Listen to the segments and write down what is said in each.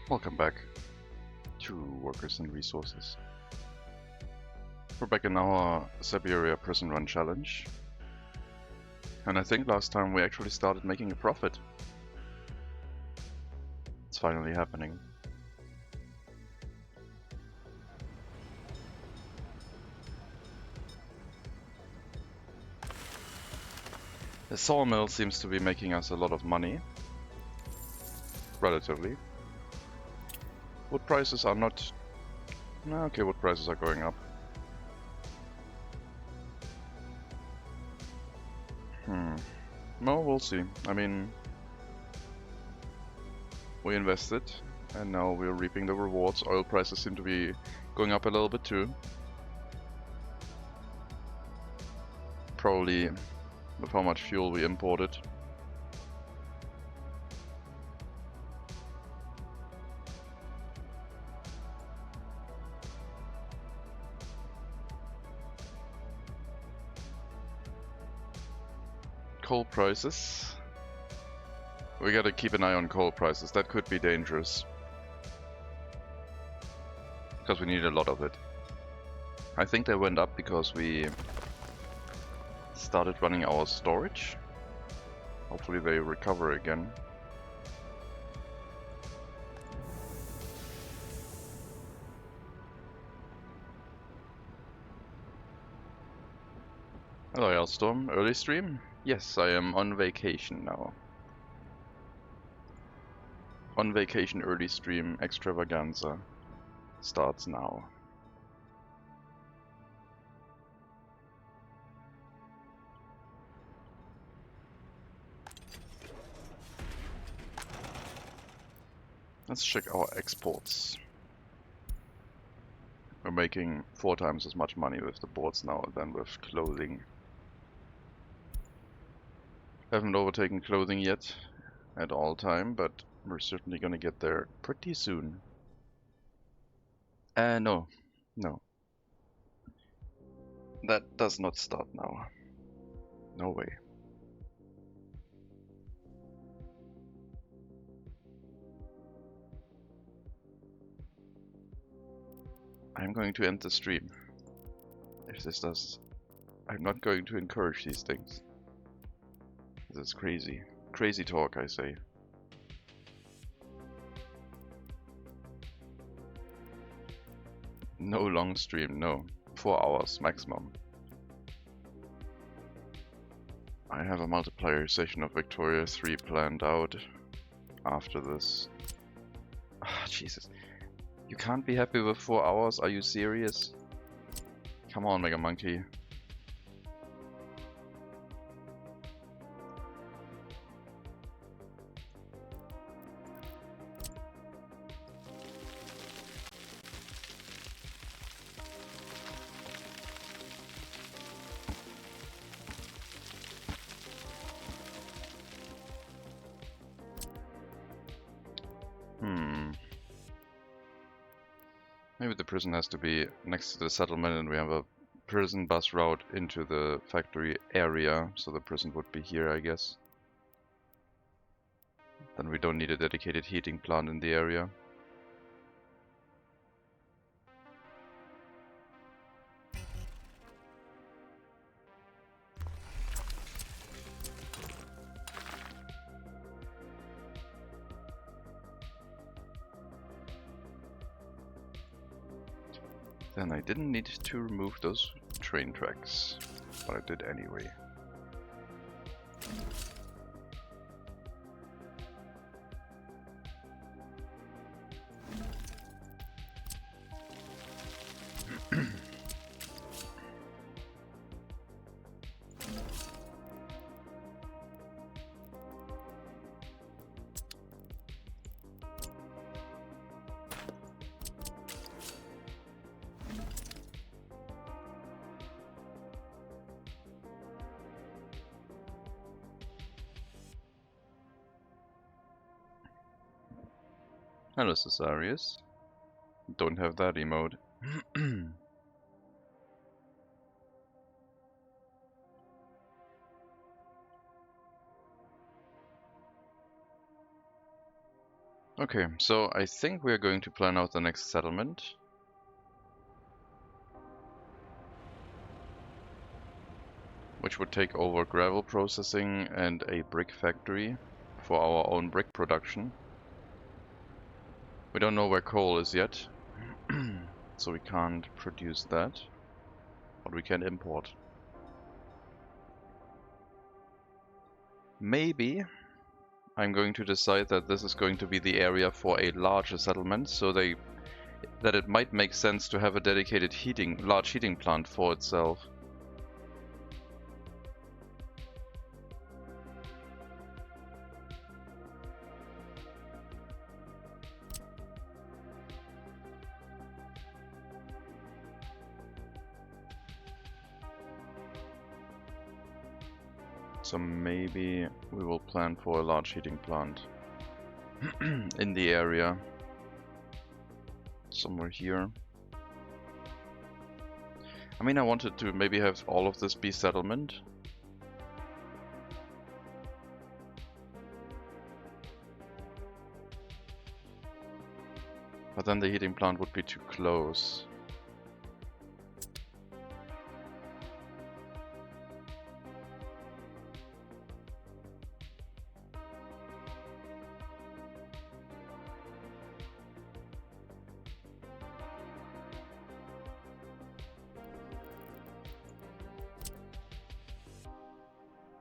Welcome back to Workers and Resources. We're back in our Siberia prison run challenge. And I think last time we actually started making a profit. It's finally happening. The sawmill seems to be making us a lot of money. Relatively. Wood prices are not... Okay, wood prices are going up. No, we'll see. I mean... we invested, and now we're reaping the rewards. Oil prices seem to be going up a little bit too. Probably with how much fuel we imported. Coal prices. We gotta keep an eye on coal prices. That could be dangerous. Because we need a lot of it. I think they went up because we started running our storage. Hopefully they recover again. Hello Hailstorm, early stream? Yes, I am on vacation now. On vacation early stream extravaganza starts now. Let's check our exports. We're making 4 times as much money with the boards now than with clothing. Haven't overtaken clothing yet at all time, but we're certainly gonna get there pretty soon. No. That does not start now. No way. I'm going to end the stream. If this does... I'm not going to encourage these things. This is crazy. Crazy talk, I say. No long stream, no. 4 hours maximum. I have a multiplayer session of Victoria 3 planned out after this. Ah, Jesus. You can't be happy with 4 hours? Are you serious? Come on, Mega Monkey. Maybe the prison has to be next to the settlement and we have a prison bus route into the factory area, so the prison would be here, I guess. Then we don't need a dedicated heating plant in the area. Then I didn't need to remove those train tracks, but I did anyway. Hello, Cesarius. Don't have that emote. Okay, so I think we are going to plan out the next settlement. Which would take over gravel processing and a brick factory for our own brick production. We don't know where coal is yet, so we can't produce that, but we can import. Maybe I'm going to decide that this is going to be the area for a larger settlement, so that it might make sense to have a dedicated large heating plant for itself. So maybe we will plan for a large heating plant in the area. Somewhere here. I mean, I wanted to maybe have all of this be settlement. But then the heating plant would be too close.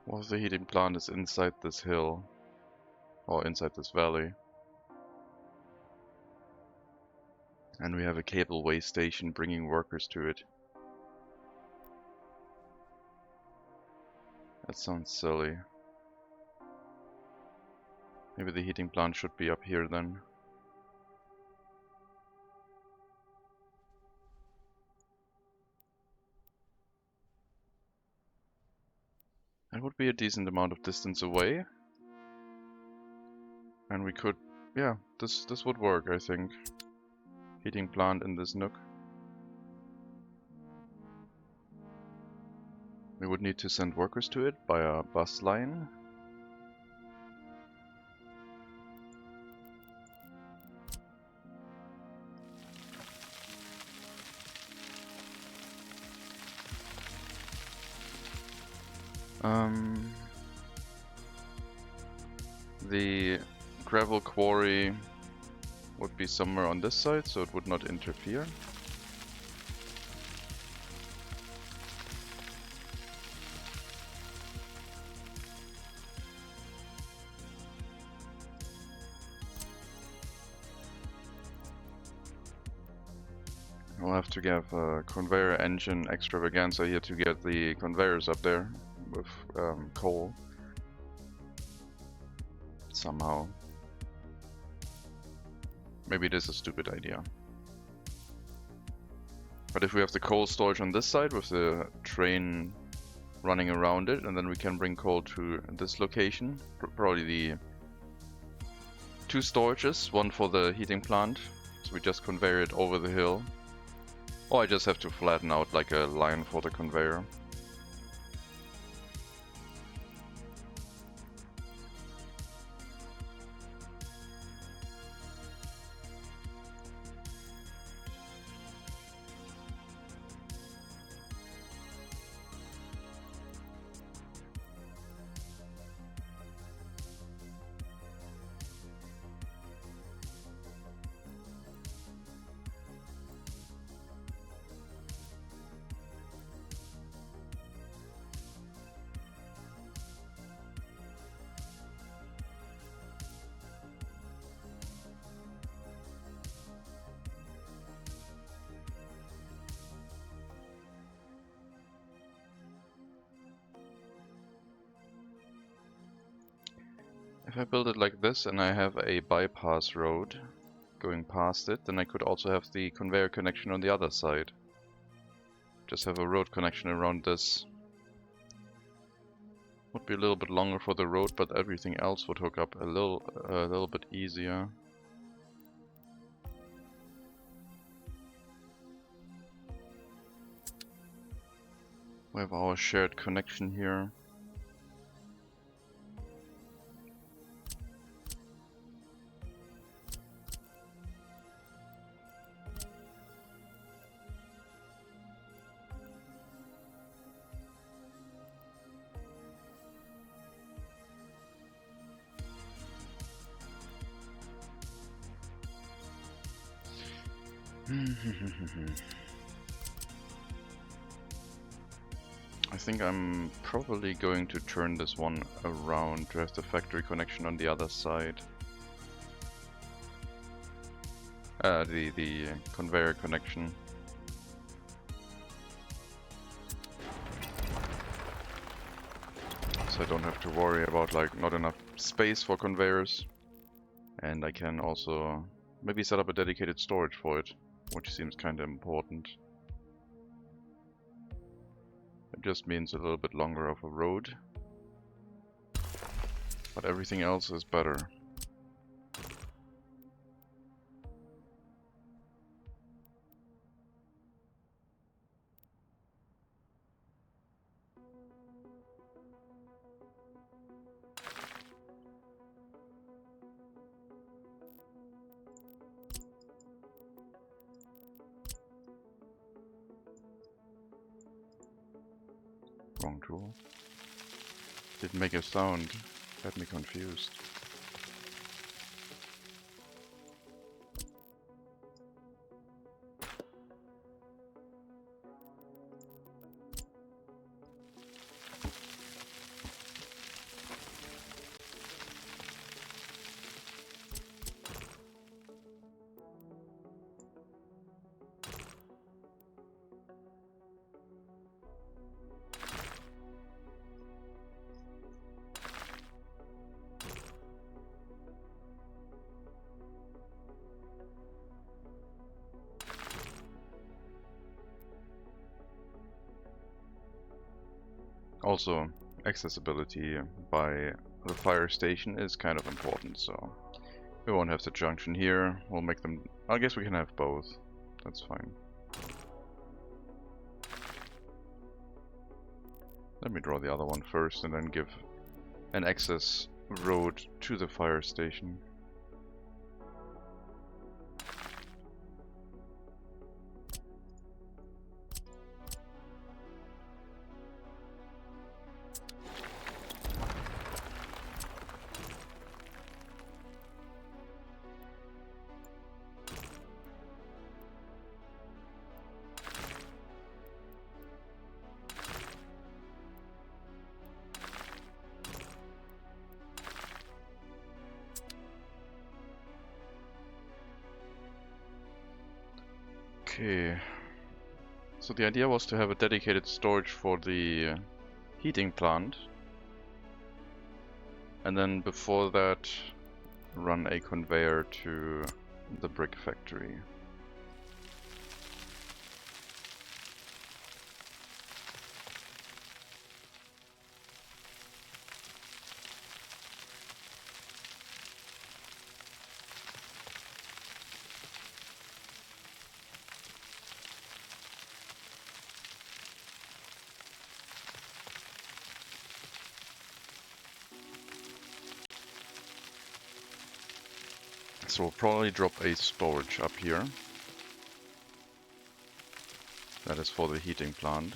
What if the heating plant is inside this hill? Or inside this valley? And we have a cableway station bringing workers to it. That sounds silly. Maybe the heating plant should be up here then. That would be a decent amount of distance away. And we could, yeah, this would work, I think. Heating plant in this nook. We would need to send workers to it by a bus line. The gravel quarry would be somewhere on this side, so it would not interfere. We'll have to have a conveyor engine extravaganza here to get the conveyors up there with coal. Somehow. Maybe it is a stupid idea. But if we have the coal storage on this side with the train running around it, and then we can bring coal to this location, probably the two storages, one for the heating plant, so we just conveyor it over the hill. Or I just have to flatten out like a line for the conveyor. If I build it like this and I have a bypass road going past it, then I could also have the conveyor connection on the other side. Just have a road connection around this. Would be a little bit longer for the road, but everything else would hook up a little bit easier. We have our shared connection here. I think I'm probably going to turn this one around to have the factory connection on the other side. The conveyor connection. So I don't have to worry about like not enough space for conveyors. And I can also maybe set up a dedicated storage for it, which seems kind of important. It just means a little bit longer of a road. But everything else is better. Wrong tool. Didn't make a sound. Got me confused. Also, accessibility by the fire station is kind of important, so we won't have the junction here. We'll make them... I guess we can have both. That's fine. Let me draw the other one first and then give an access road to the fire station. Okay, so the idea was to have a dedicated storage for the heating plant, and then before that run a conveyor to the brick factory. So we'll probably drop a storage up here. That is for the heating plant.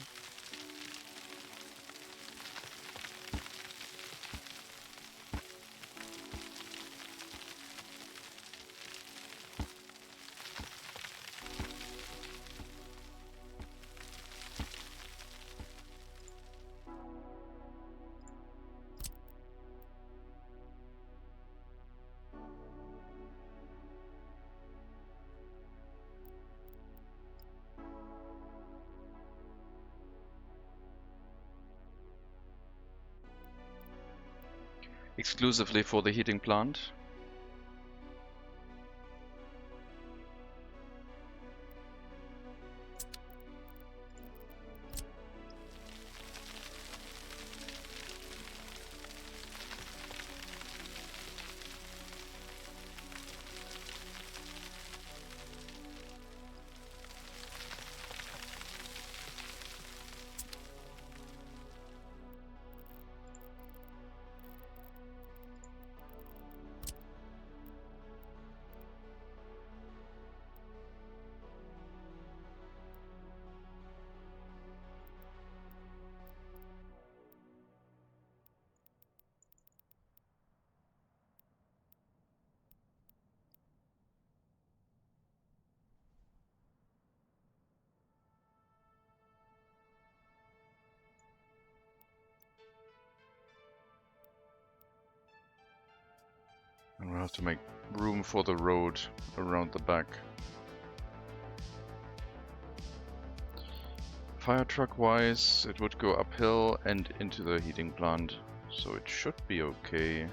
Exclusively for the heating plant. have to make room for the road around the back. Fire truck wise, it would go uphill and into the heating plant, so it should be okay.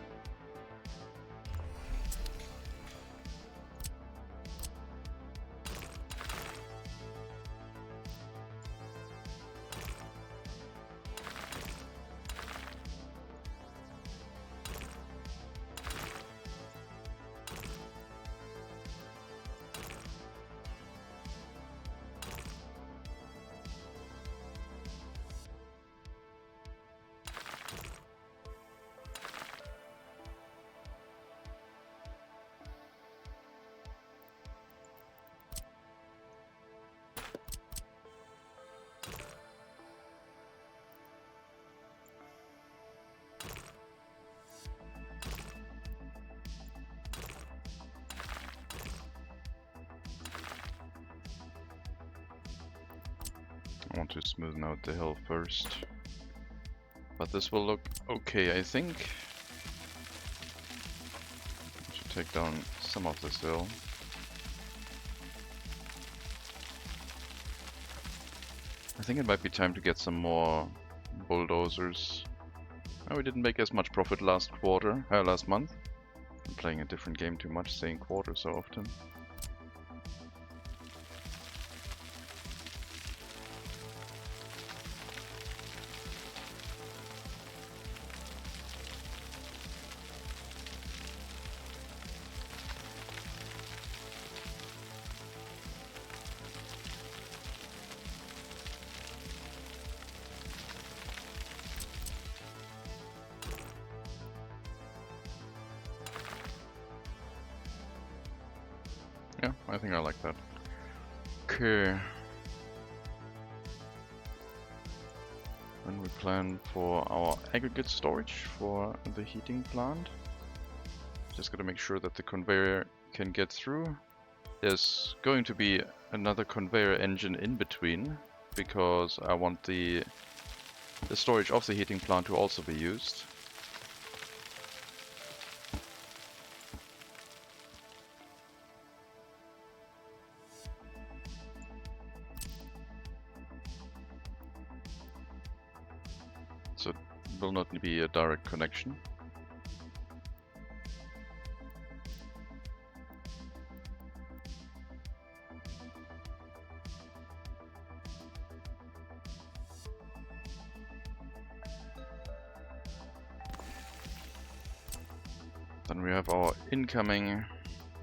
I want to smoothen out the hill first. But this will look okay, I think. I should take down some of this hill. I think it might be time to get some more bulldozers. Oh, we didn't make as much profit last month. I'm playing a different game too much, saying quarter so often. Yeah, I think I like that. Okay. Then we plan for our aggregate storage for the heating plant. Just gotta make sure that the conveyor can get through. There's going to be another conveyor engine in between, because I want the storage of the heating plant to also be used. So it will not be a direct connection. Then we have our incoming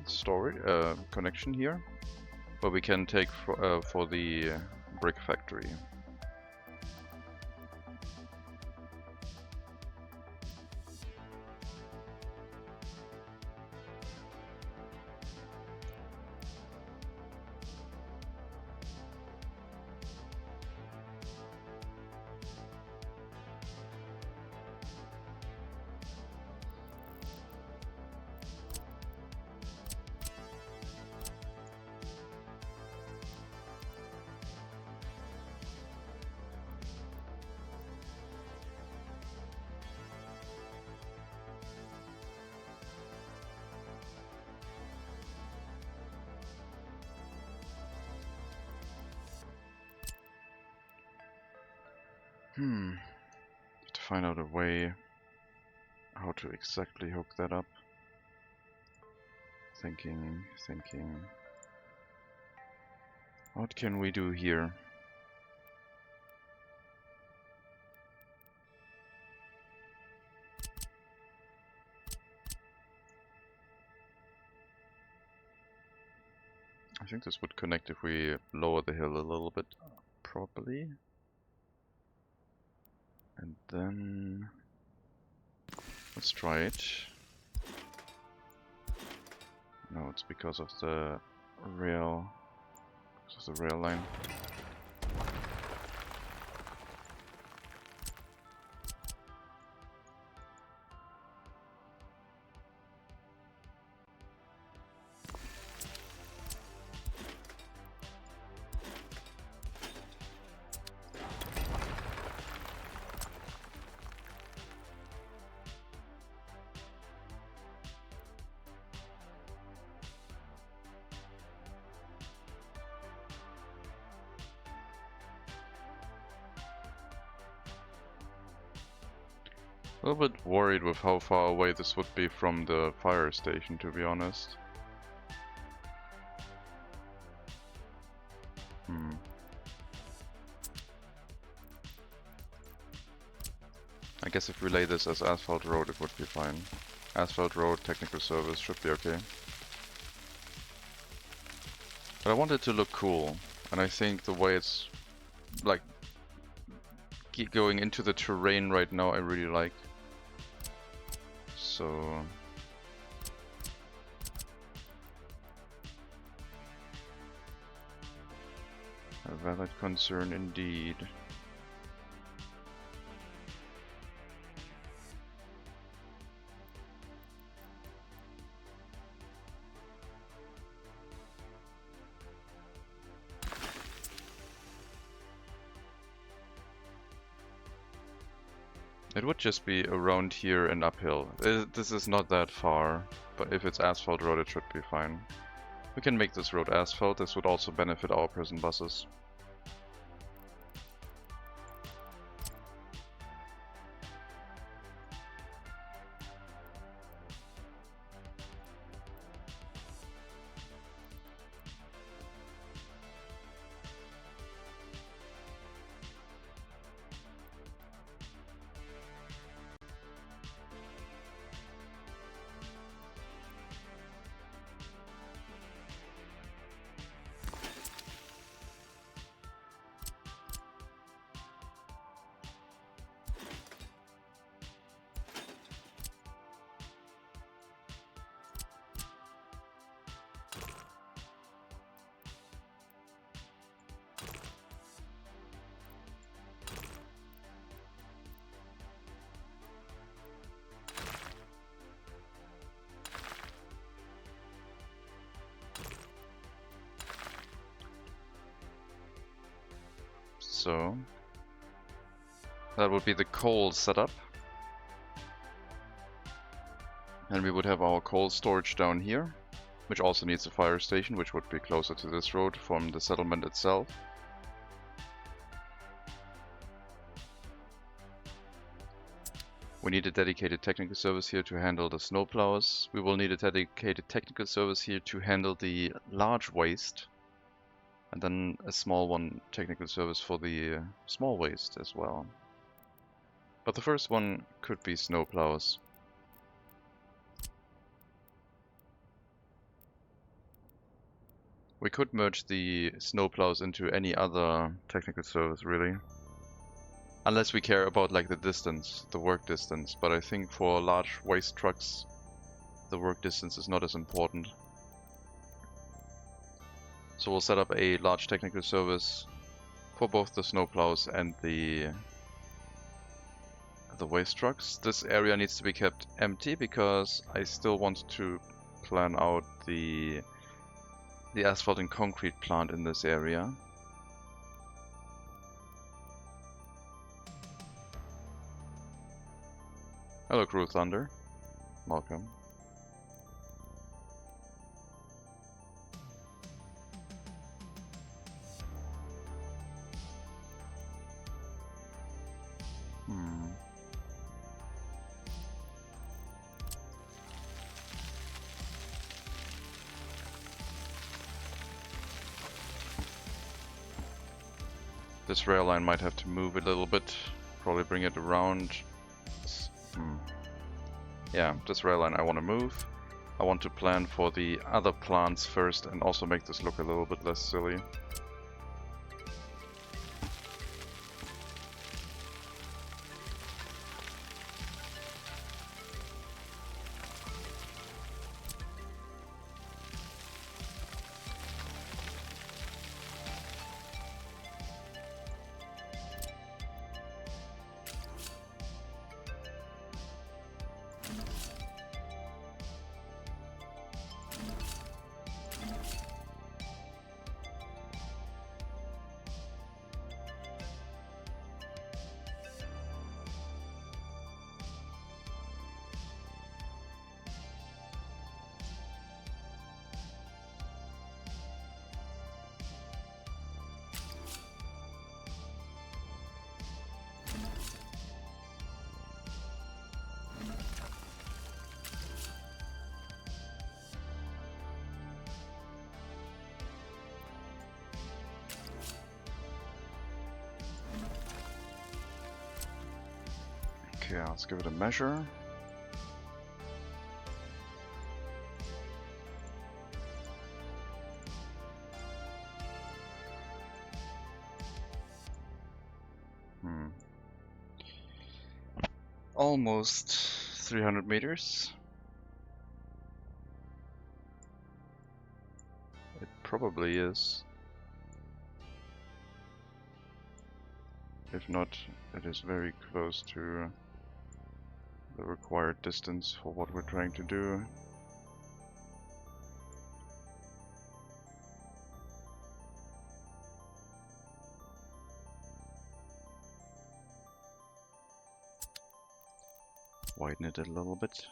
storage connection here, where we can take for the brick factory. To find out a way how to exactly hook that up. Thinking. What can we do here? I think this would connect if we lower the hill a little bit, probably. And then let's try it. No, it's because of the rail line. A little bit worried with how far away this would be from the fire station, to be honest. I guess if we lay this as asphalt road, it would be fine. Asphalt road, technical service should be okay. But I want it to look cool, and I think the way it's like going into the terrain right now, I really like. So a valid concern indeed. It would just be around here and uphill. This is not that far, but if it's asphalt road, it should be fine. We can make this road asphalt. This would also benefit our prison buses. So that would be the coal setup. And we would have our coal storage down here, which also needs a fire station, which would be closer to this road from the settlement itself. We need a dedicated technical service here to handle the snowplows. We will need a dedicated technical service here to handle the large waste. And then a small one technical service for the small waste as well. But the first one could be snowplows. We could merge the snowplows into any other technical service, really. Unless we care about like the distance, the work distance. But I think for large waste trucks, the work distance is not as important. So we'll set up a large technical service for both the snowplows and the waste trucks. This area needs to be kept empty because I still want to plan out the asphalt and concrete plant in this area. Hello, Crew Thunder. Welcome. This rail line might have to move a little bit, probably bring it around. Yeah, this rail line I want to move. I want to plan for the other plants first and also make this look a little bit less silly. Okay, let's give it a measure. Almost 300 meters. It probably is. If not, it is very close to the required distance for what we're trying to do. Widen it a little bit.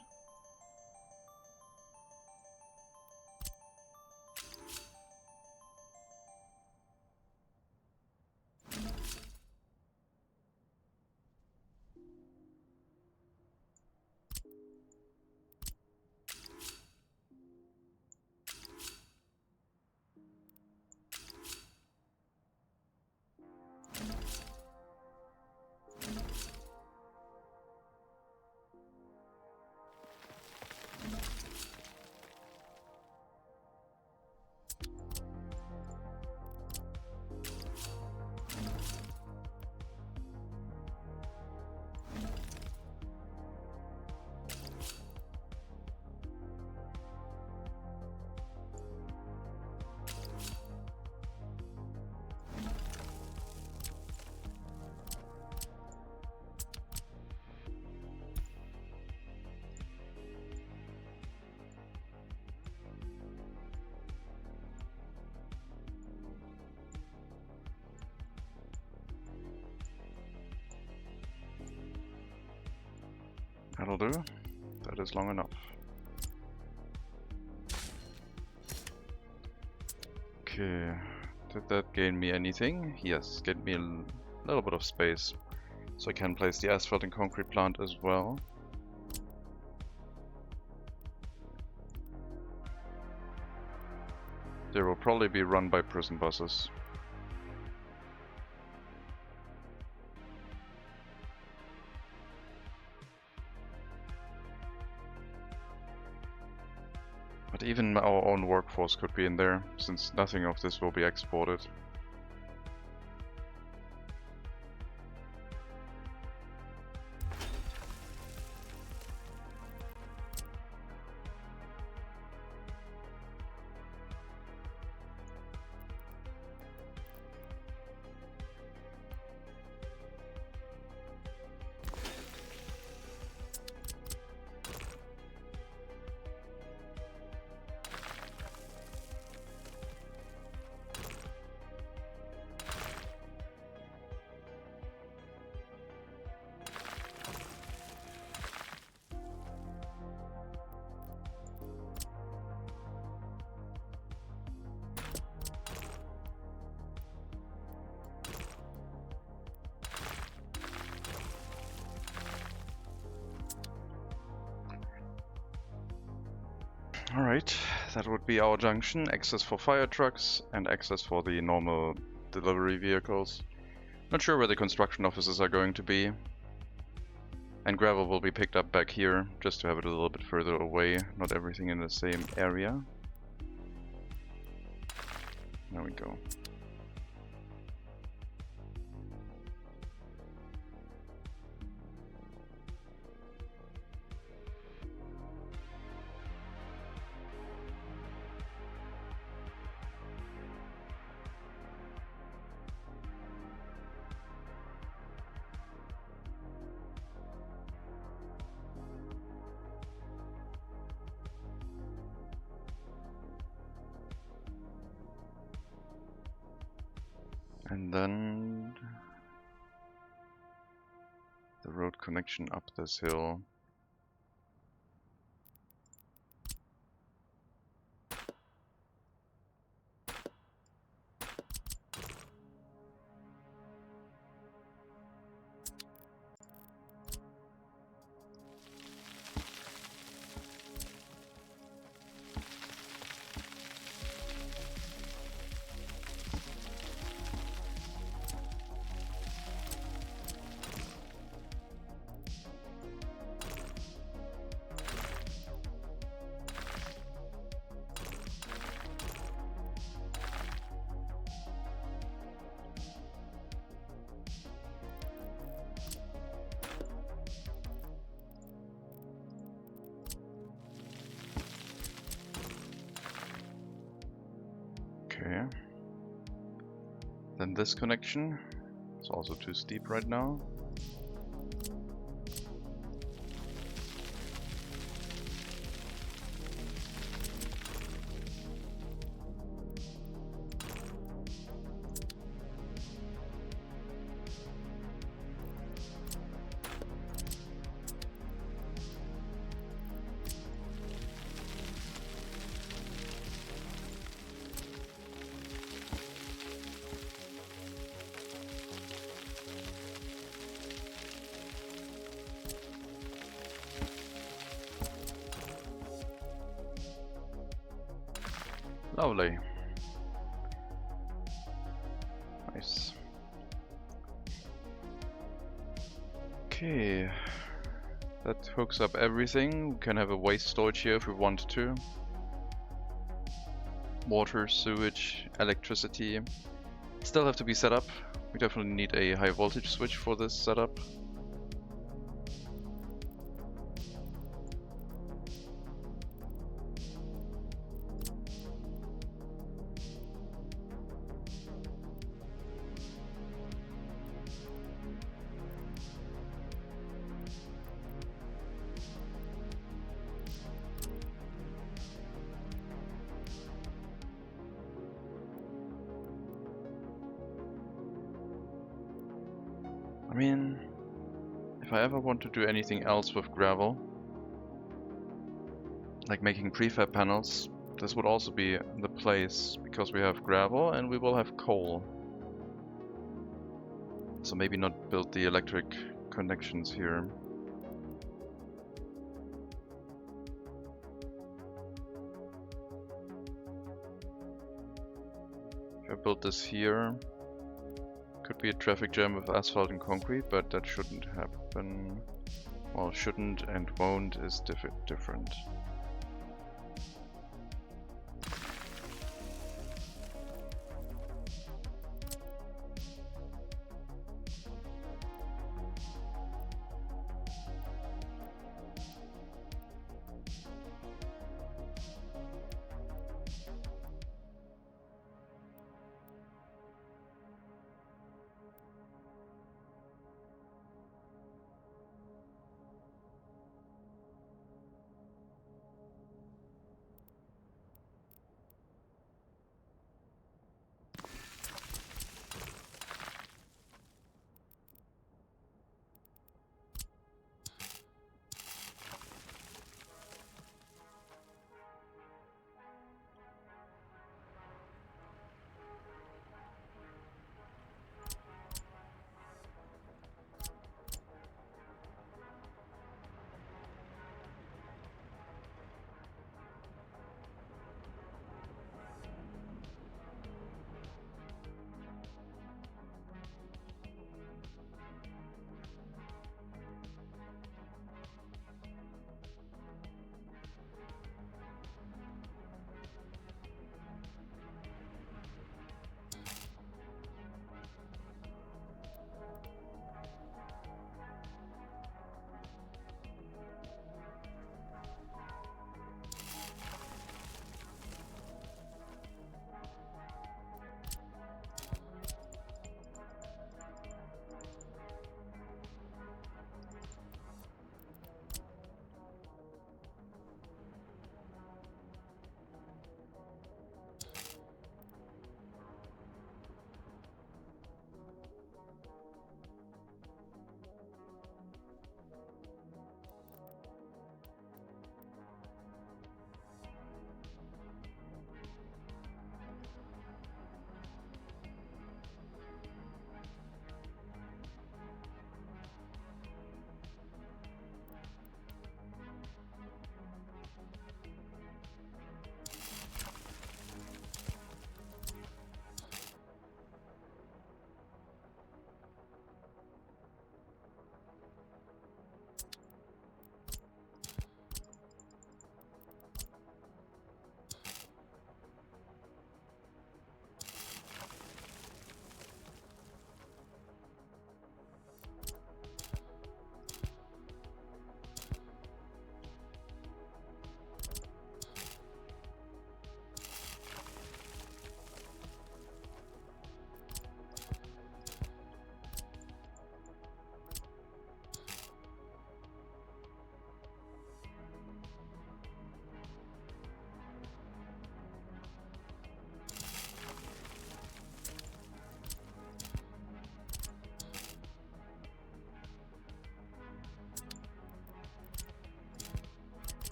That'll do. That is long enough. Okay, did that gain me anything? Yes, get me a little bit of space. So I can place the asphalt and concrete plant as well. They will probably be run by prison buses. But even our own workforce could be in there, since nothing of this will be exported. Alright, that would be our junction. Access for fire trucks and access for the normal delivery vehicles. Not sure where the construction offices are going to be. And gravel will be picked up back here, just to have it a little bit further away, not everything in the same area. There we go. And then the road connection up this hill. this connection. It's also too steep right now. Lovely. Nice. Okay. That hooks up everything. We can have a waste storage here if we want to. Water, sewage, electricity. Still have to be set up. We definitely need a high voltage switch for this setup. I mean, if I ever want to do anything else with gravel, like making prefab panels, this would also be the place, because we have gravel and we will have coal. So maybe not build the electric connections here. If I build this here, could be a traffic jam with asphalt and concrete, but that shouldn't happen. Well, shouldn't and won't is different.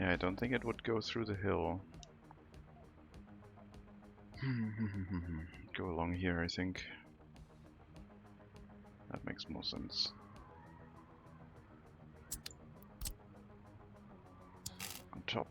Yeah, I don't think it would go through the hill. Go along here, I think. That makes more sense. On top.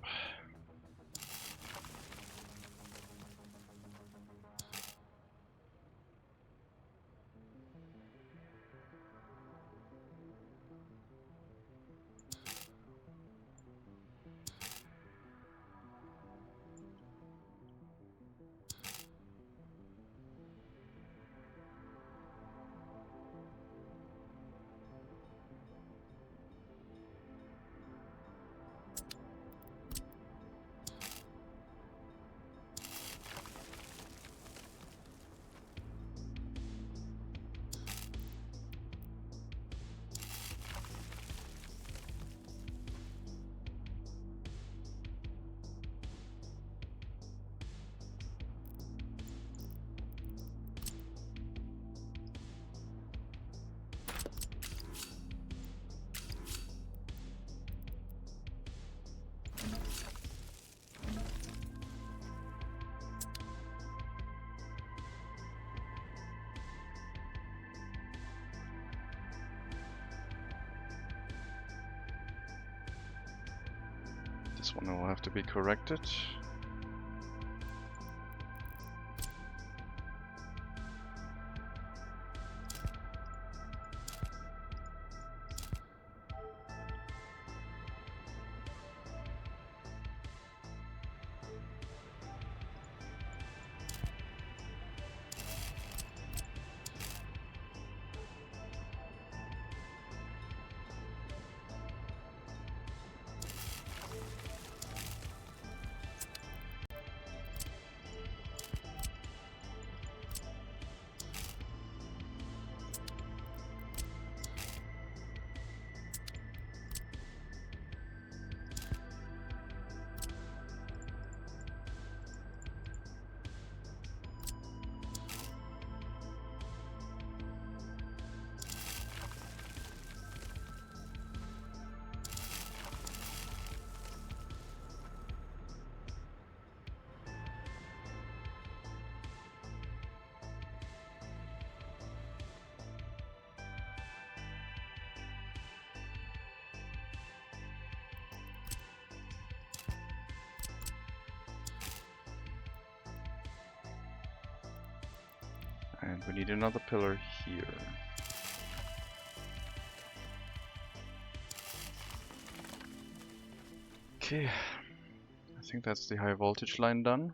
This one will have to be corrected. And we need another pillar here. Okay, I think that's the high voltage line done.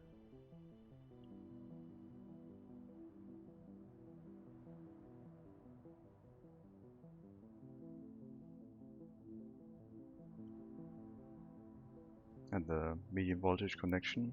And the medium voltage connection.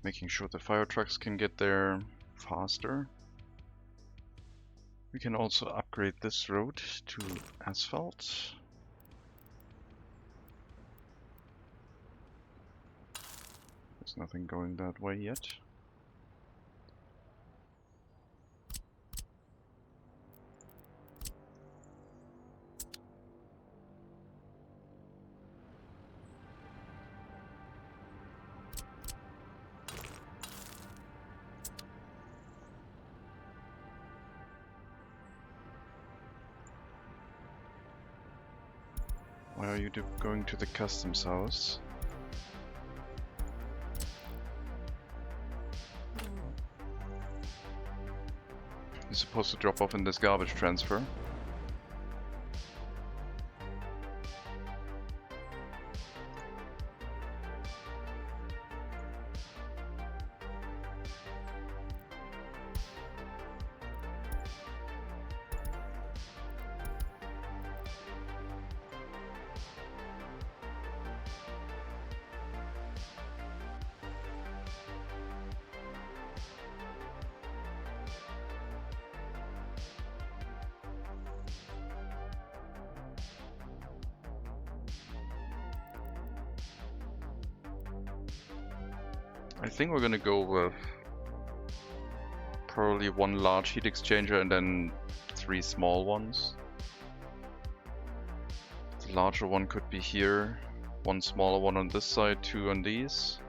Making sure the fire trucks can get there faster. We can also upgrade this road to asphalt. There's nothing going that way yet. Why are you going to the customs house? You're supposed to drop off in this garbage transfer. I think we're gonna go with probably one large heat exchanger and then 3 small ones. The larger one could be here, one smaller one on this side, 2 on these.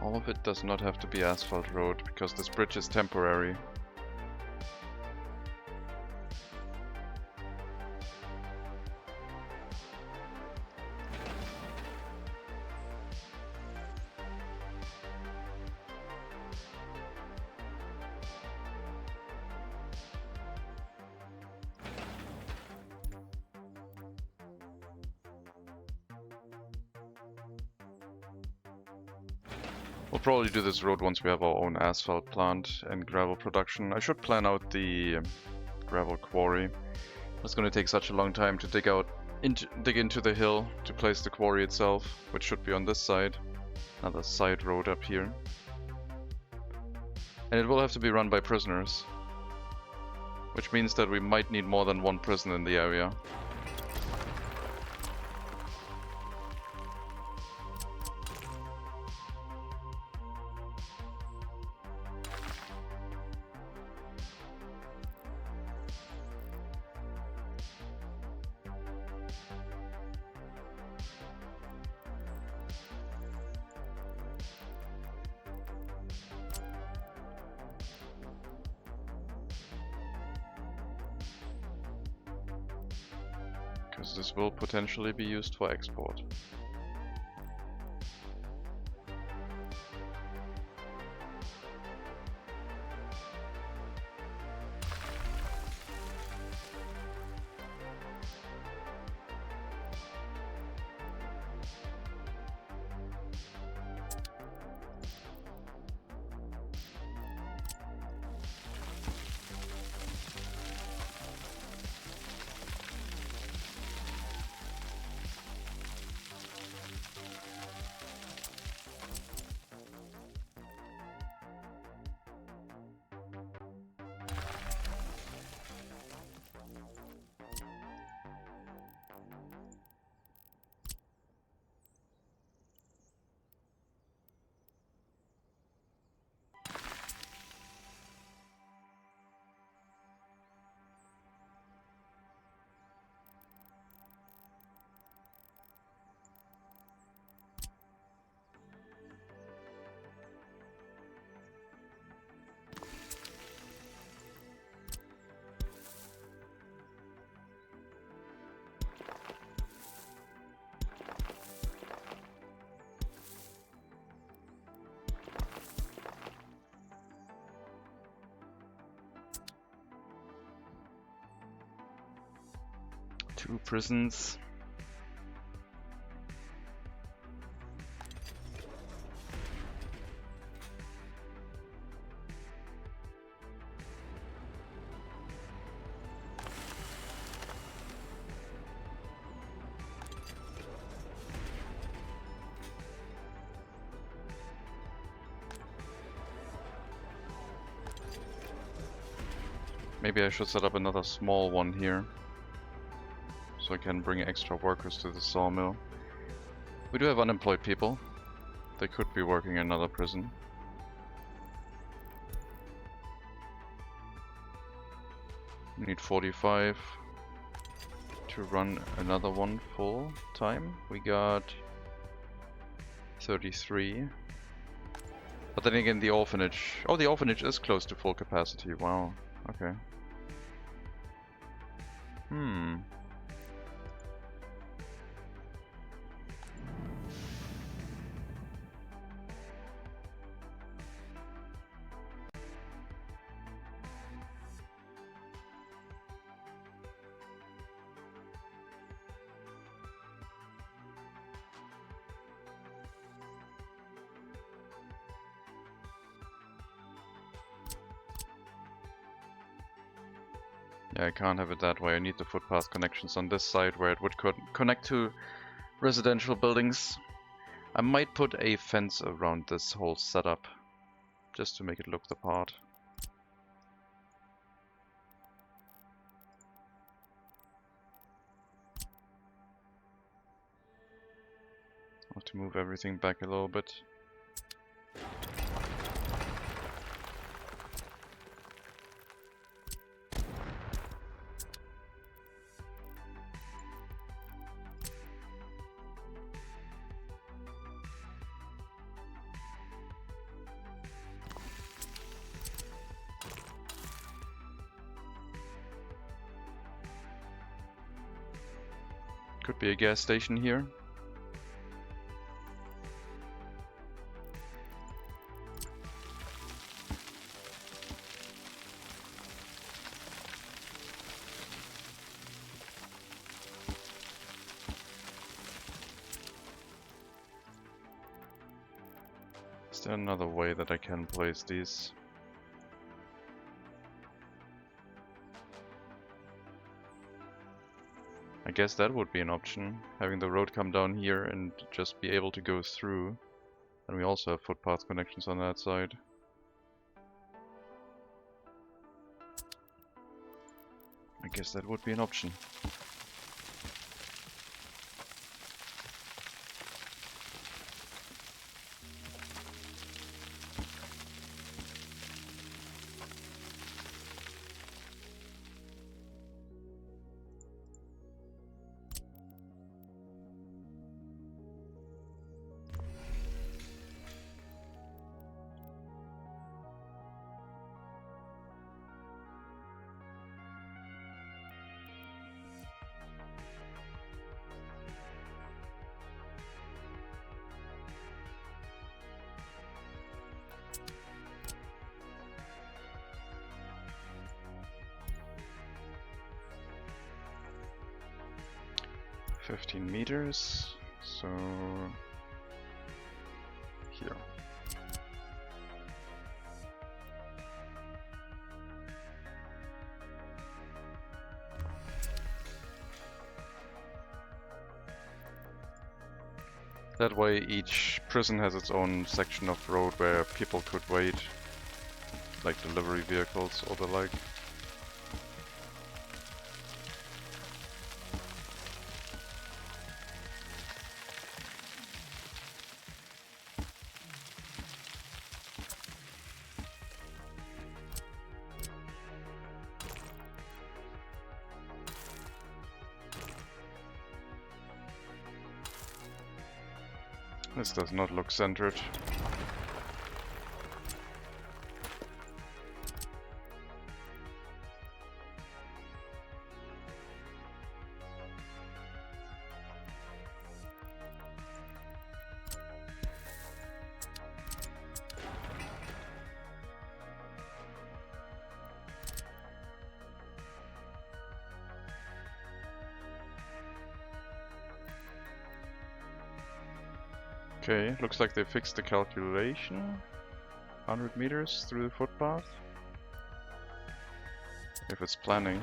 All of it does not have to be asphalt road, because this bridge is temporary. We'll probably do this road once we have our own asphalt plant and gravel production. I should plan out the gravel quarry. It's going to take such a long time to dig into the hill to place the quarry itself, which should be on this side. Another side road up here. And it will have to be run by prisoners, which means that we might need more than one prison in the area. Because this will potentially be used for export. Two prisons. Maybe I should set up another small one here, so I can bring extra workers to the sawmill. We do have unemployed people. They could be working in another prison. We need 45 to run another one full time. We got 33. But then again, the orphanage... Oh, the orphanage is close to full capacity. Wow. Okay. Hmm. Yeah, I can't have it that way. I need the footpath connections on this side where it would connect to residential buildings. I might put a fence around this whole setup just to make it look the part. I'll have to move everything back a little bit. Could be a gas station here. Is there another way that I can place these? I guess that would be an option, having the road come down here and just be able to go through. And we also have footpath connections on that side. I guess that would be an option. $15 meters, so here. That way each prison has its own section of road where people could wait, like delivery vehicles or the like. This does not look centered. Okay, looks like they fixed the calculation. 100 meters through the footpath. If it's planning.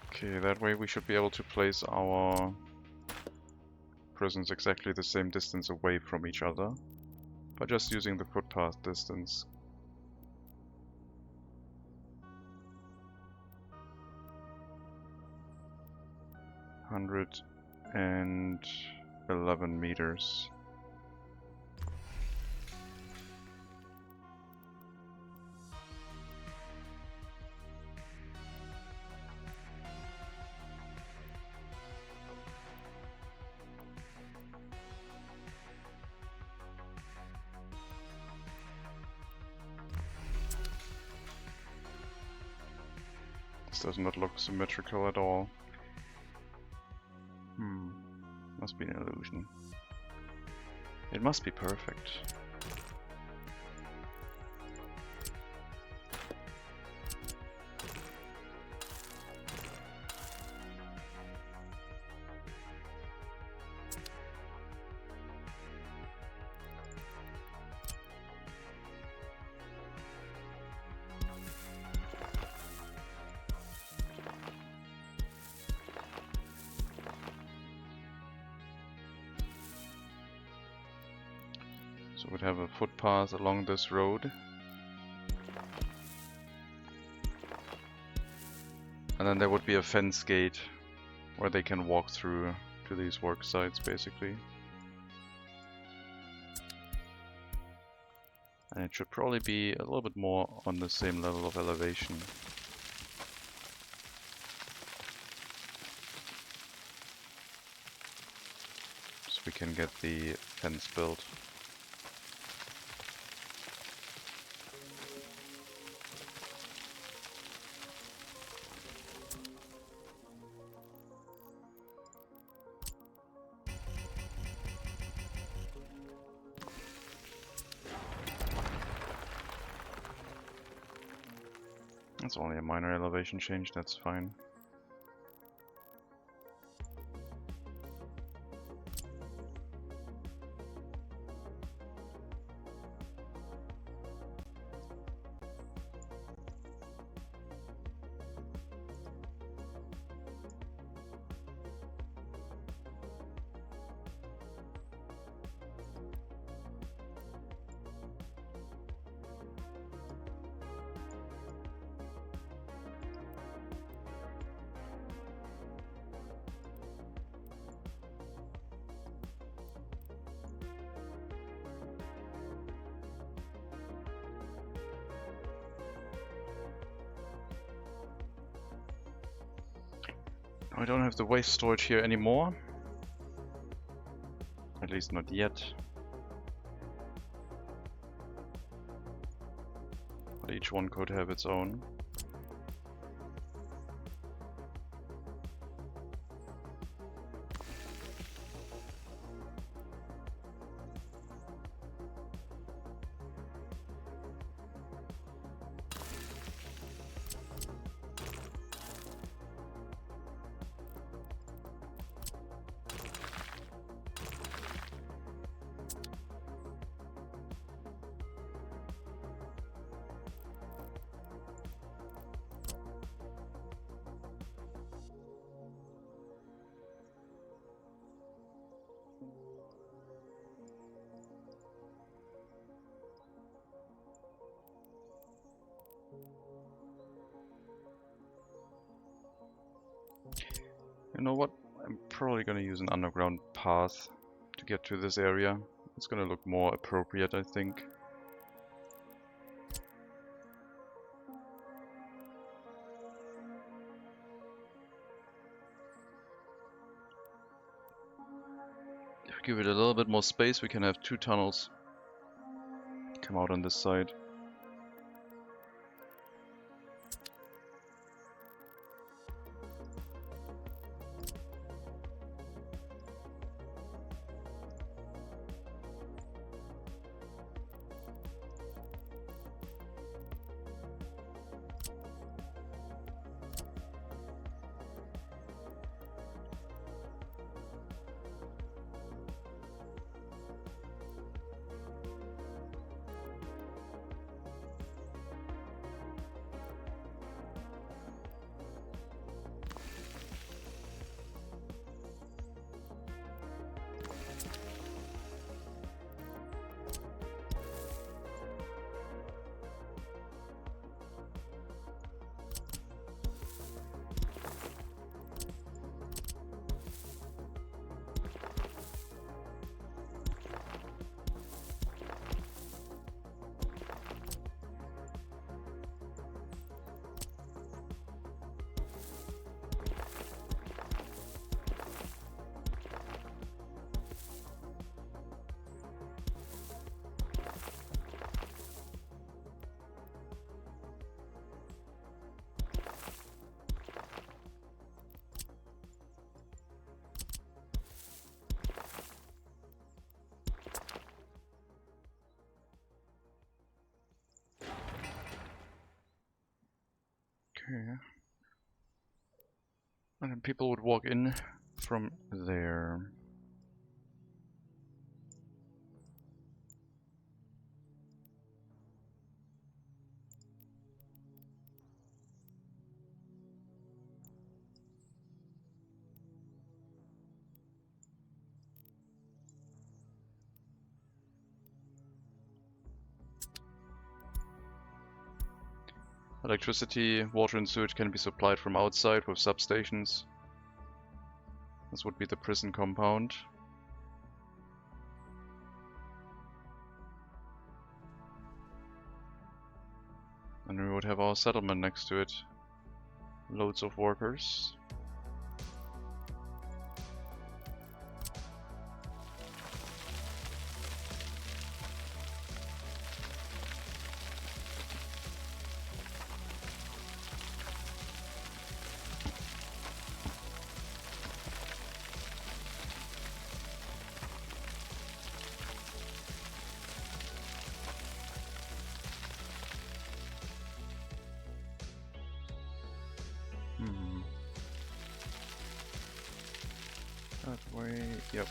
Okay, that way we should be able to place our prisons exactly the same distance away from each other, by just using the footpath distance. And 11 meters. This does not look symmetrical at all. Must be an illusion. It must be perfect. So we'd have a footpath along this road. And then there would be a fence gate where they can walk through to these work sites, basically. And it should probably be a little bit more on the same level of elevation. So we can get the fence built. It's only a minor elevation change, that's fine. I don't have the waste storage here anymore. At least not yet. But each one could have its own. You know what? I'm probably gonna use an underground path to get to this area. It's gonna look more appropriate, I think. If we give it a little bit more space, we can have two tunnels come out on this side. Okay. And then people would walk in from there. Electricity, water and sewage can be supplied from outside with substations. This would be the prison compound. And we would have our settlement next to it. Loads of workers. That way, yep.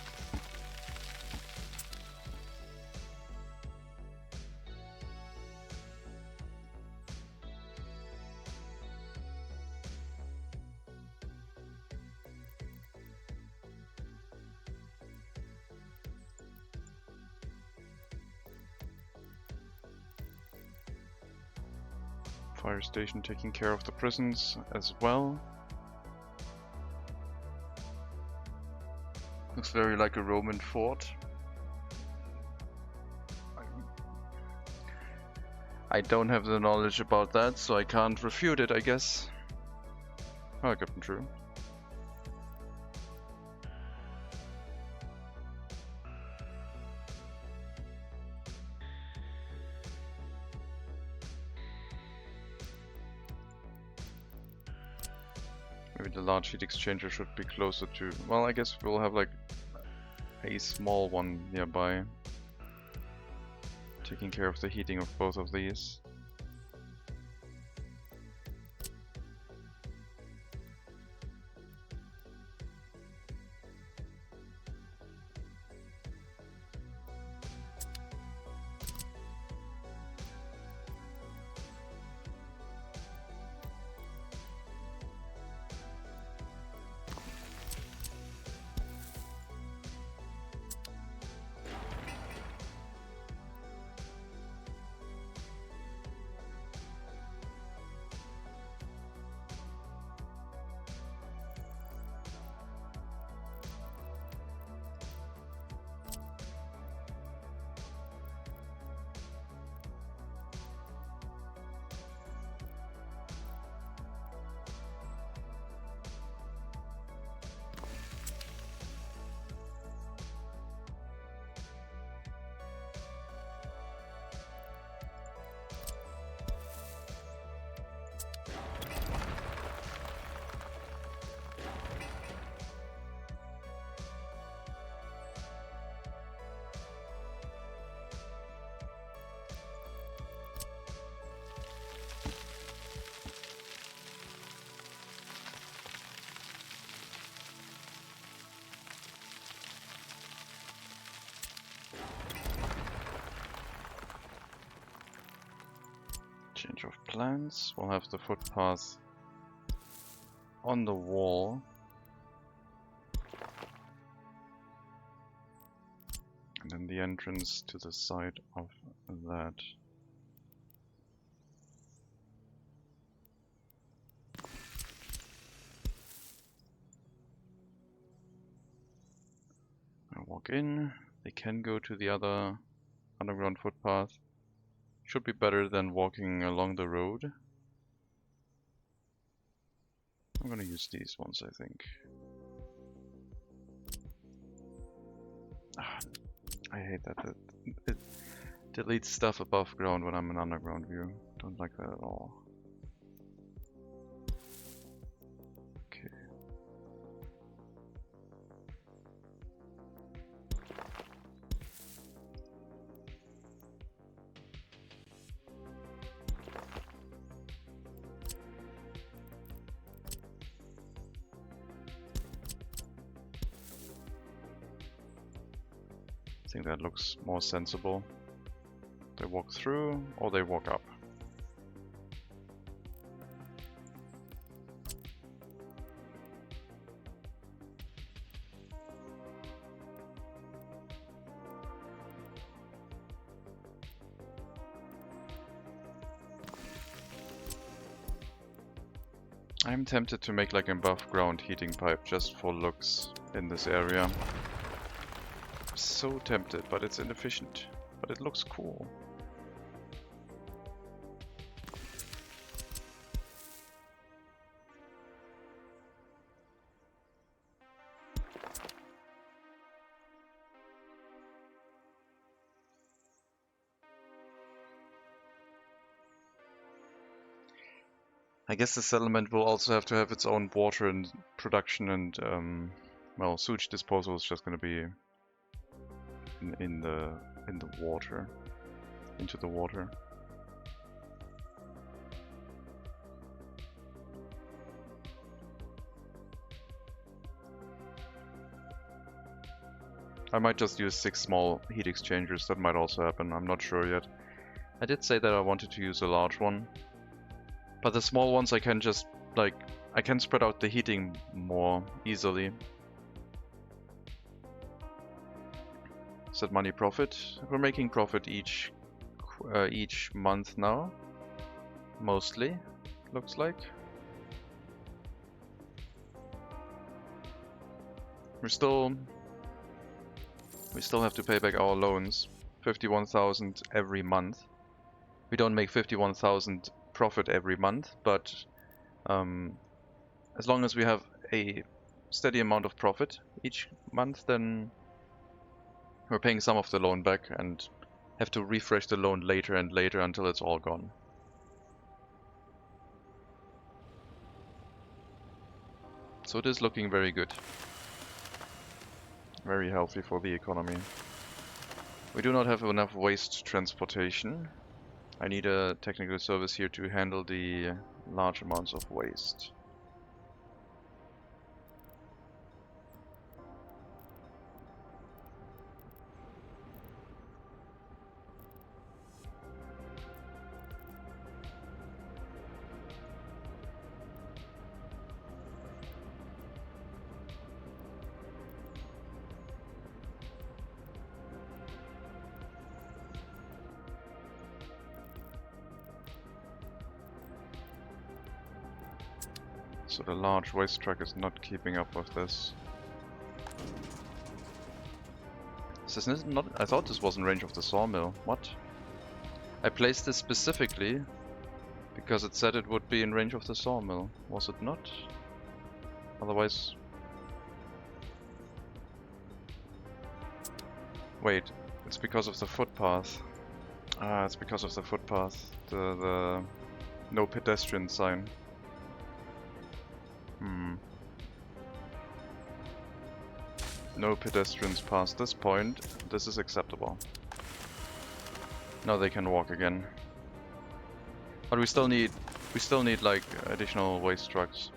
Fire station taking care of the prisons as well. Looks very like a Roman fort. I don't have the knowledge about that, so I can't refute it, I guess. Oh, it could be true. Maybe the large heat exchanger should be closer to... Well, I guess we'll have like a small one nearby, taking care of the heating of both of these. Change of plans. We'll have the footpath on the wall. And then the entrance to the side of that. I walk in. They can go to the other underground footpath. Should be better than walking along the road. I'm gonna use these ones, I think. I hate that it deletes stuff above ground when I'm in underground view. Don't like that at all. Okay. I think that looks more sensible. They walk through or they walk up. I'm tempted to make like an above ground heating pipe just for looks in this area. So tempted, but it's inefficient. But it looks cool. I guess the settlement will also have to have its own water and production and well, sewage disposal is just going to be in the water, into the water. I might just use 6 small heat exchangers. That might also happen. I'm not sure yet. I did say that I wanted to use a large one. But the small ones I can just, like, I can spread out the heating more easily. Is that money profit? We're making profit each month now. Mostly, looks like. We still have to pay back our loans. 51,000 every month. We don't make 51,000 profit every month, but as long as we have a steady amount of profit each month, then we're paying some of the loan back and have to refresh the loan later and later until it's all gone. So it is looking very good. Very healthy for the economy. We do not have enough waste transportation. I need a technical service here to handle the large amounts of waste. So the large waste truck is not keeping up with this. This is not. I thought this was in range of the sawmill. What? I placed this specifically because it said it would be in range of the sawmill. Was it not? Otherwise... Wait, it's because of the footpath. Ah, it's because of the footpath. The no pedestrian sign. No pedestrians past this point. This is acceptable. Now they can walk again. But we still need like additional waste trucks.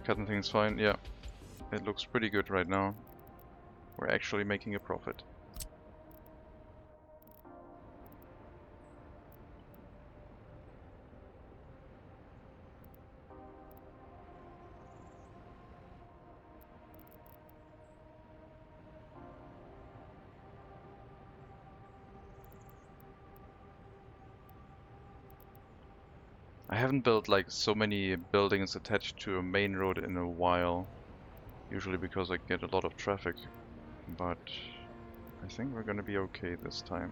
Cutting things fine, yeah. It looks pretty good right now. We're actually making a profit. I haven't built like so many buildings attached to a main road in a while. Usually because I get a lot of traffic. But I think we're gonna be okay this time.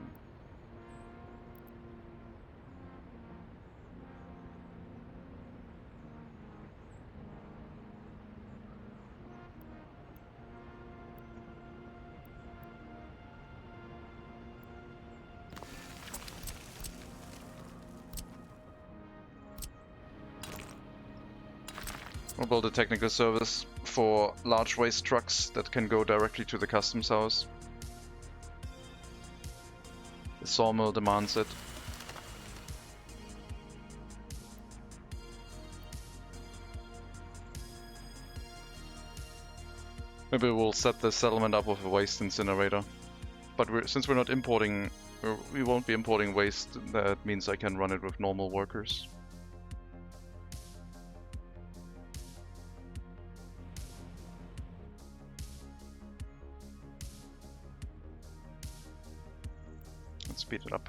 We'll build a technical service for large waste trucks that can go directly to the customs house. The sawmill demands it. Maybe we'll set the settlement up with a waste incinerator. But since we're not importing, we won't be importing waste, that means I can run it with normal workers. Let's speed it up.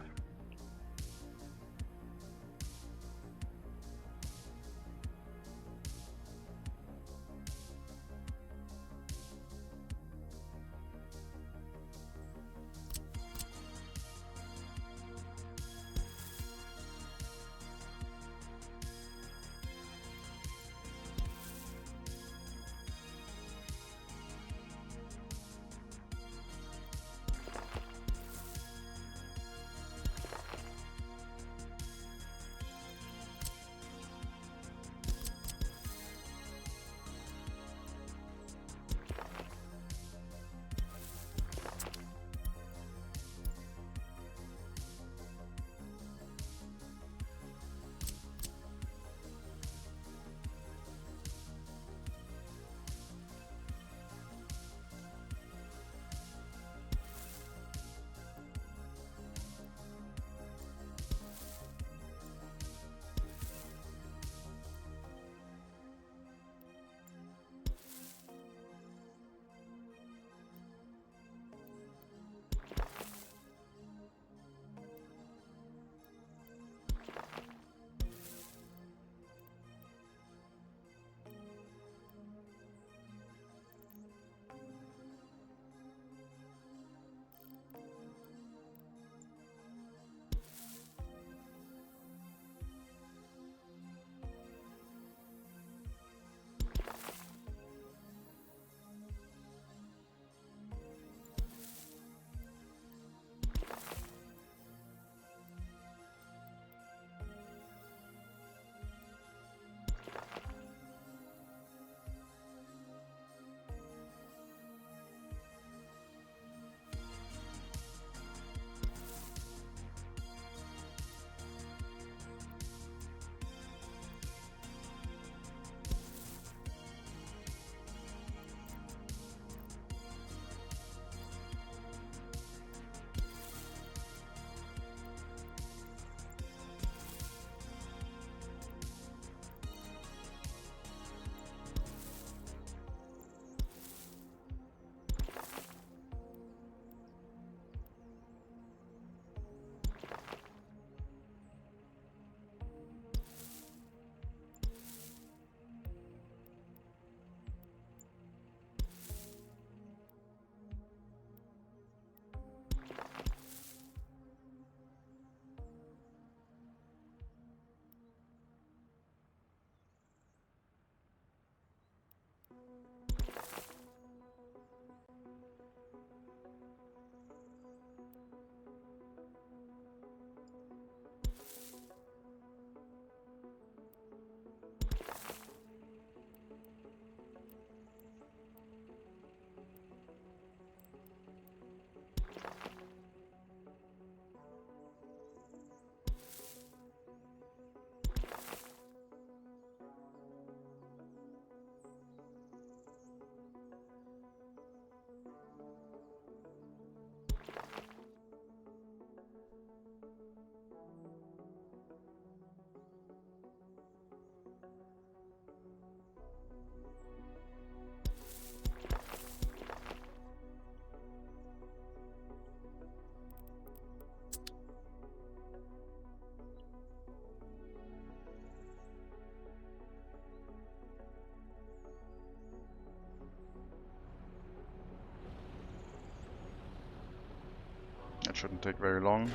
That shouldn't take very long.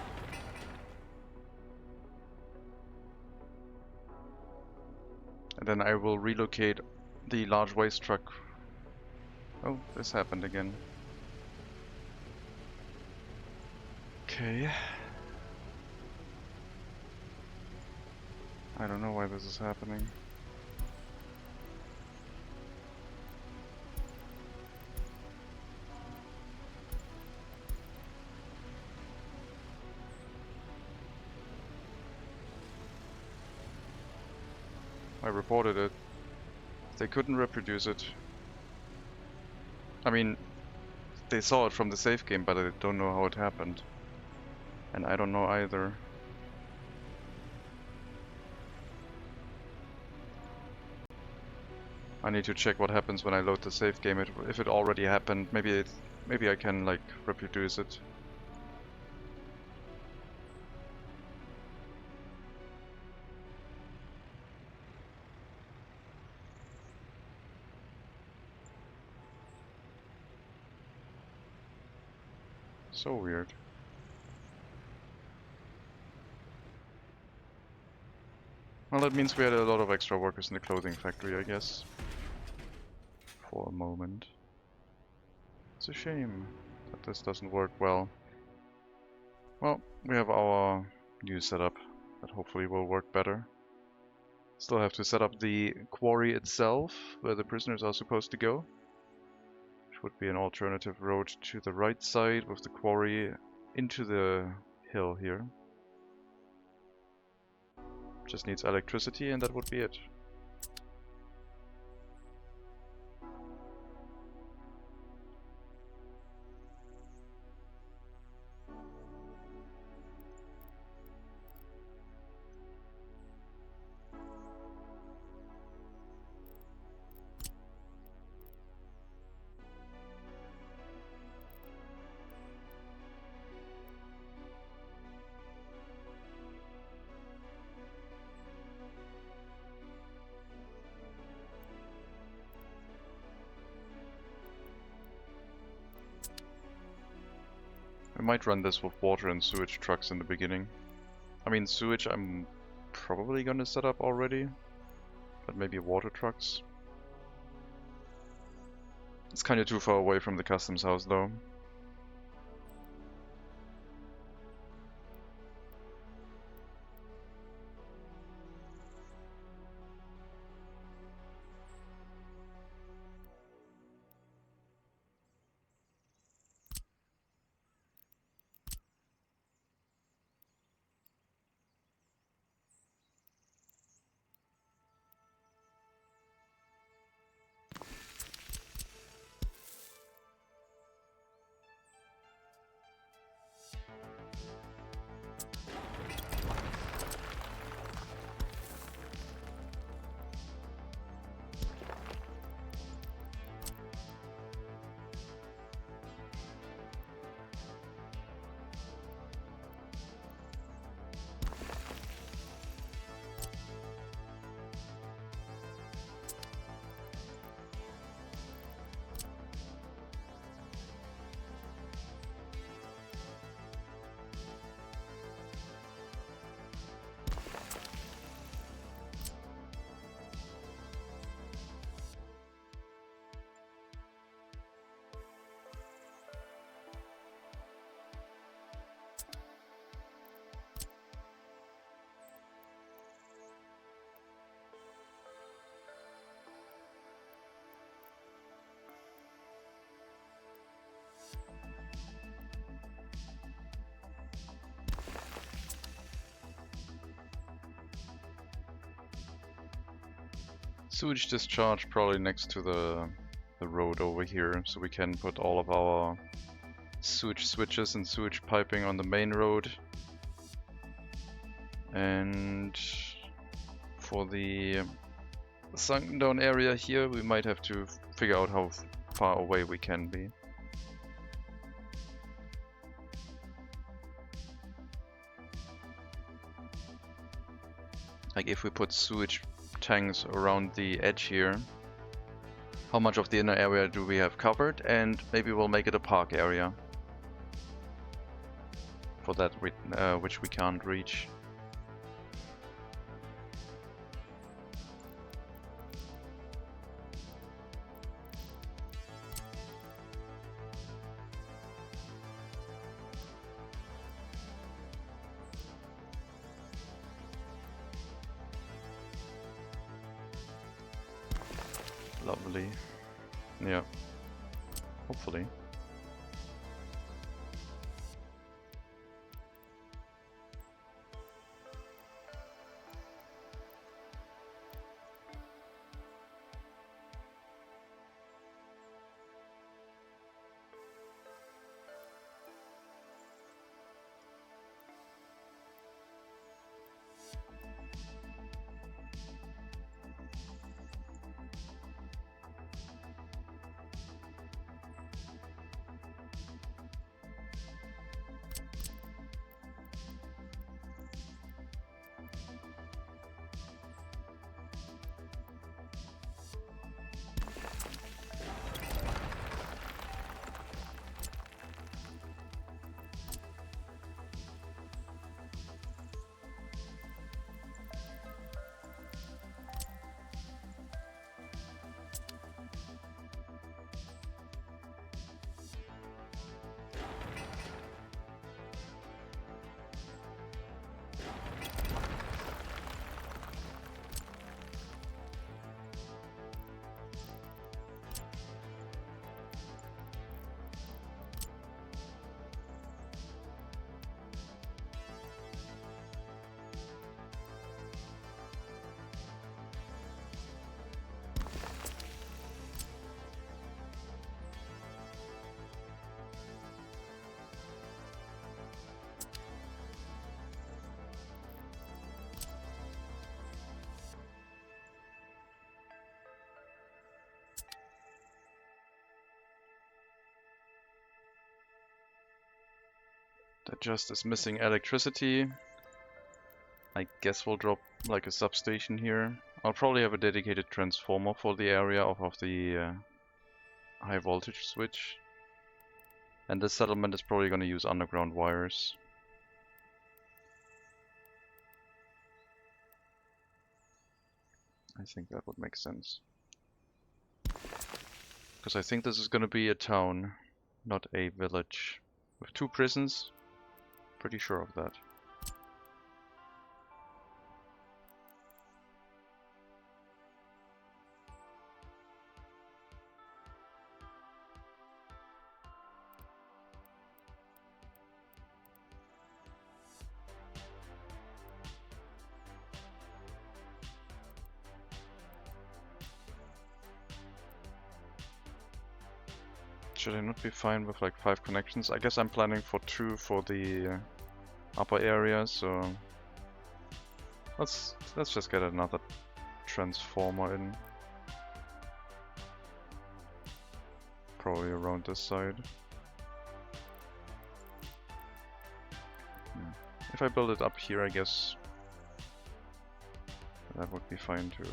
And then I will relocate the large waste truck. Oh, this happened again. Okay. I don't know why this is happening. I reported it. They couldn't reproduce it. I mean, they saw it from the save game, but I don't know how it happened. And I don't know either. I need to check what happens when I load the save game. If it already happened, maybe I can like reproduce it. So weird. Well, that means we had a lot of extra workers in the clothing factory, I guess. For a moment. It's a shame that this doesn't work well. Well, we have our new setup that hopefully will work better. Still have to set up the quarry itself, where the prisoners are supposed to go. Which would be an alternative road to the right side with the quarry into the hill here. Just needs electricity and that would be it. I might run this with water and sewage trucks in the beginning. I mean, sewage I'm probably gonna set up already, but maybe water trucks. It's kinda too far away from the customs house though. Sewage discharge probably next to the road over here, so we can put all of our sewage switches and sewage piping on the main road. And for the sunken down area here, we might have to figure out how far away we can be. Like if we put sewage tanks around the edge here, how much of the inner area do we have covered, and maybe we'll make it a park area for that which we can't reach. Lovely. Yeah. Hopefully. That just is missing electricity. I guess we'll drop like a substation here. I'll probably have a dedicated transformer for the area off of the high voltage switch. And this settlement is probably going to use underground wires. I think that would make sense. Because I think this is going to be a town, not a village. With 2 prisons, pretty sure of that. Should I not be fine with like 5 connections? I guess I'm planning for 2 for the upper area, so let's just get another transformer in. Probably around this side. If I build it up here, I guess that would be fine too.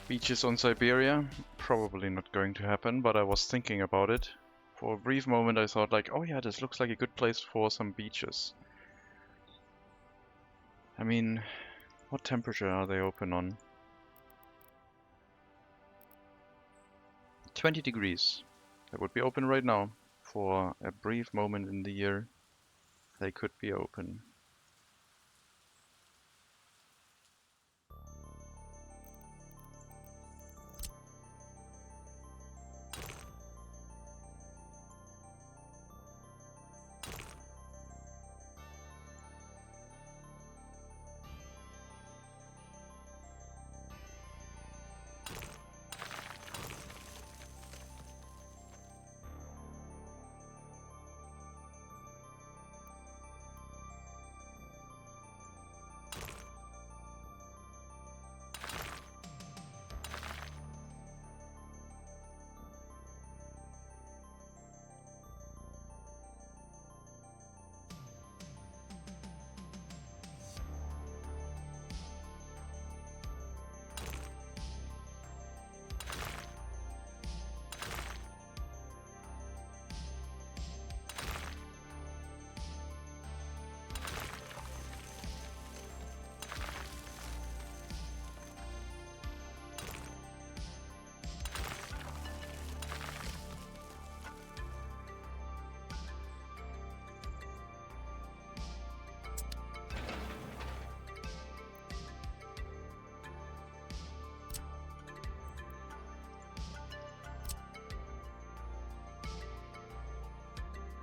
Beaches on Siberia? Probably not going to happen, but I was thinking about it. For a brief moment I thought like, oh yeah, this looks like a good place for some beaches. I mean, what temperature are they open on? 20 degrees. They would be open right now. For a brief moment in the year, they could be open.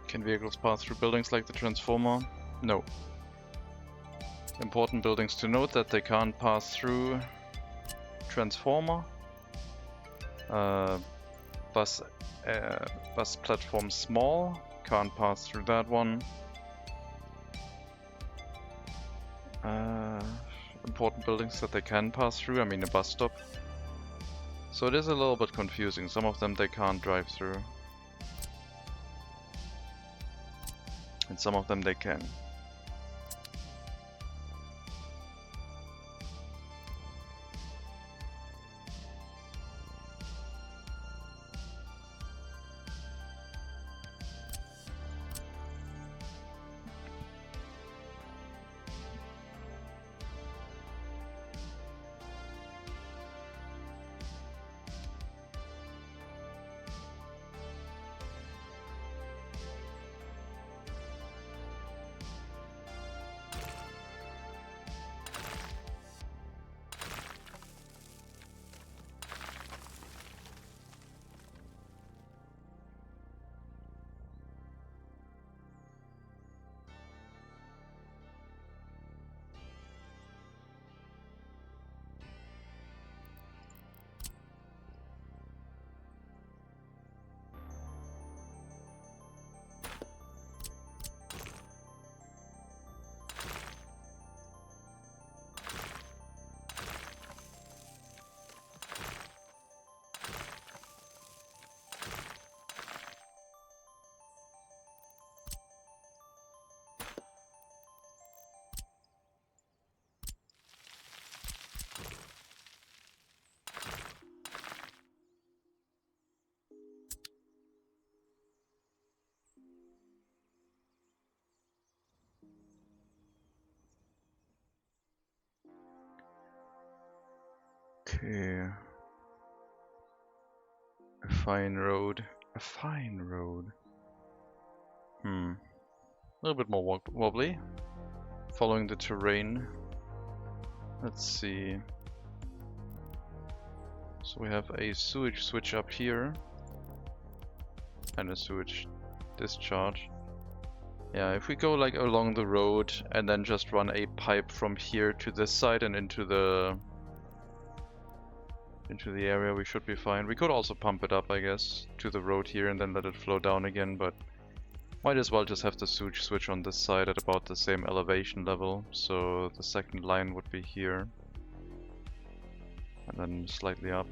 Can vehicles pass through buildings like the transformer? No. Important buildings to note that they can't pass through transformer. Bus platform small, can't pass through that one. Important buildings that they can pass through, I mean a bus stop. So it is a little bit confusing, some of them they can't drive through. And some of them they can. Okay. A fine road. A fine road. A little bit more wobbly. Following the terrain. Let's see. So we have a sewage switch up here. And a sewage discharge. Yeah, if we go like along the road and then just run a pipe from here to this side and into the area, we should be fine. We could also pump it up, I guess, to the road here and then let it flow down again, but might as well just have the sewage switch on this side at about the same elevation level. So the second line would be here. And then slightly up.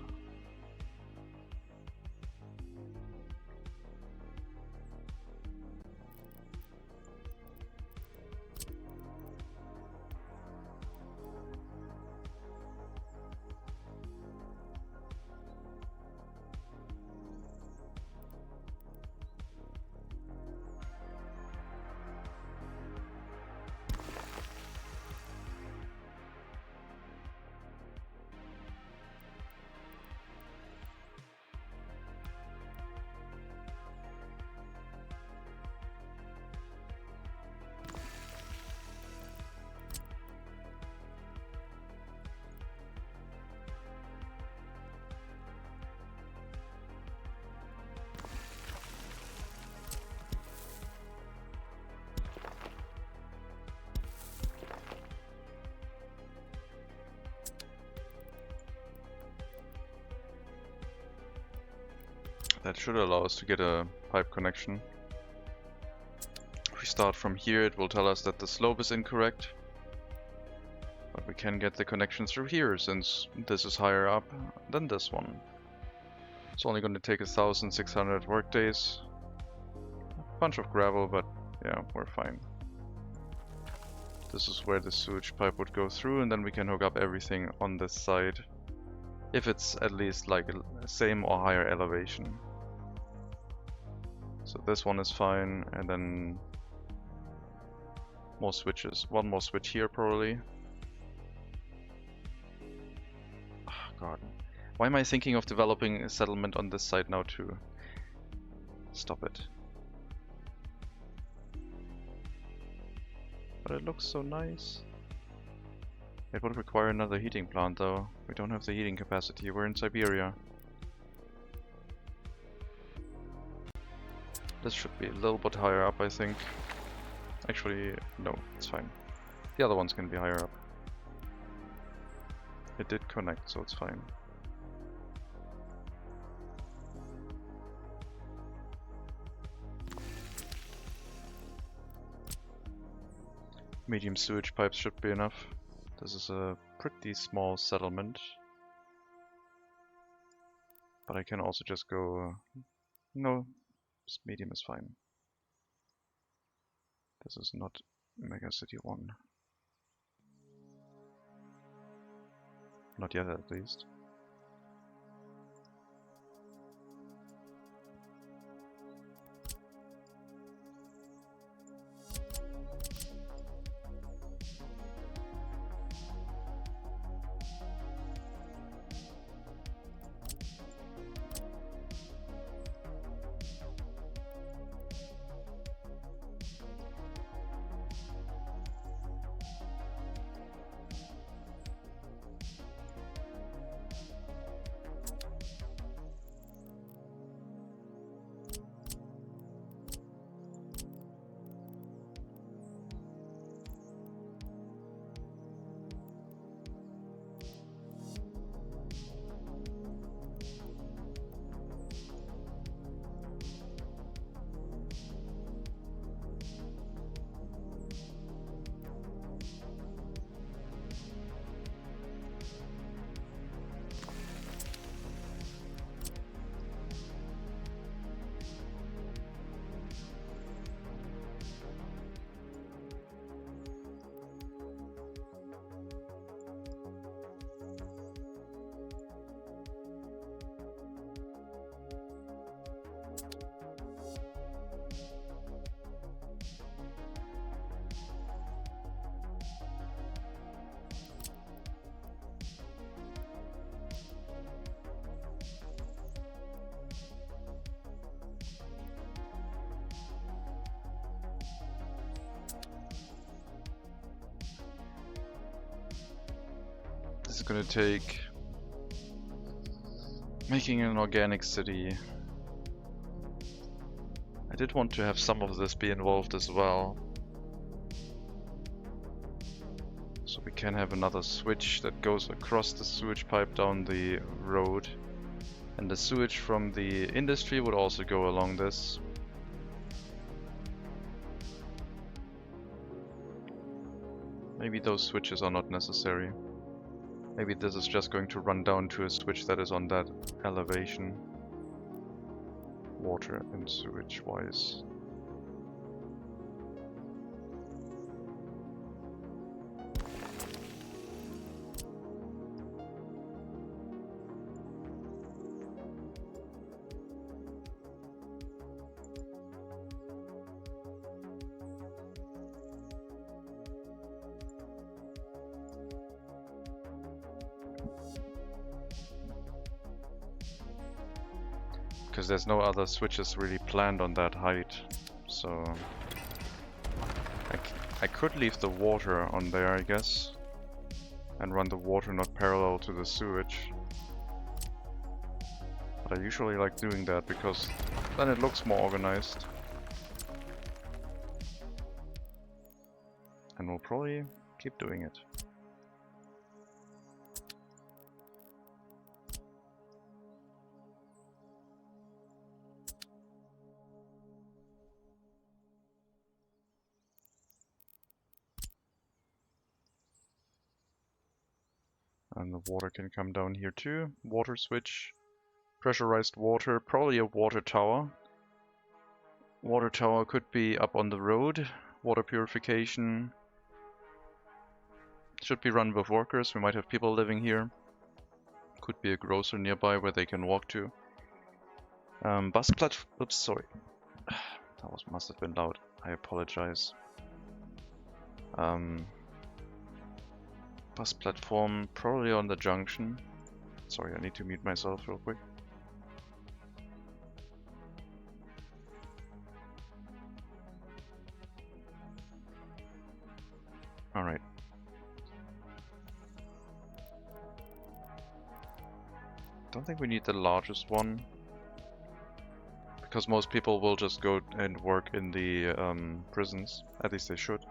That should allow us to get a pipe connection. If we start from here, it will tell us that the slope is incorrect. But we can get the connection through here, since this is higher up than this one. It's only going to take 1,600 workdays. A bunch of gravel, but yeah, we're fine. This is where the sewage pipe would go through, and then we can hook up everything on this side. If it's at least like a same or higher elevation. So this one is fine, and then more switches. One more switch here probably. Oh, God. Why am I thinking of developing a settlement on this side now too? Stop it. But it looks so nice. It would require another heating plant though. We don't have the heating capacity, we're in Siberia. This should be a little bit higher up, I think. Actually, no, it's fine. The other ones can be higher up. It did connect, so it's fine. Medium sewage pipes should be enough. This is a pretty small settlement. But I can also just go... no, medium is fine. This is not Mega City 1. Not yet, at least. This is gonna take making an organic city. I did want to have some of this be involved as well. So we can have another switch that goes across the sewage pipe down the road. And the sewage from the industry would also go along this. Maybe those switches are not necessary. Maybe this is just going to run down to a switch that is on that elevation. Water and sewage wise. Because there's no other switches really planned on that height, so I could leave the water on there, I guess, and run the water not parallel to the sewage. But I usually like doing that because then it looks more organized. And we'll probably keep doing it. And the water can come down here too. Water switch. Pressurized water. Probably a water tower. Water tower could be up on the road. Water purification. Should be run with workers. We might have people living here. Could be a grocer nearby where they can walk to. Bus platform. Oops, sorry. That must have been loud. I apologize. Bus platform, probably on the junction. Sorry, I need to mute myself real quick. Alright. Don't think we need the largest one, Because most people will just go and work in the prisons. At least they should.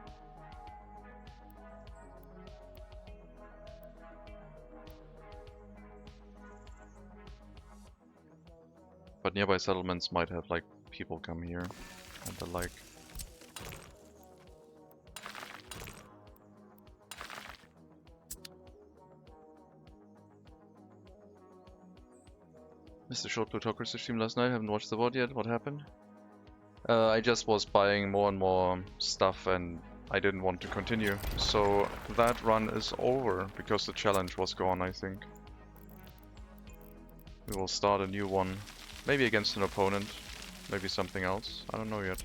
But nearby settlements might have like people come here and the like. Missed the short plutocracy stream last night, haven't watched the VOD yet. What happened? I just was buying more and more stuff and I didn't want to continue. So that run is over because the challenge was gone, I think. We will start a new one. Maybe against an opponent. Maybe something else. I don't know yet.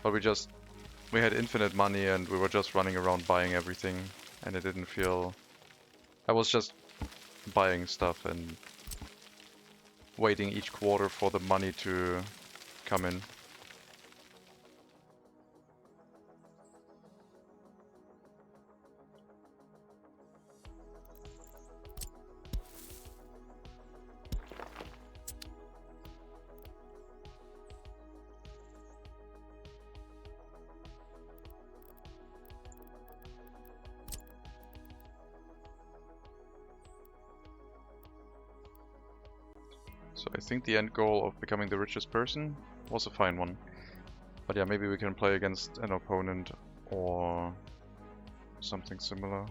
But we had infinite money and we were just running around buying everything. And it didn't feel... I was just buying stuff and waiting each quarter for the money to come in. So I think the end goal of becoming the richest person was a fine one. But yeah, maybe we can play against an opponent or something similar.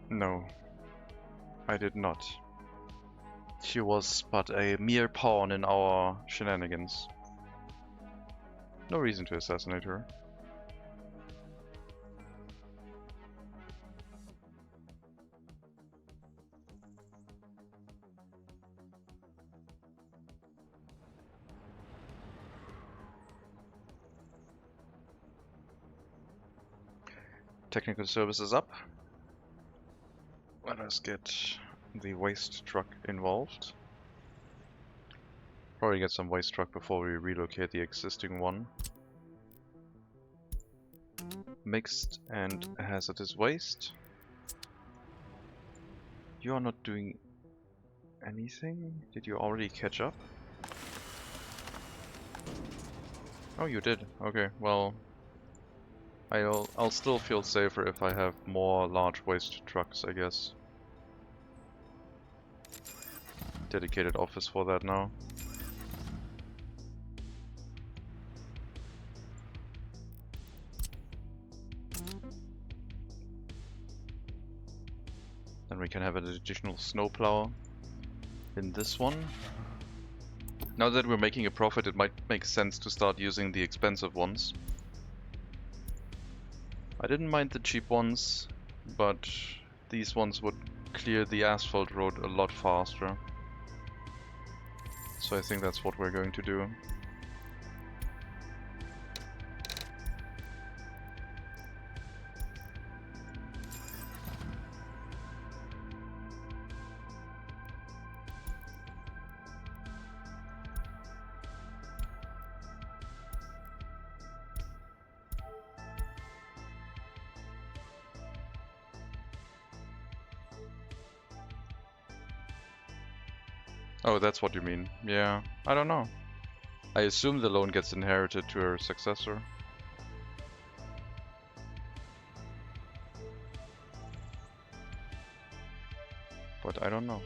No, I did not. She was but a mere pawn in our shenanigans. No reason to assassinate her. Technical services up. Let us get the waste truck involved. Probably get some waste truck before we relocate the existing one. Mixed and hazardous waste. You are not doing anything? Did you already catch up? Oh, you did. Okay, well, I'll still feel safer if I have more large waste trucks, I guess. Dedicated office for that now. Then we can have an additional snowplow in this one. Now that we're making a profit, it might make sense to start using the expensive ones. I didn't mind the cheap ones, but these ones would clear the asphalt road a lot faster. So I think that's what we're going to do. Oh, that's what you mean. Yeah, I don't know. I assume the loan gets inherited to her successor. But I don't know.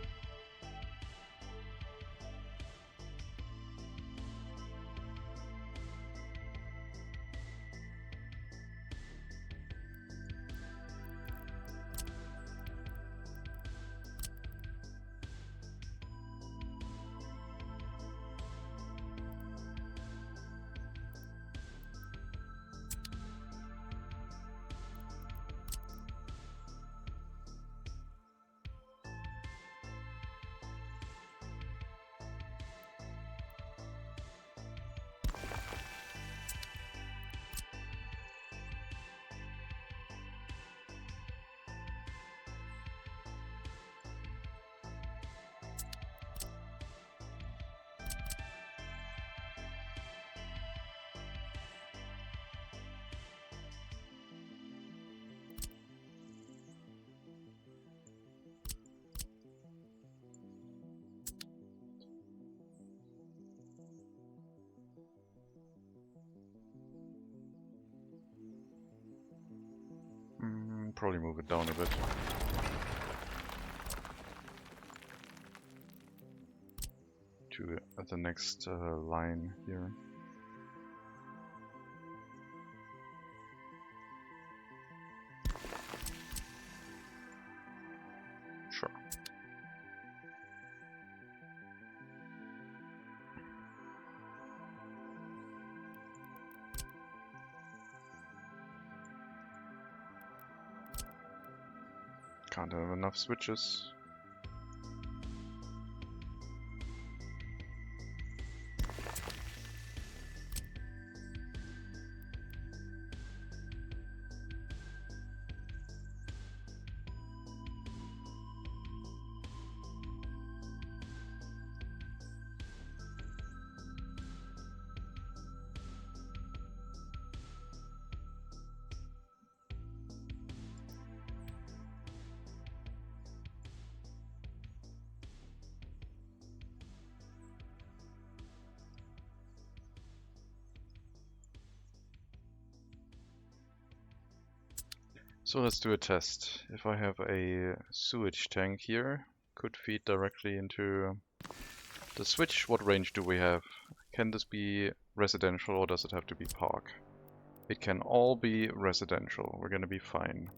probably move it down a bit. To the next line here. Sure. Can't have enough switches. So let's do a test. If I have a sewage tank here, could feed directly into the switch, what range do we have? Can this be residential or does it have to be park? It can all be residential, we're gonna be fine.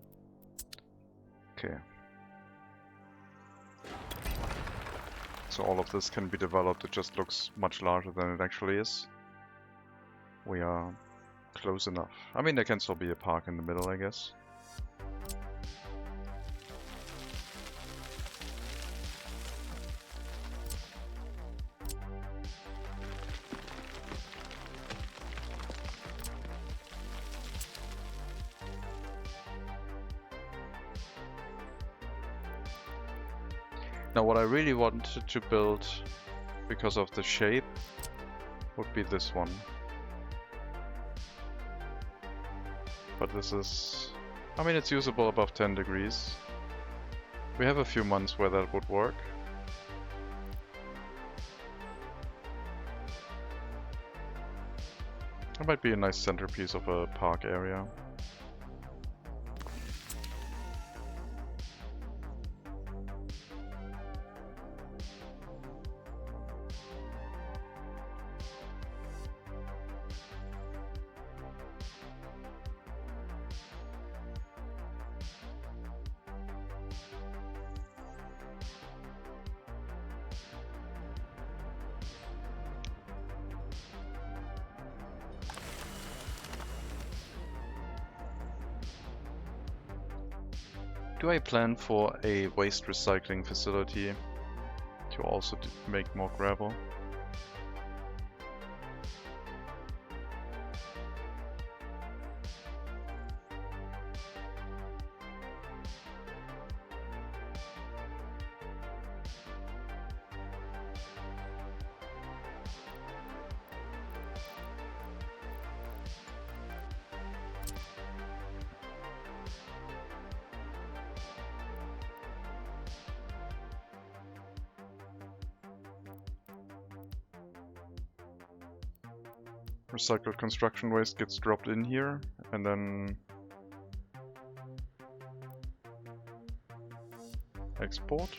Okay. So all of this can be developed, it just looks much larger than it actually is. We are close enough. I mean, there can still be a park in the middle, I guess. Now what I really wanted to build, because of the shape, would be this one. But this is... I mean, it's usable above 10 degrees. We have a few months where that would work. That might be a nice centerpiece of a park area. Do I plan for a waste recycling facility to also make more gravel? Recycled construction waste gets dropped in here, and then export.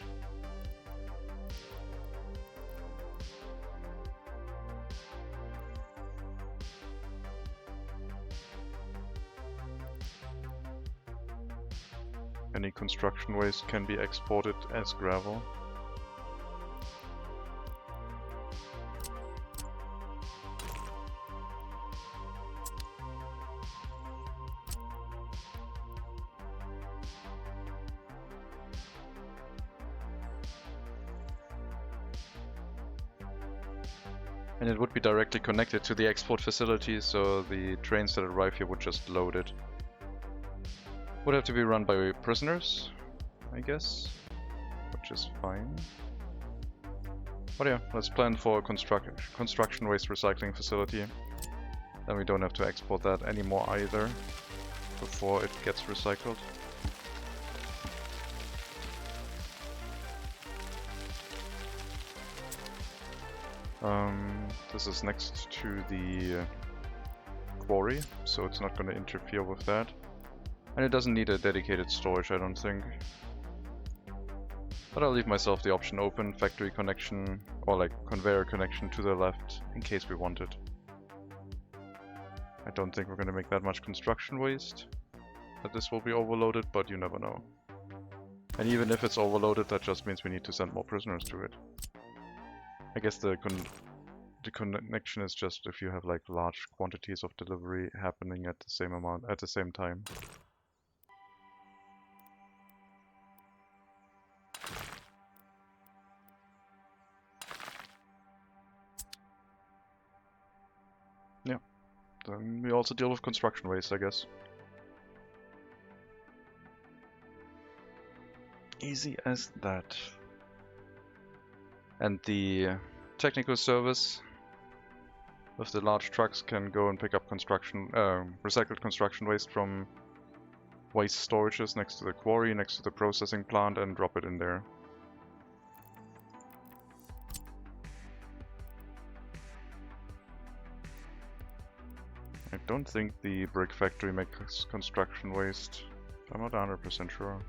Any construction waste can be exported as gravel. And it would be directly connected to the export facility, so the trains that arrive here would just load it. Would have to be run by prisoners, I guess, which is fine. But yeah, let's plan for a construction waste recycling facility. Then we don't have to export that anymore either, before it gets recycled. This is next to the quarry, so it's not going to interfere with that. And it doesn't need a dedicated storage, I don't think. But I'll leave myself the option open, factory connection, or like conveyor connection to the left, in case we want it. I don't think we're gonna make that much construction waste, that this will be overloaded, but you never know. And even if it's overloaded, that just means we need to send more prisoners to it. I guess the connection is just if you have like large quantities of delivery happening at the same time. Yeah. Then we also deal with construction waste, I guess. Easy as that. And the technical service with the large trucks can go and pick up recycled construction waste from waste storages next to the quarry, next to the processing plant, and drop it in there. I don't think the brick factory makes construction waste. I'm not 100% sure.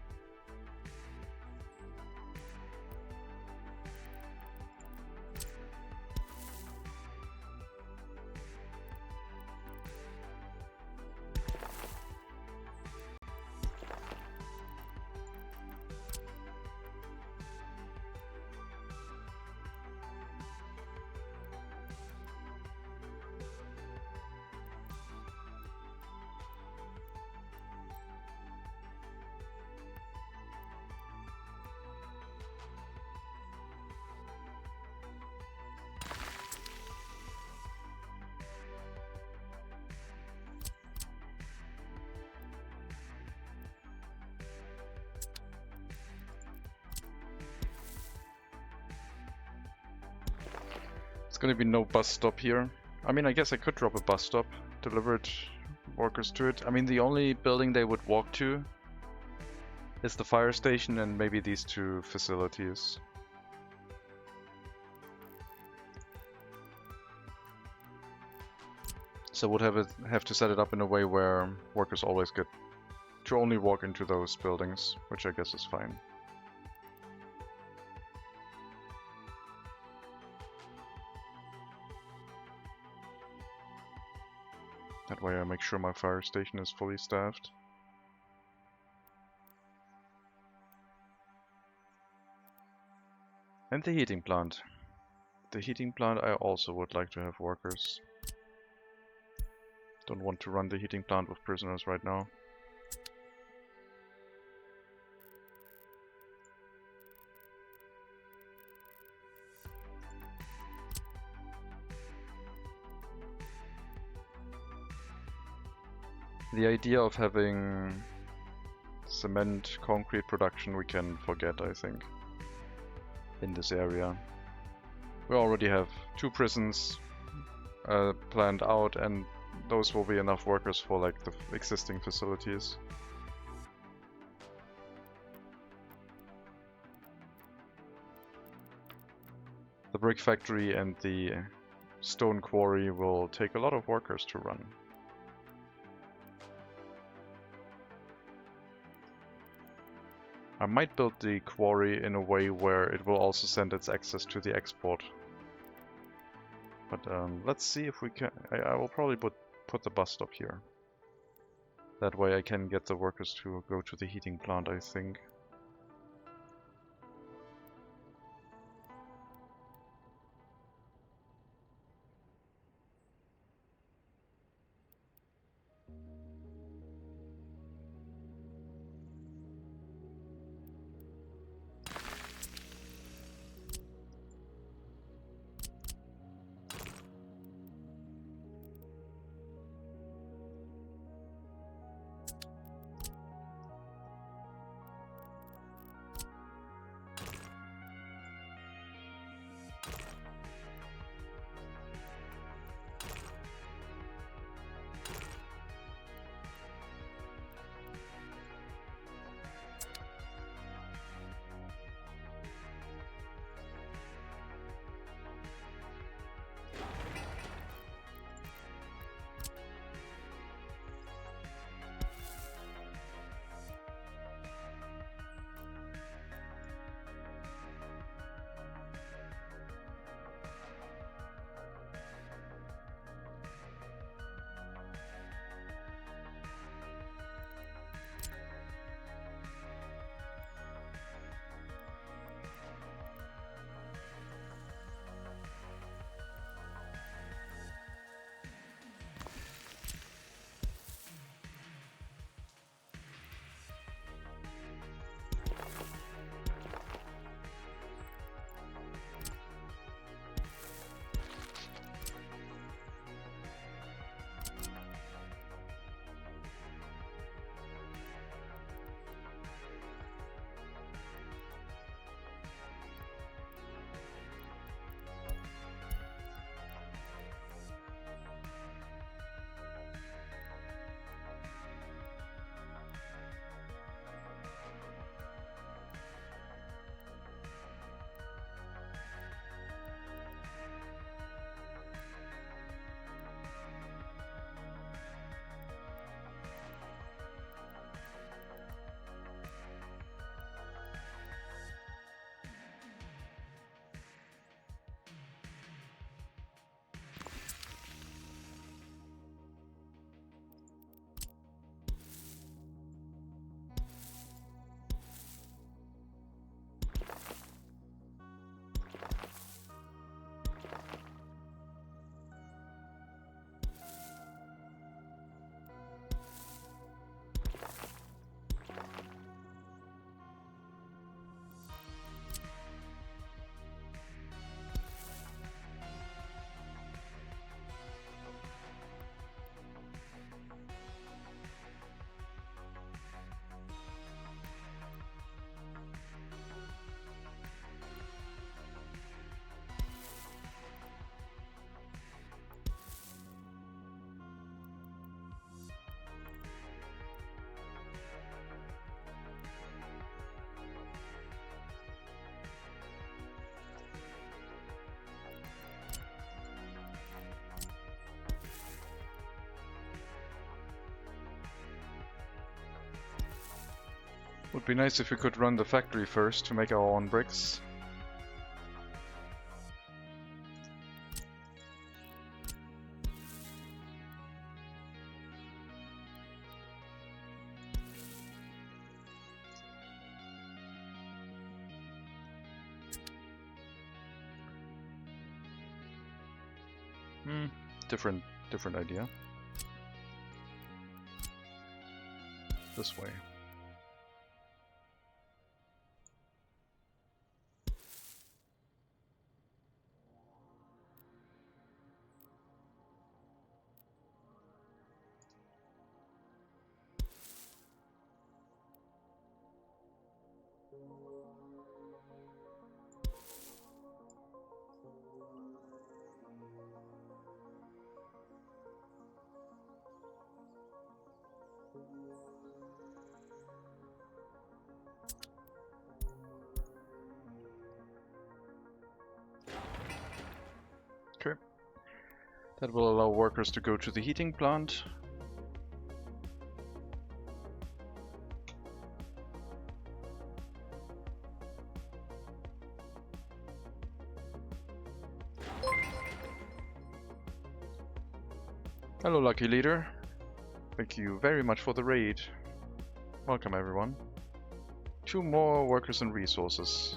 Gonna be no bus stop here. I mean, I guess I could drop a bus stop, delivered workers to it. I mean, the only building they would walk to is the fire station and maybe these two facilities. So would have to set it up in a way where workers always get to only walk into those buildings, which I guess is fine. That way I make sure my fire station is fully staffed. And the heating plant. The heating plant I also would like to have workers. Don't want to run the heating plant with prisoners right now. The idea of having cement, concrete production we can forget, I think, in this area. We already have 2 prisons planned out, and those will be enough workers for like the existing facilities. The brick factory and the stone quarry will take a lot of workers to run. I might build the quarry in a way where it will also send its access to the export. But let's see if we can. I will probably put the bus stop here. That way I can get the workers to go to the heating plant, I think. Would be nice if we could run the factory first to make our own bricks. Different idea. This way. Okay. That will allow workers to go to the heating plant. Hello, Lucky Leader. Thank you very much for the raid. Welcome, everyone. 2 more workers and resources.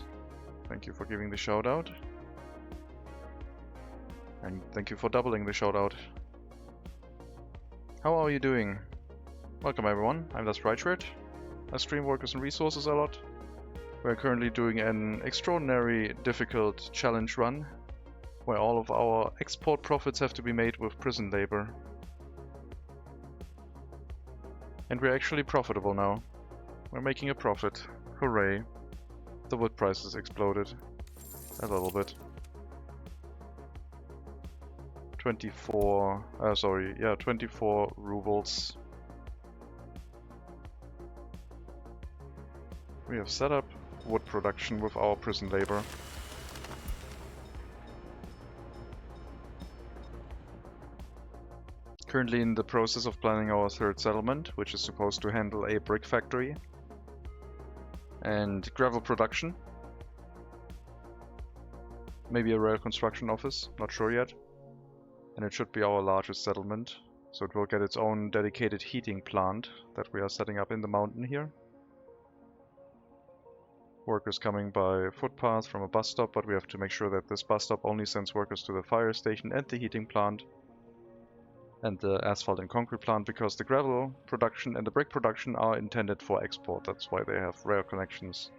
Thank you for giving the shout out. And thank you for doubling the shout out. How are you doing? Welcome, everyone. I'm Das Brightshirt. I stream workers and resources a lot. We're currently doing an extraordinary difficult challenge run where all of our export profits have to be made with prison labor. And we're actually profitable now. We're making a profit. Hooray. The wood prices exploded. A little bit. 24 rubles. We have set up wood production with our prison labor. Currently in the process of planning our 3rd settlement, which is supposed to handle a brick factory and gravel production. Maybe a rail construction office, not sure yet. And it should be our largest settlement, so it will get its own dedicated heating plant that we are setting up in the mountain here. Workers coming by footpath from a bus stop, but we have to make sure that this bus stop only sends workers to the fire station and the heating plant and the asphalt and concrete plant, because the gravel production and the brick production are intended for export. That's why they have rail connections.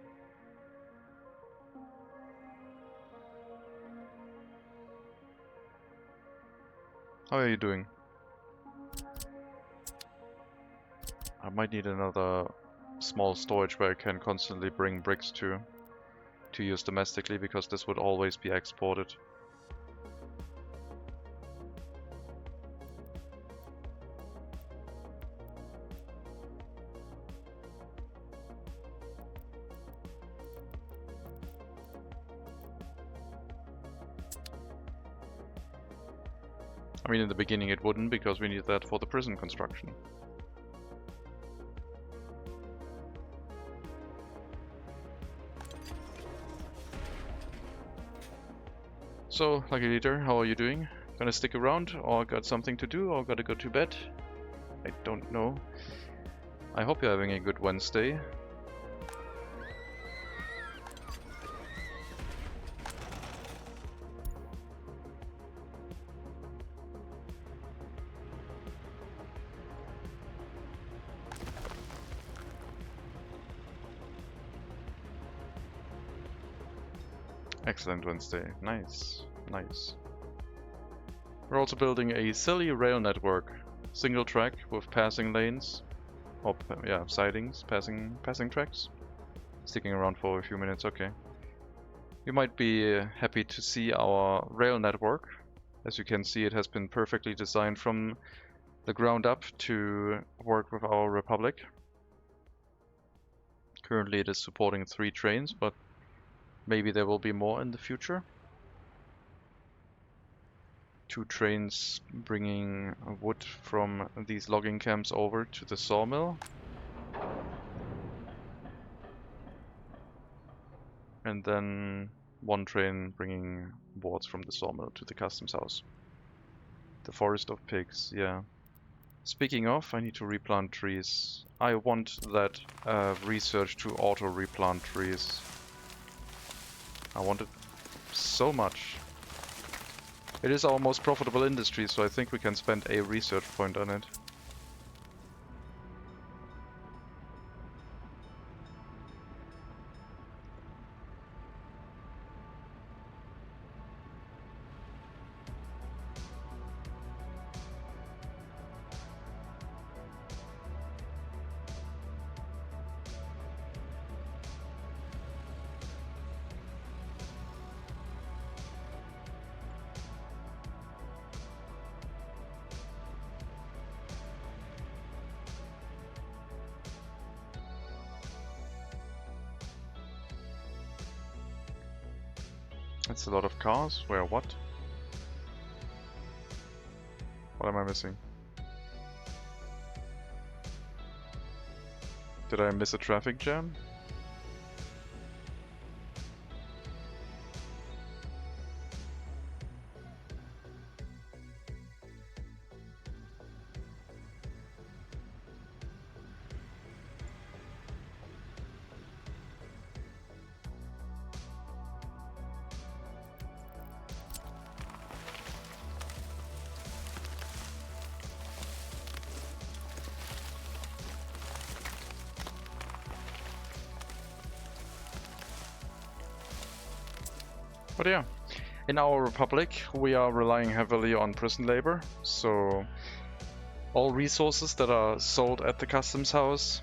How are you doing? I might need another small storage where I can constantly bring bricks to use domestically, because this would always be exported. I mean, in the beginning it wouldn't, because we need that for the prison construction. So, Lucky Leader, how are you doing? Gonna stick around, or got something to do, or gotta go to bed? I don't know. I hope you're having a good Wednesday. Excellent Wednesday. Nice, nice. We're also building a silly rail network. Single track with passing lanes. Or, yeah, sidings, passing tracks. Sticking around for a few minutes, okay. You might be happy to see our rail network. As you can see, it has been perfectly designed from the ground up to work with our Republic. Currently it is supporting 3 trains, but maybe there will be more in the future. 2 trains bringing wood from these logging camps over to the sawmill. And then one train bringing boards from the sawmill to the customs house. The forest of pigs, yeah. Speaking of, I need to replant trees. I want that research to auto replant trees. I want it so much. It is our most profitable industry, so I think we can spend a research point on it. That's a lot of cars. Where what? What am I missing? Did I miss a traffic jam? But yeah, in our republic we are relying heavily on prison labor, so all resources that are sold at the customs house,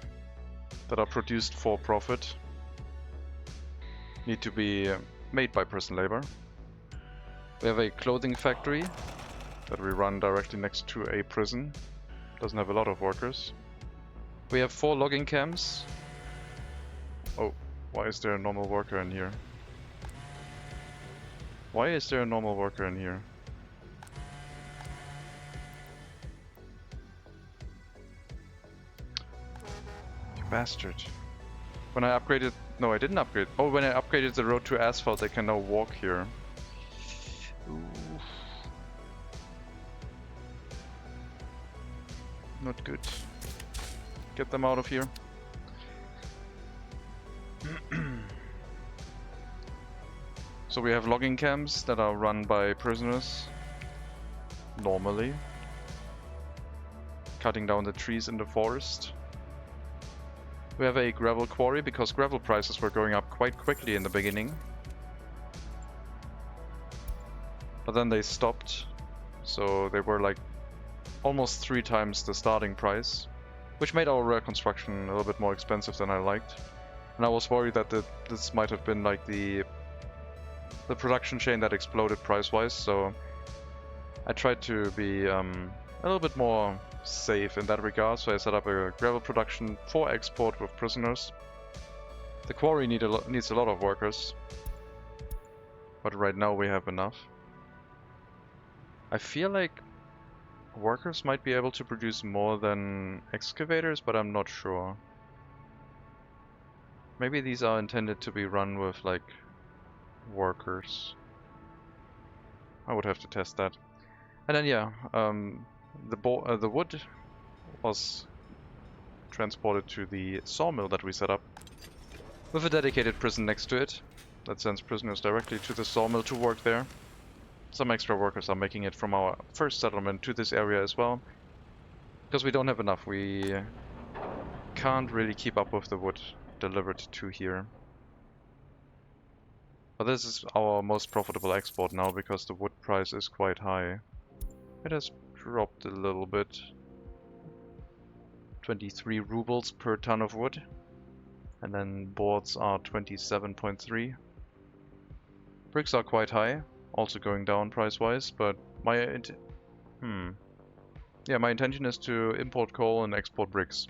that are produced for profit, need to be made by prison labor. We have a clothing factory that we run directly next to a prison. Doesn't have a lot of workers. We have 4 logging camps. Oh, why is there a normal worker in here? Why is there a normal worker in here? You bastard. When I upgraded... No, I didn't upgrade. Oh, when I upgraded the road to asphalt, I can now walk here. Ooh. Not good. Get them out of here. So we have logging camps that are run by prisoners, normally, cutting down the trees in the forest. We have a gravel quarry because gravel prices were going up quite quickly in the beginning. But then they stopped, so they were like almost 3 times the starting price, which made our construction a little bit more expensive than I liked. And I was worried that this might have been like the production chain that exploded price-wise, so I tried to be a little bit more safe in that regard, so I set up a gravel production for export with prisoners. The quarry needs a lot of workers, but right now we have enough. I feel like workers might be able to produce more than excavators, but I'm not sure. Maybe these are intended to be run with like workers. I would have to test that. And then yeah, the wood was transported to the sawmill that we set up with a dedicated prison next to it that sends prisoners directly to the sawmill to work there. Some extra workers are making it from our first settlement to this area as well, because we don't have enough. We can't really keep up with the wood delivered to here. But this is our most profitable export now because the wood price is quite high. It has dropped a little bit. 23 rubles per ton of wood. And then boards are 27.3. Bricks are quite high, also going down price-wise, but my intention is to import coal and export bricks.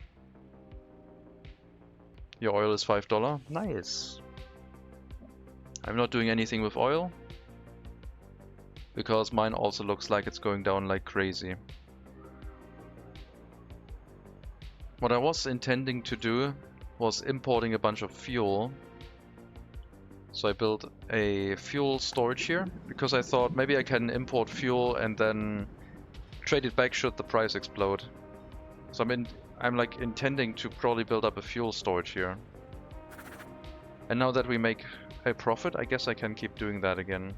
Your oil is $5. Nice. I'm not doing anything with oil, because mine also looks like it's going down like crazy. What I was intending to do was importing a bunch of fuel So I built a fuel storage here because I thought maybe I can import fuel and then trade it back should the price explode. So I'm like intending to probably build up a fuel storage here. And now that we make a profit, I guess I can keep doing that again.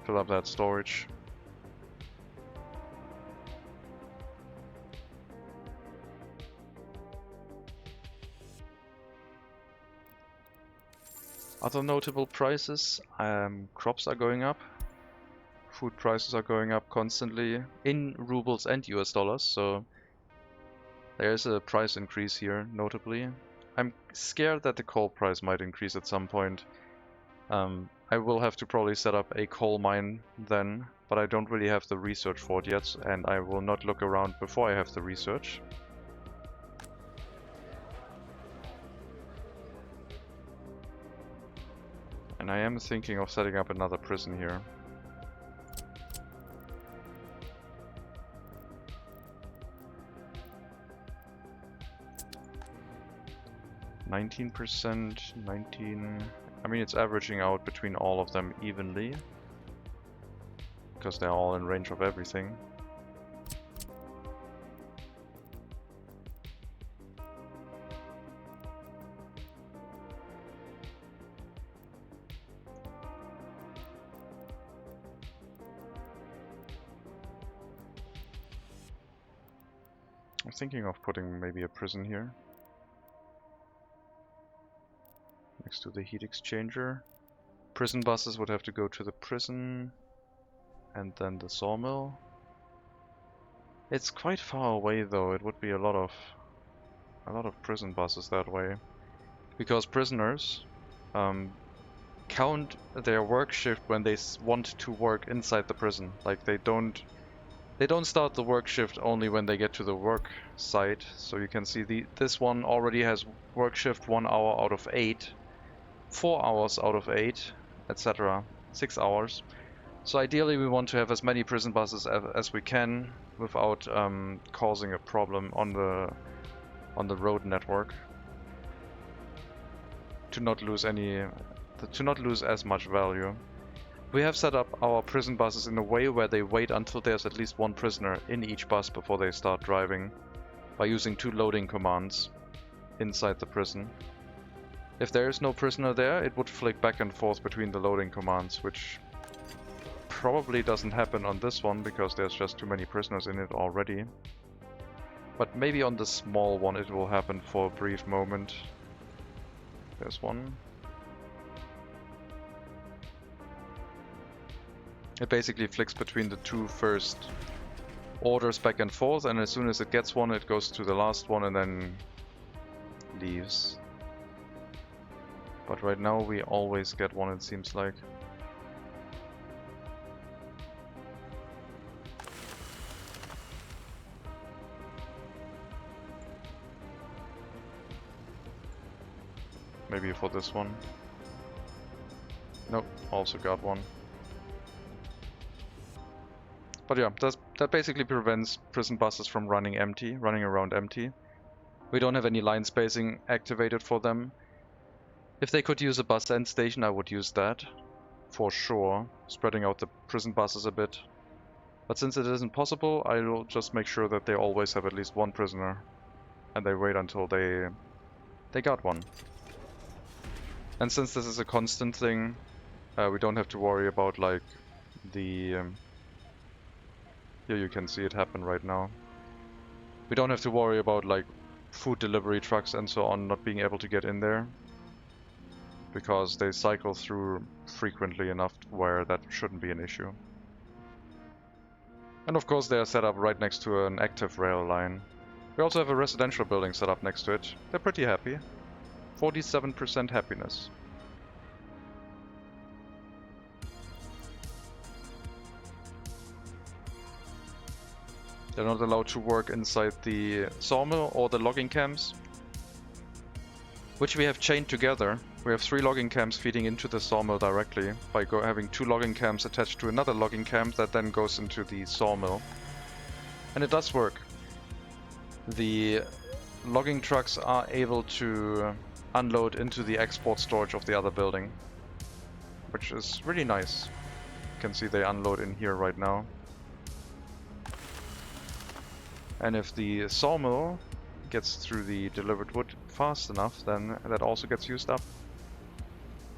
Fill up that storage. Other notable prices, crops are going up. Food prices are going up constantly in rubles and US dollars, so there's a price increase here, notably. I'm scared that the coal price might increase at some point. I will have to probably set up a coal mine then, but I don't really have the research for it yet, and I will not look around before I have the research. And I am thinking of setting up another prison here. %, 19... I mean, it's averaging out between all of them evenly. Because they're all in range of everything. I'm thinking of putting maybe a prison here. Next to the heat exchanger. Prison buses would have to go to the prison and then the sawmill. It's quite far away though. It would be a lot of prison buses that way. Because prisoners count their work shift when they want to work inside the prison. Like they don't start the work shift only when they get to the work site. So you can see this one already has work shift 1 hour out of 8, 4 hours out of 8, etc. 6 hours. So ideally we want to have as many prison buses as we can without causing a problem on the road network. To not lose as much value. We have set up our prison buses in a way where they wait until there's at least one prisoner in each bus before they start driving, by using 2 loading commands inside the prison. If there is no prisoner there, it would flick back and forth between the loading commands, which probably doesn't happen on this one because there's just too many prisoners in it already. But maybe on the small one it will happen for a brief moment. There's one. It basically flicks between the 2 first orders back and forth, and as soon as it gets one, it goes to the last one and then leaves. But right now we always get one, it seems like. Maybe for this one. Nope, also got one. But yeah, that basically prevents prison buses from running around empty. We don't have any line spacing activated for them. If they could use a bus end station, I would use that. For sure, spreading out the prison buses a bit. But since it isn't possible, I will just make sure that they always have at least one prisoner. And they wait until they got one. And since this is a constant thing, we don't have to worry about like the... here you can see it happen right now. We don't have to worry about like food delivery trucks and so on not being able to get in there. Because they cycle through frequently enough where that shouldn't be an issue. And of course they are set up right next to an active rail line. We also have a residential building set up next to it. They're pretty happy. 47% happiness. They're not allowed to work inside the sawmill or the logging camps, which we have chained together. We have 3 logging camps feeding into the sawmill directly by having 2 logging camps attached to another logging camp that then goes into the sawmill. And it does work. The logging trucks are able to unload into the export storage of the other building, which is really nice. You can see they unload in here right now. And if the sawmill gets through the delivered wood fast enough, then that also gets used up.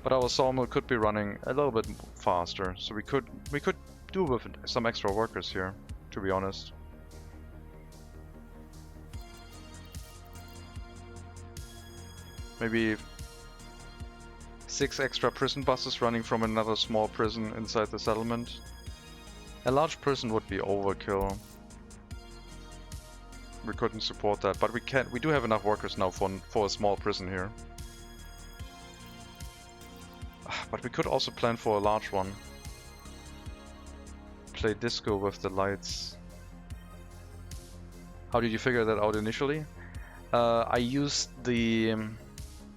But our sawmill could be running a little bit faster, so we could do with some extra workers here, to be honest. Maybe 6 extra prison buses running from another small prison inside the settlement. A large prison would be overkill. We couldn't support that, but we do have enough workers now for a small prison here. But we could also plan for a large one. Play disco with the lights. How did you figure that out initially? I used the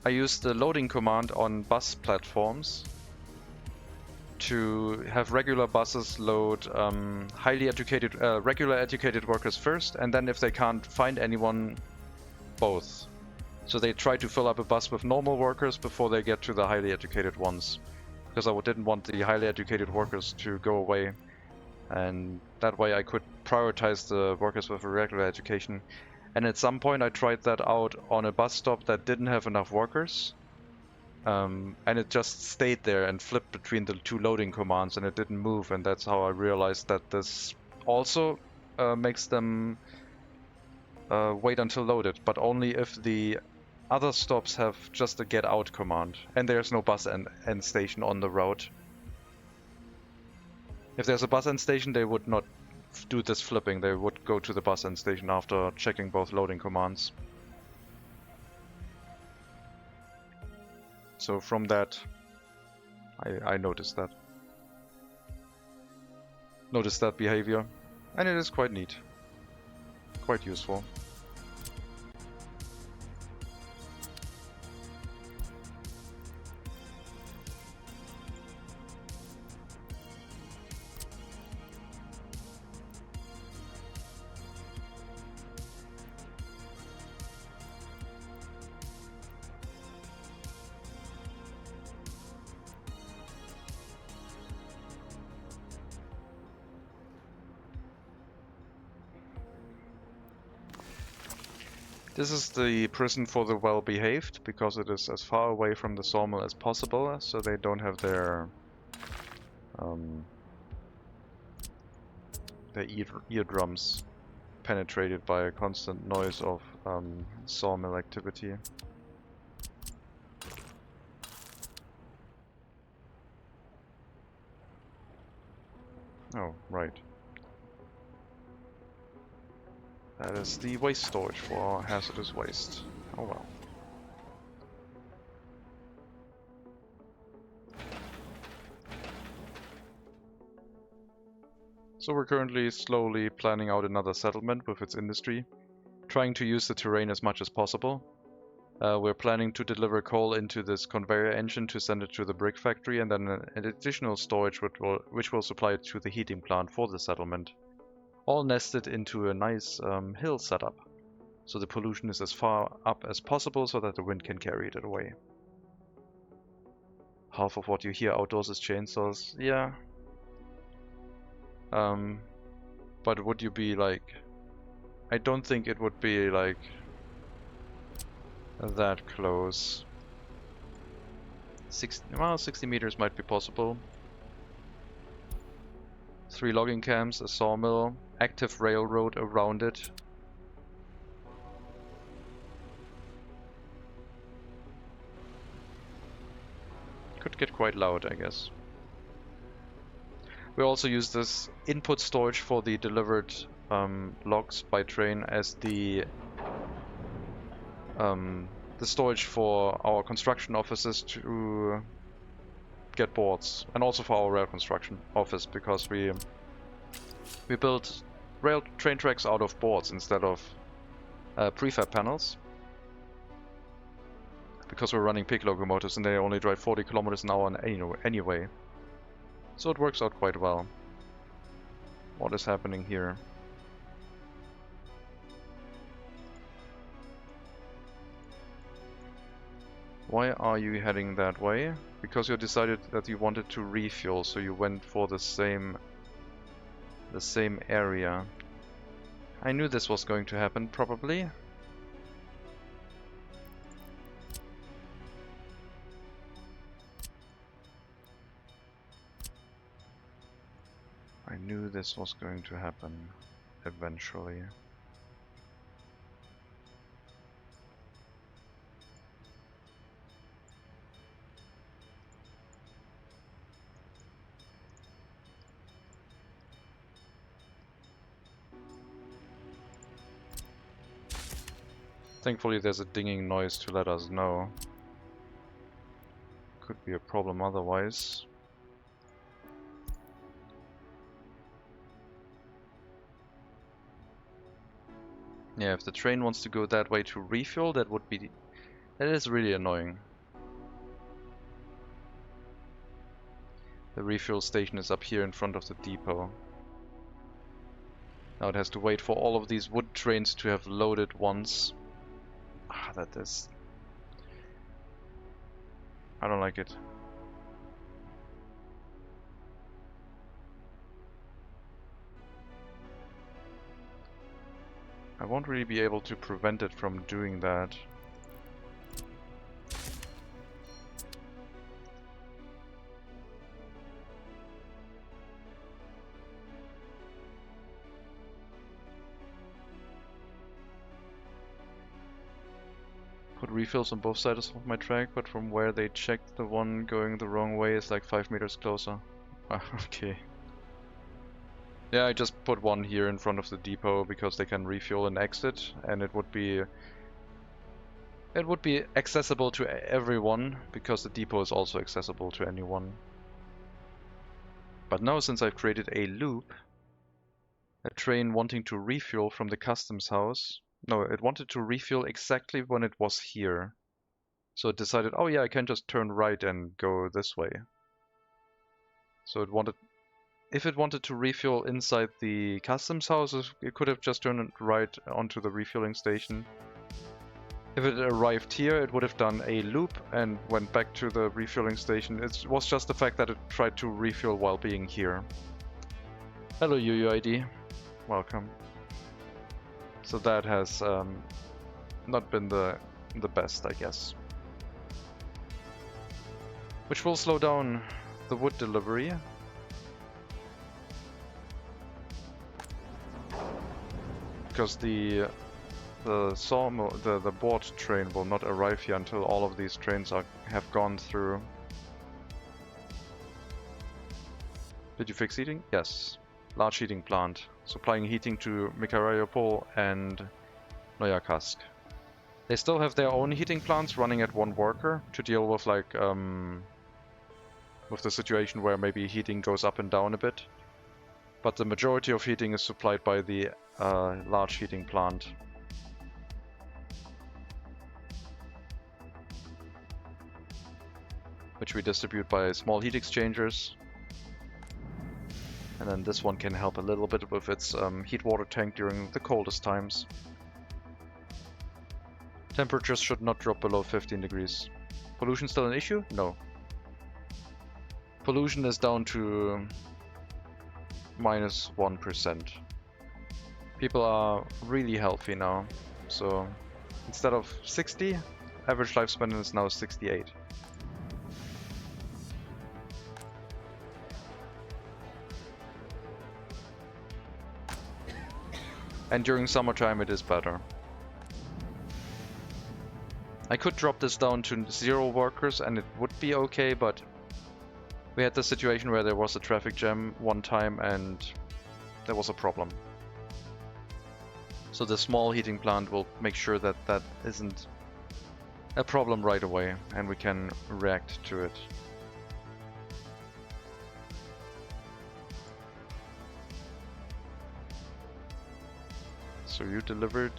loading command on bus platforms to have regular buses load regular educated workers first, and then if they can't find anyone, both. So they try to fill up a bus with normal workers before they get to the highly educated ones, because I didn't want the highly educated workers to go away, and that way I could prioritize the workers with a regular education. And at some point I tried that out on a bus stop that didn't have enough workers, and it just stayed there and flipped between the two loading commands, and it didn't move, and that's how I realized that this also makes them wait until loaded, but only if the other stops have just a get out command and there's no bus end station on the route. If there's a bus end station, they would not do this flipping, they would go to the bus end station after checking both loading commands. So from that, I noticed that. Noticed that behavior, and it is quite neat. Quite useful. This is the prison for the well-behaved, because it is as far away from the sawmill as possible, so they don't have their eardrums penetrated by a constant noise of sawmill activity. Oh, right. That is the waste storage for hazardous waste. Oh well. So we're currently slowly planning out another settlement with its industry, trying to use the terrain as much as possible. We're planning to deliver coal into this conveyor engine to send it to the brick factory, and then an additional storage which will supply it to the heating plant for the settlement. All nested into a nice hill setup, so the pollution is as far up as possible so that the wind can carry it away. Half of what you hear outdoors is chainsaws, yeah. But would you be like... I don't think it would be like that close. 60 meters might be possible. 3 logging camps, a sawmill, active railroad around it. Could get quite loud, I guess. We also use this input storage for the delivered logs by train as the storage for our construction offices to get boards, and also for our rail construction office, because we built rail train tracks out of boards instead of prefab panels, because we're running pig locomotives and they only drive 40 kilometers an hour anyway. So it works out quite well. What is happening here? Why are you heading that way? Because you decided that you wanted to refuel, so you went for the same area. I knew this was going to happen, probably. I knew this was going to happen eventually. Thankfully there's a dinging noise to let us know. Could be a problem otherwise. Yeah, if the train wants to go that way to refuel, that is really annoying. The refuel station is up here in front of the depot. Now it has to wait for all of these wood trains to have loaded once. Ah, that is... I don't like it. I won't really be able to prevent it from doing that. Put refills on both sides of my track, but from where they checked, the one going the wrong way is like 5 meters closer. Ah, okay. Yeah, I just put one here in front of the depot because they can refuel and exit, and it would be accessible to everyone because the depot is also accessible to anyone. But now, since I've created a loop, a train wanting to refuel from the customs house, no, it wanted to refuel exactly when it was here. So it decided, oh yeah, I can just turn right and go this way. So if it wanted to refuel inside the customs houses, it could have just turned right onto the refueling station. If it arrived here, it would have done a loop and went back to the refueling station. It was just the fact that it tried to refuel while being here. Hello UUID, welcome. So that has not been the best, I guess. Which will slow down the wood delivery. Because the sawmill, the board train will not arrive here until all of these trains have gone through. Did you fix heating? Yes. Large heating plant, supplying heating to Mikhailiopol and Noyakast. They still have their own heating plants running at one worker to deal with like with the situation where maybe heating goes up and down a bit. But the majority of heating is supplied by the large heating plant. Which we distribute by small heat exchangers. And then this one can help a little bit with its heat water tank during the coldest times. Temperatures should not drop below 15 degrees. Pollution still an issue? No. Pollution is down to -1%. People are really healthy now. So instead of 60, average lifespan is now 68. And during summertime it is better. I could drop this down to 0 workers and it would be okay, but we had the situation where there was a traffic jam one time and there was a problem. So the small heating plant will make sure that that isn't a problem right away and we can react to it. So you delivered,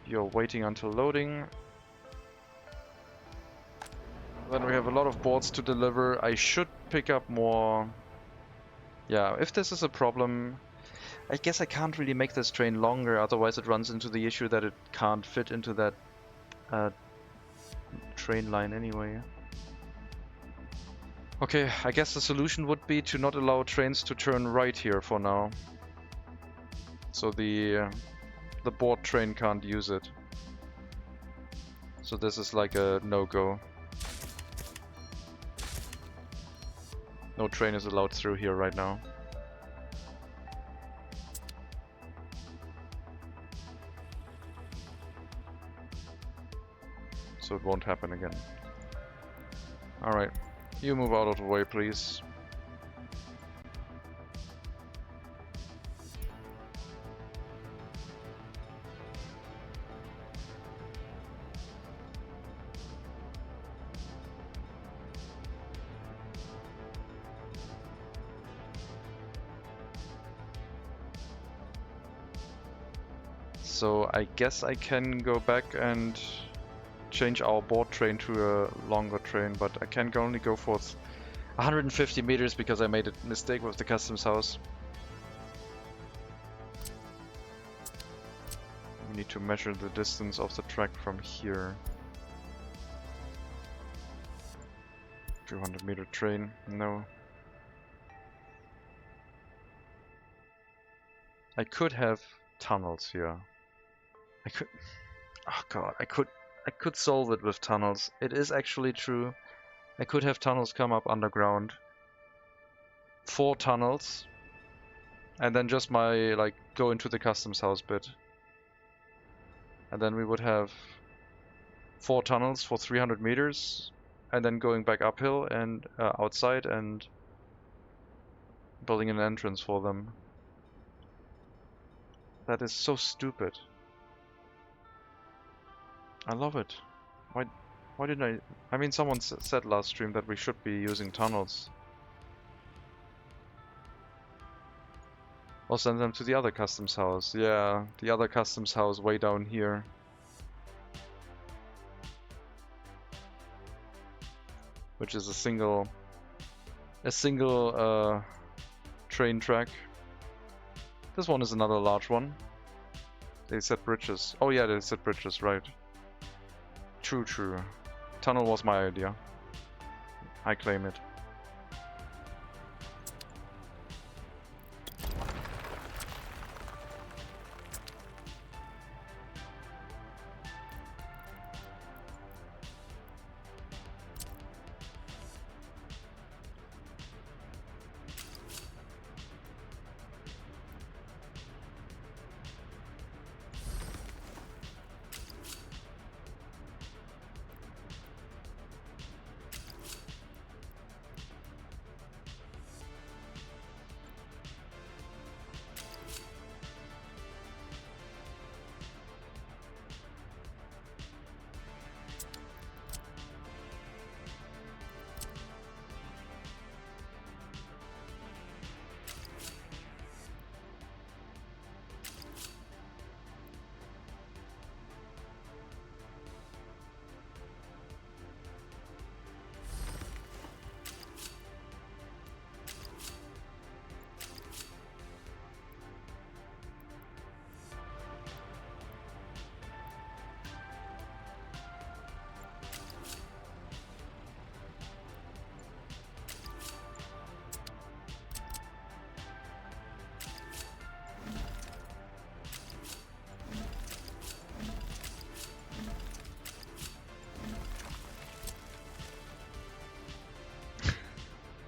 you're waiting until loading. Then we have a lot of boards to deliver. I should pick up more. Yeah, if this is a problem, I guess I can't really make this train longer, otherwise it runs into the issue that it can't fit into that train line anyway. Okay, I guess the solution would be to not allow trains to turn right here for now. So the board train can't use it. So this is like a no-go. No train is allowed through here right now. So it won't happen again. Alright, you move out of the way, please. So I guess I can go back and change our board train to a longer train, but I can only go for 150 meters because I made a mistake with the customs house. We need to measure the distance of the track from here. 200-meter train, no. I could have tunnels here. Oh god, I could solve it with tunnels. It is actually true. I could have tunnels come up underground. 4 tunnels. And then just go into the customs house bit. And then we would have 4 tunnels for 300 meters. And then going back uphill and outside and building an entrance for them. That is so stupid. I love it. Why didn't I mean, someone said last stream that we should be using tunnels. Or send them to the other customs house. Yeah, the other customs house way down here. Which is a single train track. This one is another large one. They said bridges. Oh yeah, they said bridges, right. True. Tunnel was my idea. I claim it.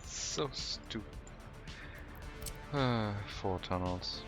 So stupid. 4 tunnels.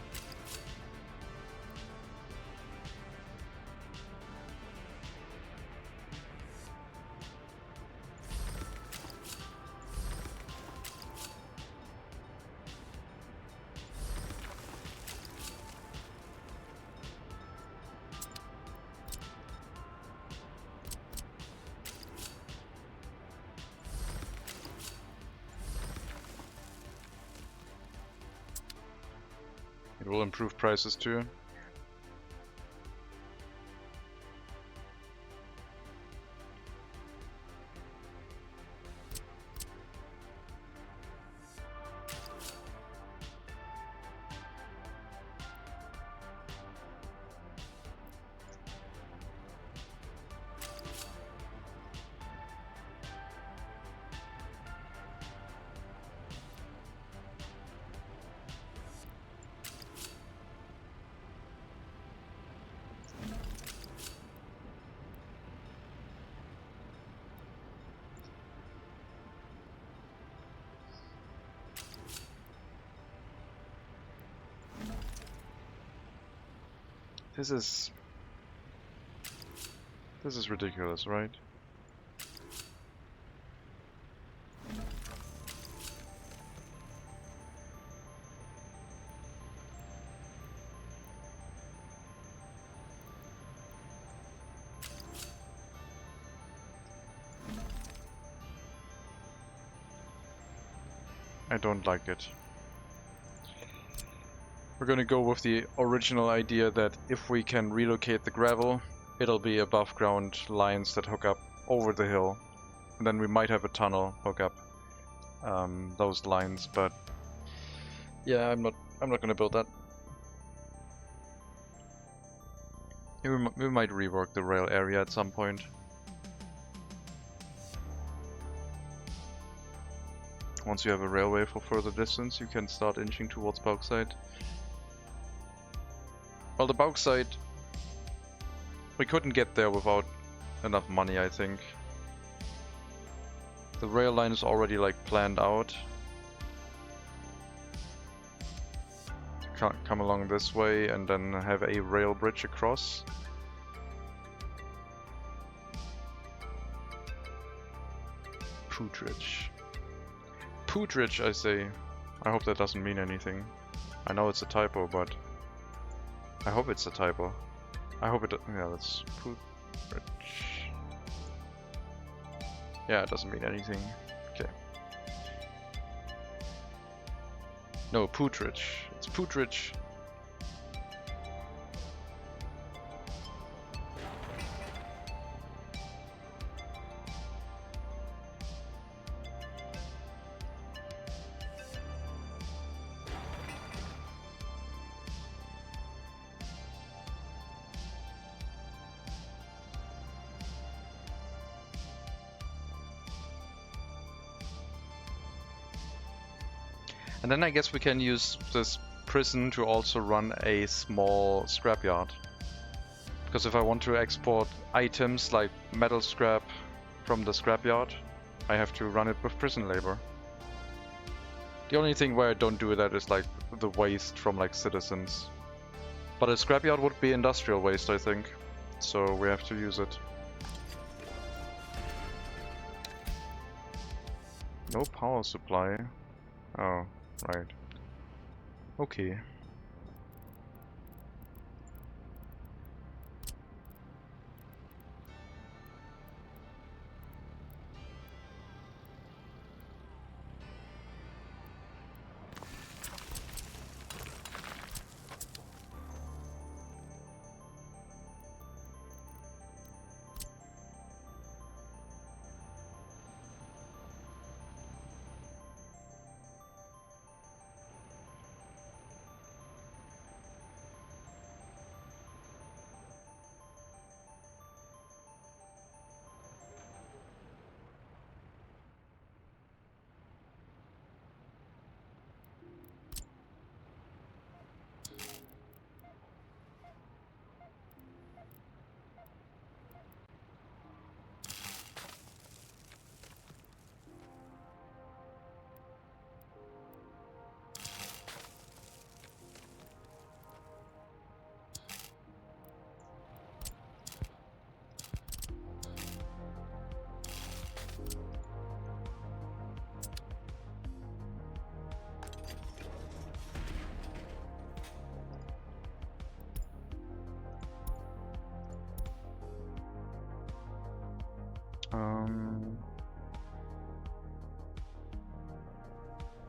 It will improve prices too. This is ridiculous, right? I don't like it. We're gonna go with the original idea that if we can relocate the gravel, it'll be above ground lines that hook up over the hill. And then we might have a tunnel hook up those lines, but yeah, I'm not gonna build that. We might rework the rail area at some point. Once you have a railway for further distance, you can start inching towards bauxite. Well, the bauxite, we couldn't get there without enough money, I think. The rail line is already like planned out. Come along this way and then have a rail bridge across. Putridge. Putridge, I say. I hope that doesn't mean anything. I know it's a typo, but I hope it's a typo. I hope it. Yeah, that's Putridge. Yeah, it doesn't mean anything. Okay. No, Putridge. It's Putridge. And then I guess we can use this prison to also run a small scrapyard. Because if I want to export items like metal scrap from the scrapyard, I have to run it with prison labor. The only thing where I don't do that is like the waste from like citizens. But a scrapyard would be industrial waste, I think. So we have to use it. No power supply. Oh. Right. Okay.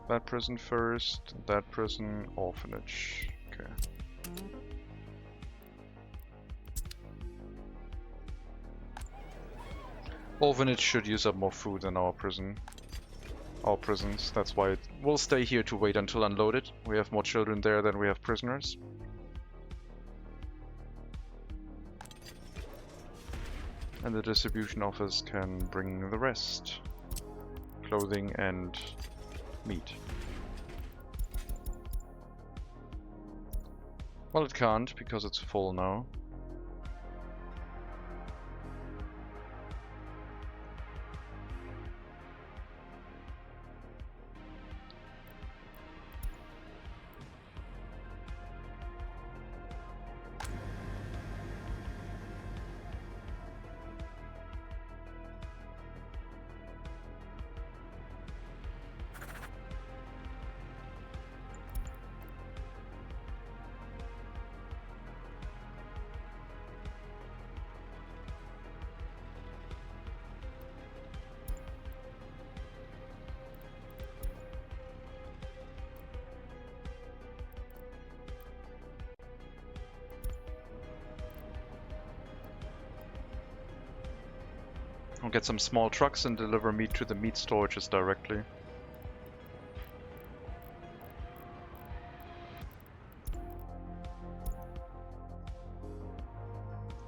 That prison first, that prison, orphanage. Okay. Orphanage should use up more food than our prison. Our prisons, that's why we'll stay here to wait until unloaded. We have more children there than we have prisoners. And the distribution office can bring the rest. Clothing and meat. Well, it can't because it's full now. I'll get some small trucks and deliver meat to the meat storages directly.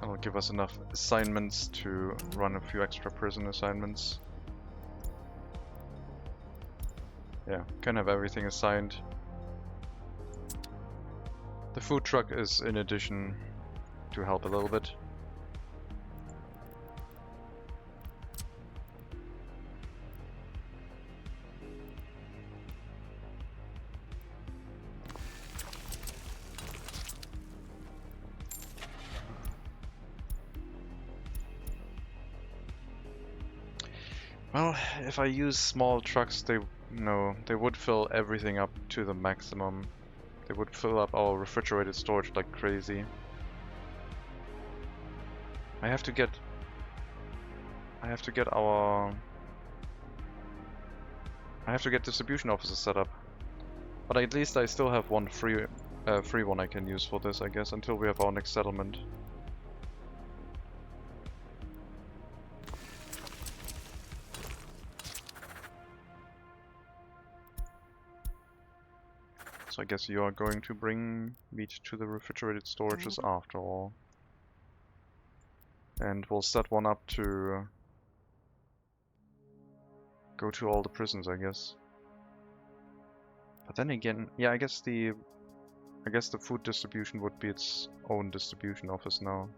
That'll give us enough assignments to run a few extra prison assignments. Yeah, can have everything assigned. The food truck is in addition to help a little bit. Well, if I use small trucks, they would fill everything up to the maximum. They would fill up our refrigerated storage like crazy. I have to get distribution offices set up. But at least I still have one free one I can use for this, I guess, until we have our next settlement. So I guess you are going to bring meat to the refrigerated storages after all. And we'll set one up to go to all the prisons, I guess. But then again, yeah, I guess the food distribution would be its own distribution office now.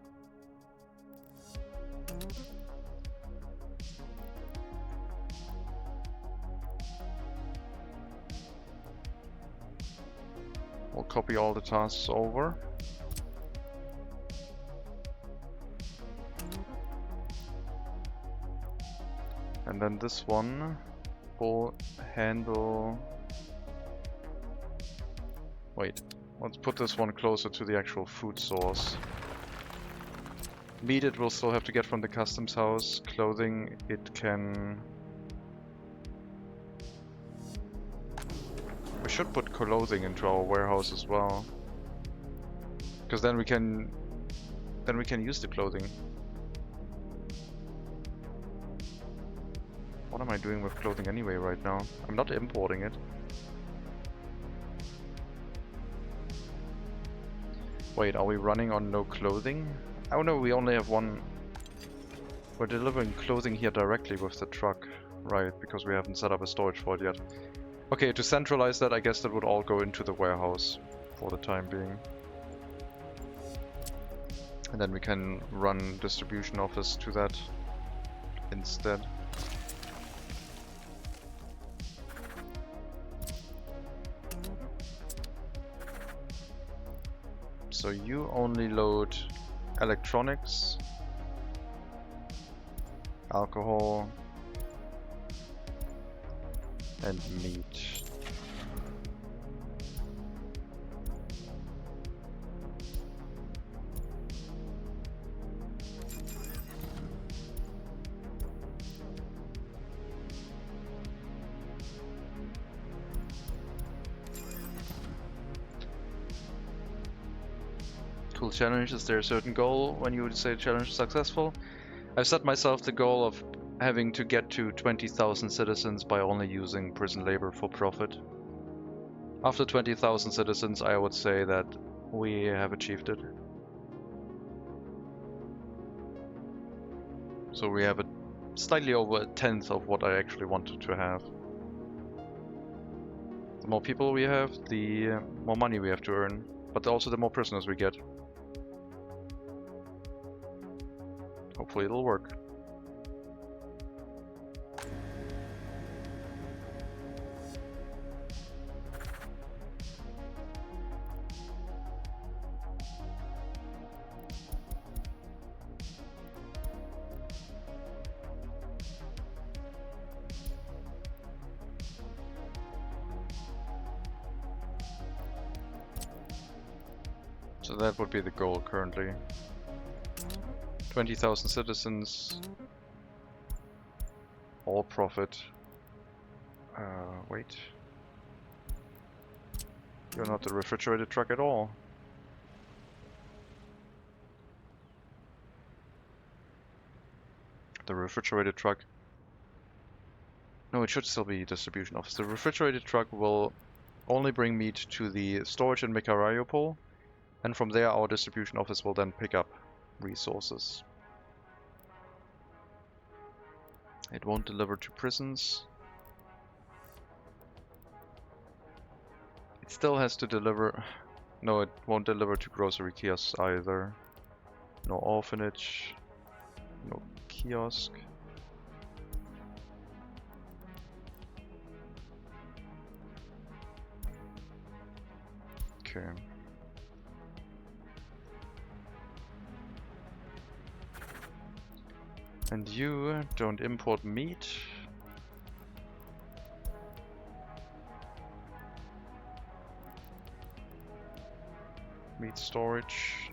We'll copy all the tasks over. And then this one will handle... Wait, let's put this one closer to the actual food source. Meat it will still have to get from the customs house. Clothing it can... We should put clothing into our warehouse as well. Because then we can use the clothing. What am I doing with clothing anyway right now? I'm not importing it. Wait, are we running on no clothing? Oh no, we only have one. We're delivering clothing here directly with the truck. Right, because we haven't set up a storage for it yet. Okay, to centralize that, I guess that would all go into the warehouse for the time being. And then we can run distribution office to that instead. So you only load electronics, alcohol, and meat. Cool challenge. Is there a certain goal when you would say challenge is successful? I've set myself the goal of having to get to 20,000 citizens by only using prison labor for profit. After 20,000 citizens, I would say that we have achieved it. So we have a slightly over a tenth of what I actually wanted to have. The more people we have, the more money we have to earn, but also the more prisoners we get. Hopefully it'll work. So that would be the goal currently. 20,000 citizens, all profit. Wait. You're not the refrigerated truck at all. The refrigerated truck. No, it should still be distribution office. The refrigerated truck will only bring meat to the storage in Mikhailiopol, and from there our distribution office will then pick up resources. It won't deliver to prisons. It still has to deliver... No, it won't deliver to grocery kiosks either. No orphanage. No kiosk. Okay. And you don't import meat. Meat storage.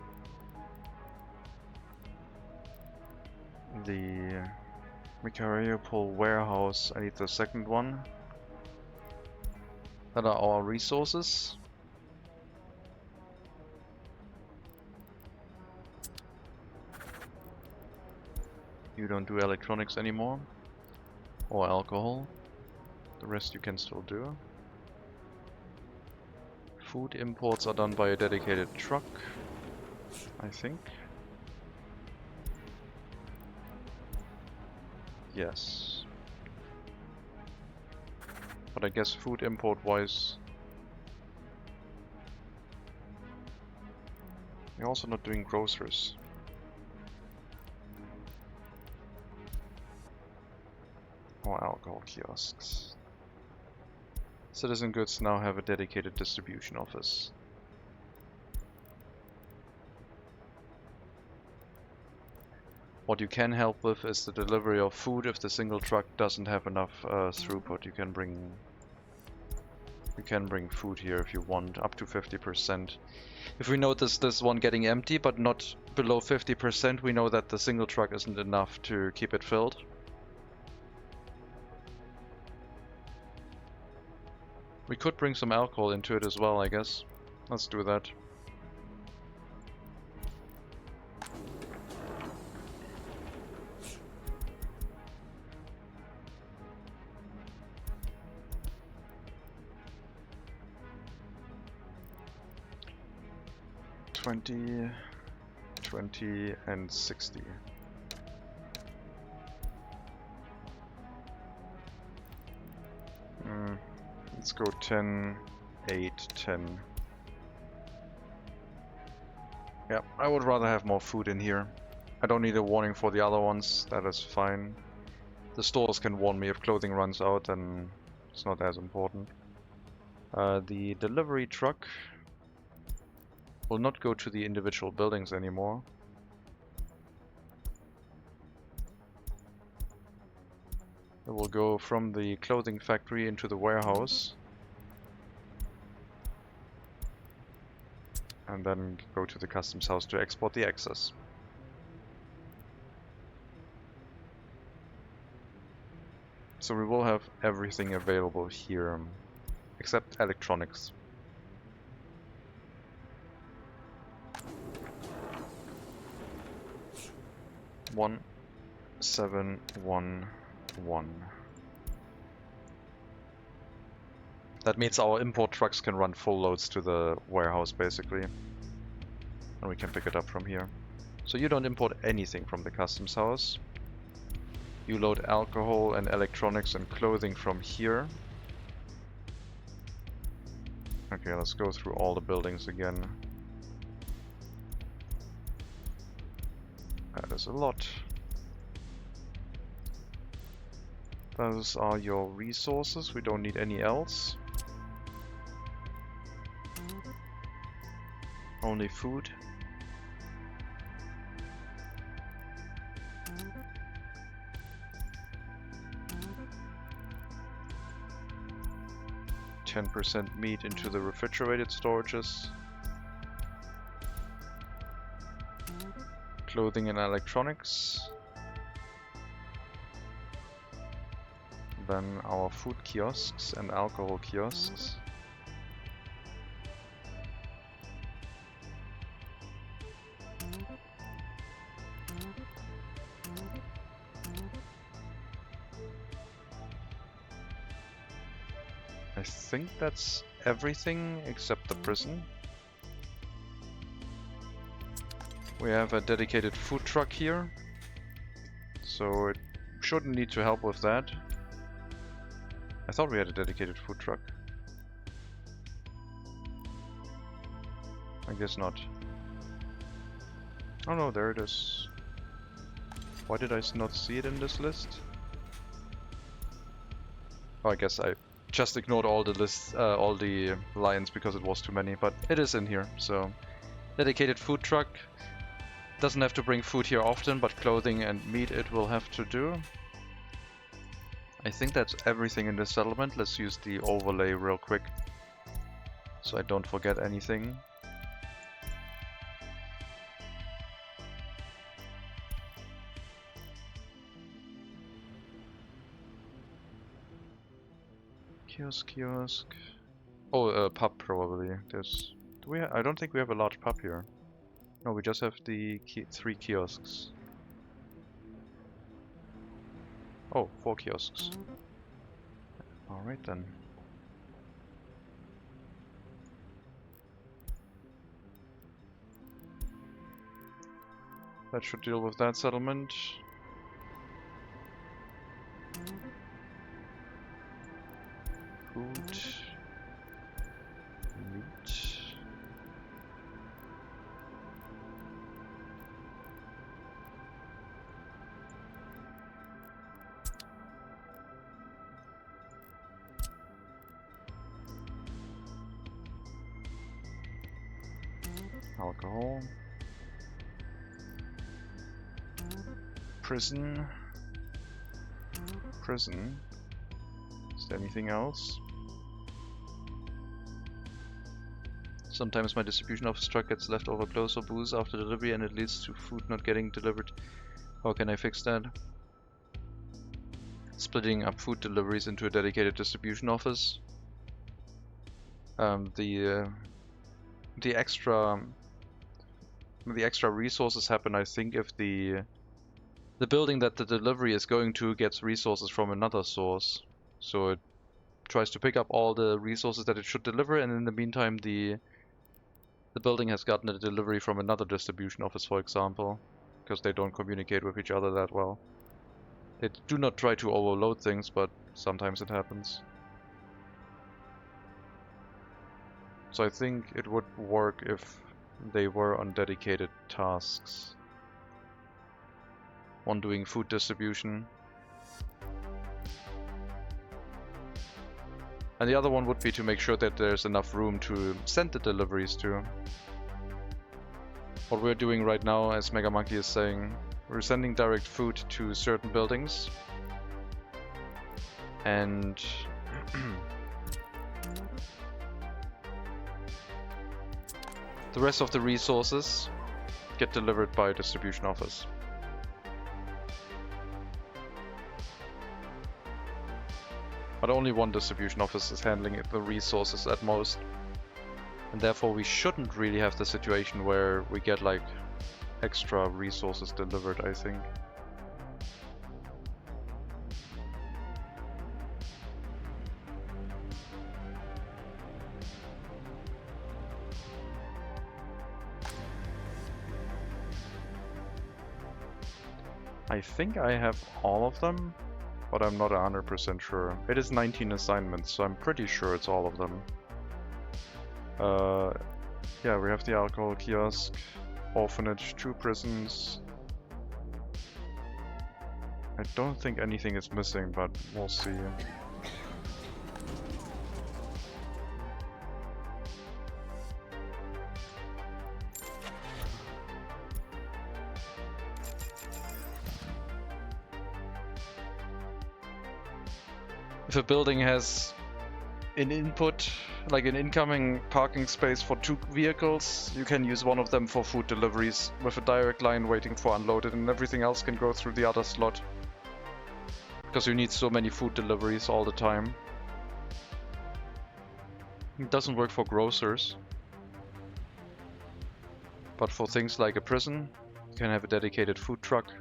The Mikhailiopol warehouse, I need the second one. That are our resources. You don't do electronics anymore. Or alcohol. The rest you can still do. Food imports are done by a dedicated truck, I think. Yes. But I guess food import wise, you're also not doing grocers. Or alcohol kiosks. Citizen goods now have a dedicated distribution office. What you can help with is the delivery of food if the single truck doesn't have enough throughput. You can bring food here if you want, up to 50%. If we notice this one getting empty but not below 50%, we know that the single truck isn't enough to keep it filled. We could bring some alcohol into it as well, I guess. Let's do that. $20, $20, and $60. Let's go 10, 8, 10. Yeah, I would rather have more food in here. I don't need a warning for the other ones, that is fine. The stores can warn me if clothing runs out, then it's not as important. The delivery truck will not go to the individual buildings anymore. It will go from the clothing factory into the warehouse. And then go to the customs house to export the excess. So we will have everything available here, except electronics. One, 7, 1, 1. That means our import trucks can run full loads to the warehouse, basically. And we can pick it up from here. So you don't import anything from the customs house. You load alcohol and electronics and clothing from here. Okay, let's go through all the buildings again. That is a lot. Those are your resources. We don't need any else. Only food. %10 meat into the refrigerated storages. Clothing and electronics. Then our food kiosks and alcohol kiosks. I think that's everything except the prison. We have a dedicated food truck here, so it shouldn't need to help with that. I thought we had a dedicated food truck. I guess not. Oh no, there it is. Why did I not see it in this list? Oh, I guess I just ignored all the lists, all the lines because it was too many, but it is in here, so. Dedicated food truck. Doesn't have to bring food here often, but clothing and meat it will have to do. I think that's everything in this settlement. Let's use the overlay real quick, so I don't forget anything. Kiosk. Oh, pub probably. There's. Do we? I don't think we have a large pub here. No, we just have the 3 kiosks. Oh, 4 kiosks. Alright then. That should deal with that settlement. Food. Meat. Alcohol. Prison. Is there anything else? Sometimes my distribution office truck gets leftover clothes or booze after delivery and it leads to food not getting delivered. How can I fix that? Splitting up food deliveries into a dedicated distribution office. The extra resources happen, I think, if the building that the delivery is going to gets resources from another source. So it tries to pick up all the resources that it should deliver, and in the meantime the building has gotten a delivery from another distribution office, for example, because they don't communicate with each other that well. They do not try to overload things, but sometimes it happens. So I think it would work if they were on dedicated tasks. One doing food distribution. And the other one would be to make sure that there's enough room to send the deliveries to. What we're doing right now, as Mega Monkey is saying, we're sending direct food to certain buildings. And the rest of the resources get delivered by distribution office. But only one distribution office is handling the resources at most. And therefore we shouldn't really have the situation where we get like extra resources delivered, I think. I think I have all of them, but I'm not 100% sure. It is 19 assignments, so I'm pretty sure it's all of them. Yeah, we have the alcohol kiosk, orphanage, 2 prisons. I don't think anything is missing, but we'll see. If a building has an input, like an incoming parking space for 2 vehicles, you can use one of them for food deliveries with a direct line waiting for unloaded, and everything else can go through the other slot. Because you need so many food deliveries all the time. It doesn't work for grocers. But for things like a prison, you can have a dedicated food truck.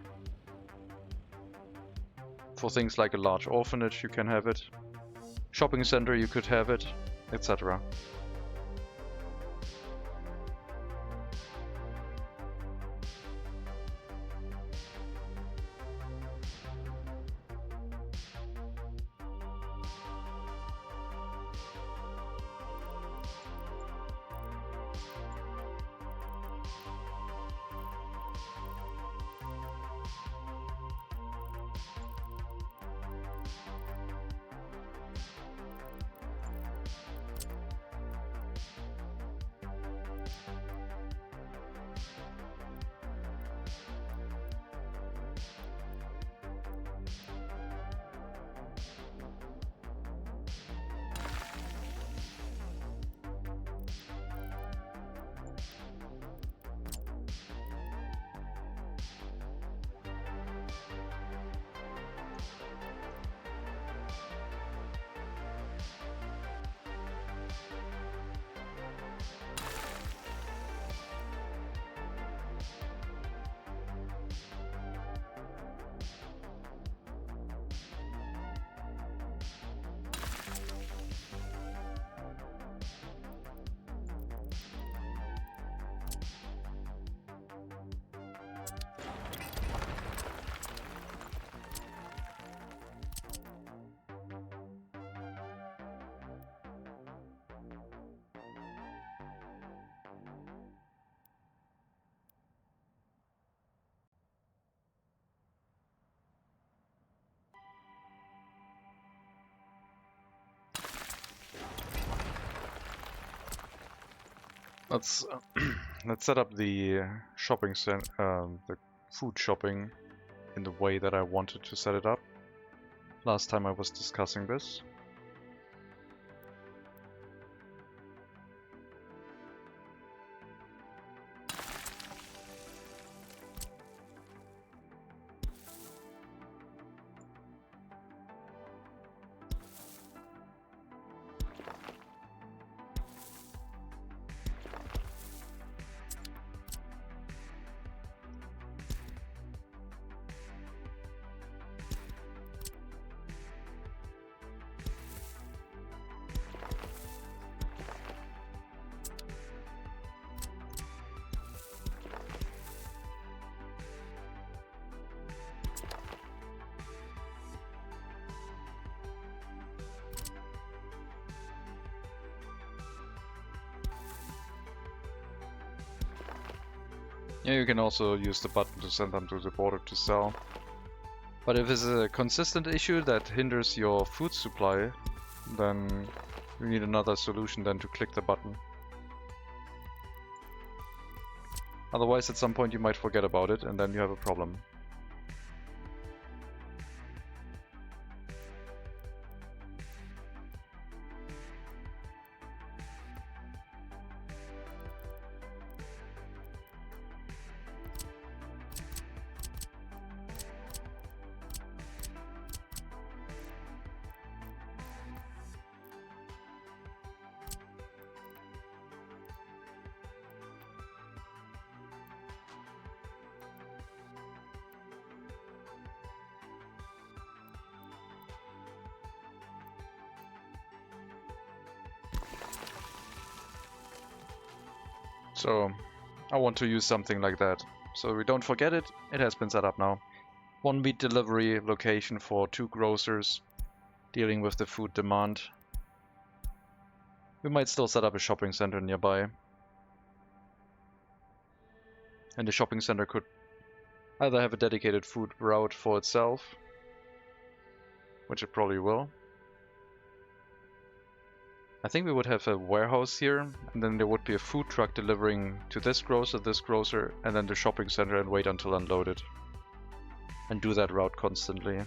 For things like a large orphanage, you can have it. shopping center you could have it, etc. Let's let's set up the shopping the food shopping in the way that I wanted to set it up. Last time I was discussing this. Yeah, you can also use the button to send them to the border to sell. But if it's a consistent issue that hinders your food supply, then you need another solution than to click the button. Otherwise, at some point you might forget about it and then you have a problem. So I want to use something like that. So we don't forget it, it has been set up now. 1 meat delivery location for 2 grocers dealing with the food demand. We might still set up a shopping center nearby. And the shopping center could either have a dedicated food route for itself, which it probably will. I think we would have a warehouse here, and then there would be a food truck delivering to this grocer, and then the shopping center, and wait until unloaded. And do that route constantly.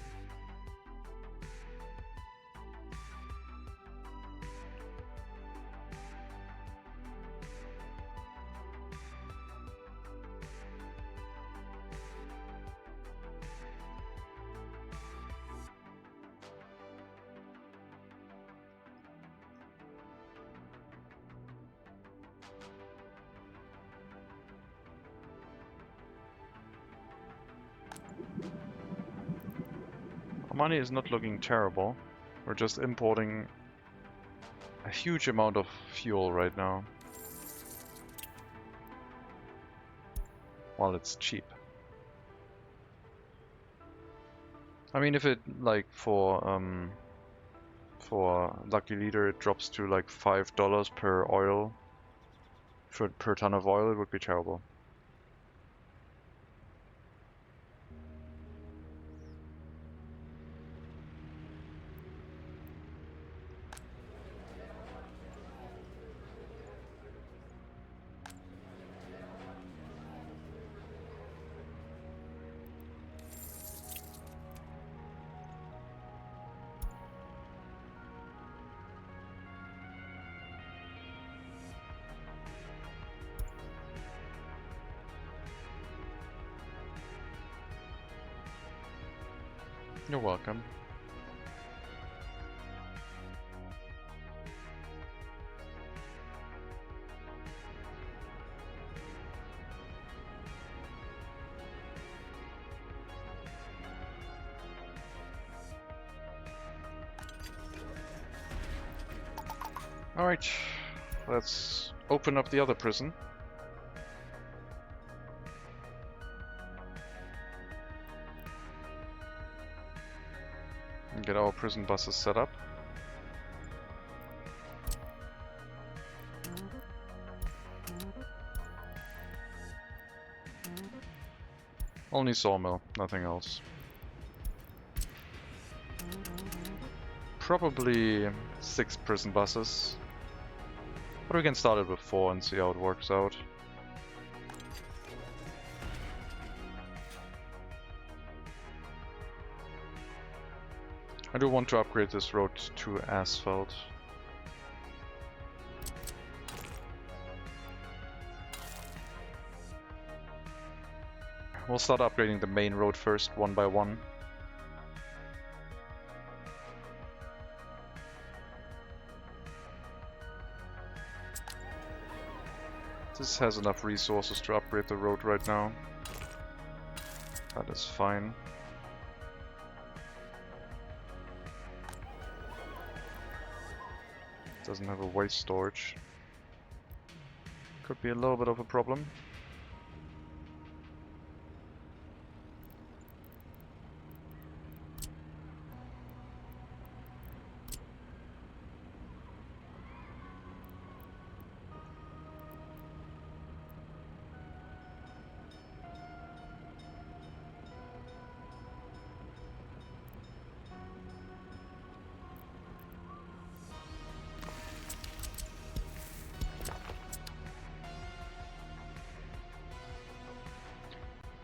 Money is not looking terrible. We're just importing a huge amount of fuel right now. While it's cheap. I mean, if it, like, for Lucky Leader it drops to like $5 per oil, per ton of oil, it would be terrible. You're welcome. Alright, let's open up the other prison. And get our prison buses set up. Only sawmill, nothing else. Probably 6 prison buses. But we can start it with 4 and see how it works out. I do want to upgrade this road to asphalt. We'll start upgrading the main road first, one by one. This has enough resources to upgrade the road right now. That is fine. Doesn't have a waste storage. Could be a little bit of a problem.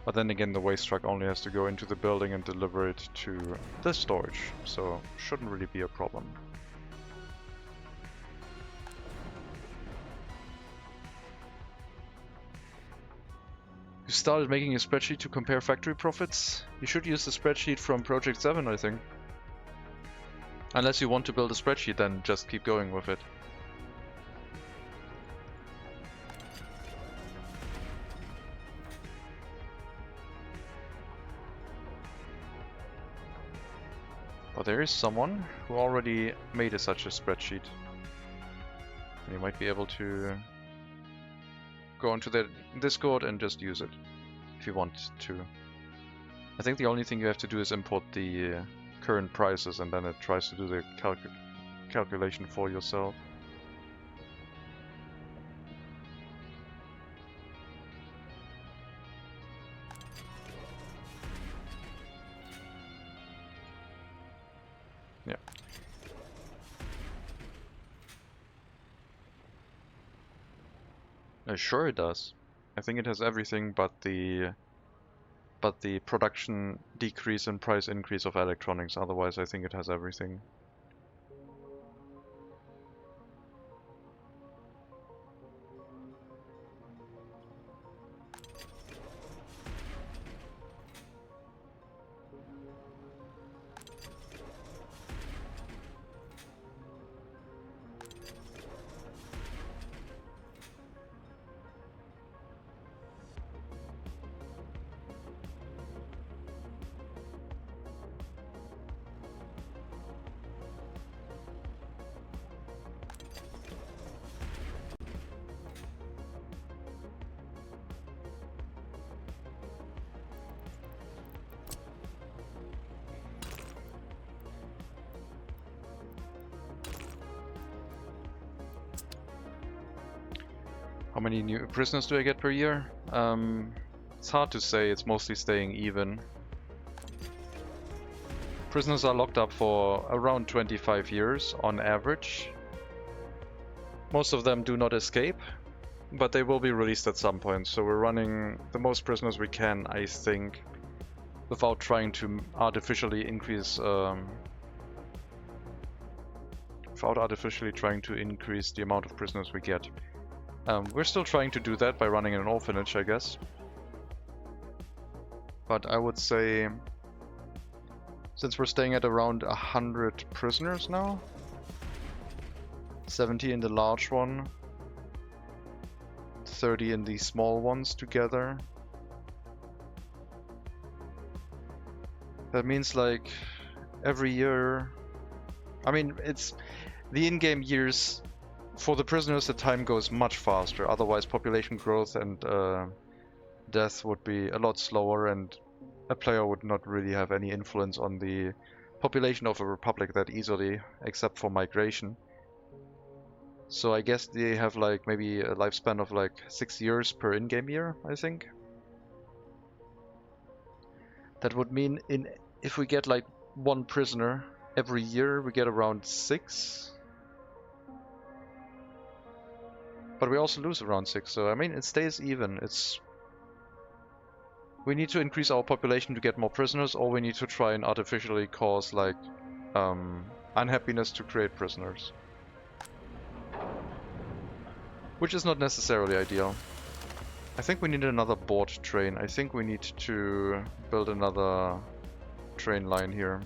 But then again, the waste truck only has to go into the building and deliver it to the storage, so shouldn't really be a problem. You started making a spreadsheet to compare factory profits? You should use the spreadsheet from Project 7, I think. Unless you want to build a spreadsheet, then just keep going with it. But there is someone who already made such a spreadsheet. And you might be able to go onto their Discord and just use it, if you want to. I think the only thing you have to do is import the current prices, and then it tries to do the calculation for yourself. Yeah. Sure it does. I think it has everything but the production decrease and price increase of electronics. Otherwise, I think it has everything. How many new prisoners do I get per year? It's hard to say, it's mostly staying even. Prisoners are locked up for around 25 years on average. Most of them do not escape, but they will be released at some point, so we're running the most prisoners we can, I think, without trying to artificially increase the amount of prisoners we get. We're still trying to do that by running an orphanage, I guess. But I would say, since we're staying at around 100 prisoners now, 70 in the large one, 30 in the small ones together. That means like every year, I mean, it's the in-game years for the prisoners, the time goes much faster. Otherwise population growth and death would be a lot slower, and a player would not really have any influence on the population of a republic that easily, except for migration. So I guess they have like maybe a lifespan of like 6 years per in-game year, I think. That would mean if we get like 1 prisoner every year, we get around 6. But we also lose around 6, so I mean it stays even. We need to increase our population to get more prisoners, or we need to try and artificially cause like unhappiness to create prisoners. Which is not necessarily ideal. I think we need another board train. I think we need to build another train line here.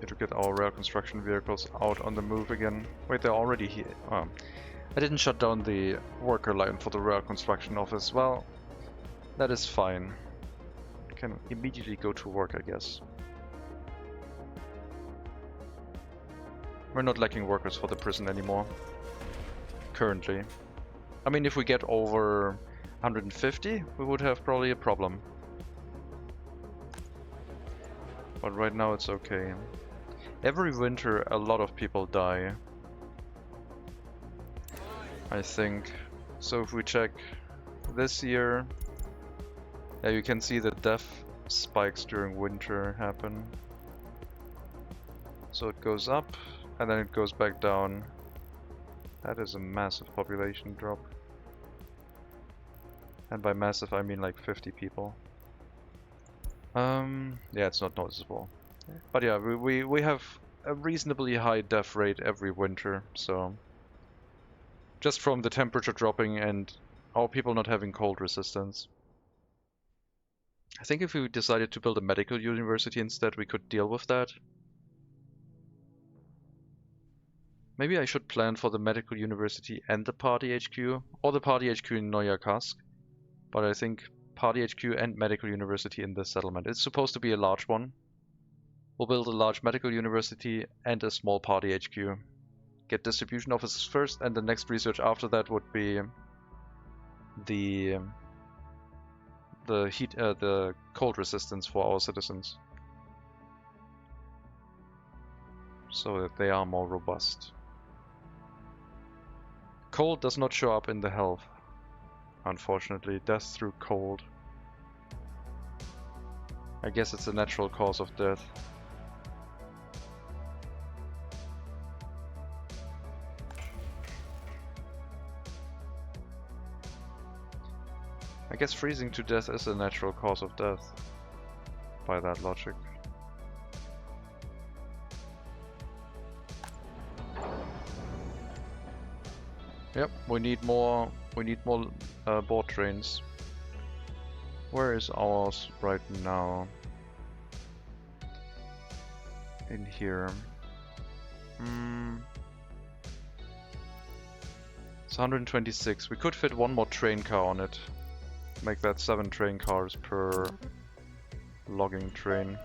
Need to get our rail construction vehicles out on the move again. Wait, they're already here. Oh. I didn't shut down the worker line for the rail construction office. Well, that is fine. I can immediately go to work, I guess. We're not lacking workers for the prison anymore. Currently. I mean, if we get over 150, we would have probably a problem. But right now it's okay. Every winter a lot of people die, I think. So if we check this year, yeah, you can see the death spikes during winter happen. So it goes up and then it goes back down. That is a massive population drop. And by massive I mean like 50 people. Yeah, it's not noticeable. But yeah, we have a reasonably high death rate every winter, so just from the temperature dropping and our people not having cold resistance. I think if we decided to build a medical university instead, we could deal with that. Maybe I should plan for the medical university and the party HQ, or the party HQ in Neuer Kask. But I think party HQ and medical university in this settlement. It's supposed to be a large one. We'll build a large medical university and a small party HQ. Get distribution offices first, and the next research after that would be the cold resistance for our citizens, so that they are more robust. Cold does not show up in the health, unfortunately. Death through cold. I guess it's a natural cause of death. I guess freezing to death is a natural cause of death, by that logic. Yep, we need more board trains. Where is ours right now? In here. It's 126. We could fit one more train car on it. Make that 7 train cars per logging train.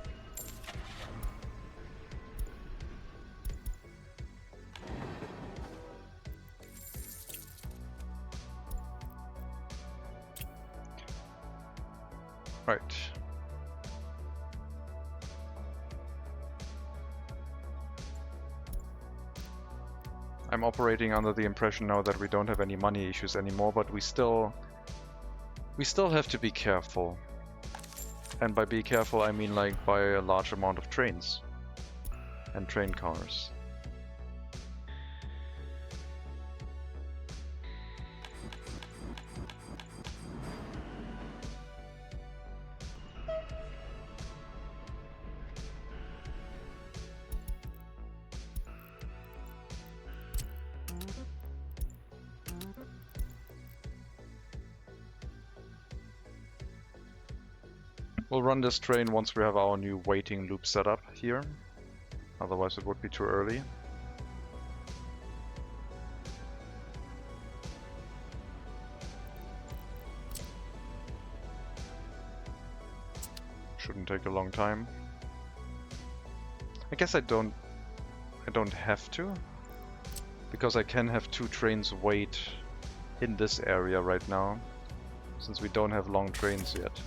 Right. I'm operating under the impression now that we don't have any money issues anymore, but we still have to be careful. And by be careful, I mean like buy a large amount of trains and train cars. We'll run this train once we have our new waiting loop set up here. Otherwise it would be too early. Shouldn't take a long time. I guess I don't have to, because I can have 2 trains wait in this area right now, since we don't have long trains yet.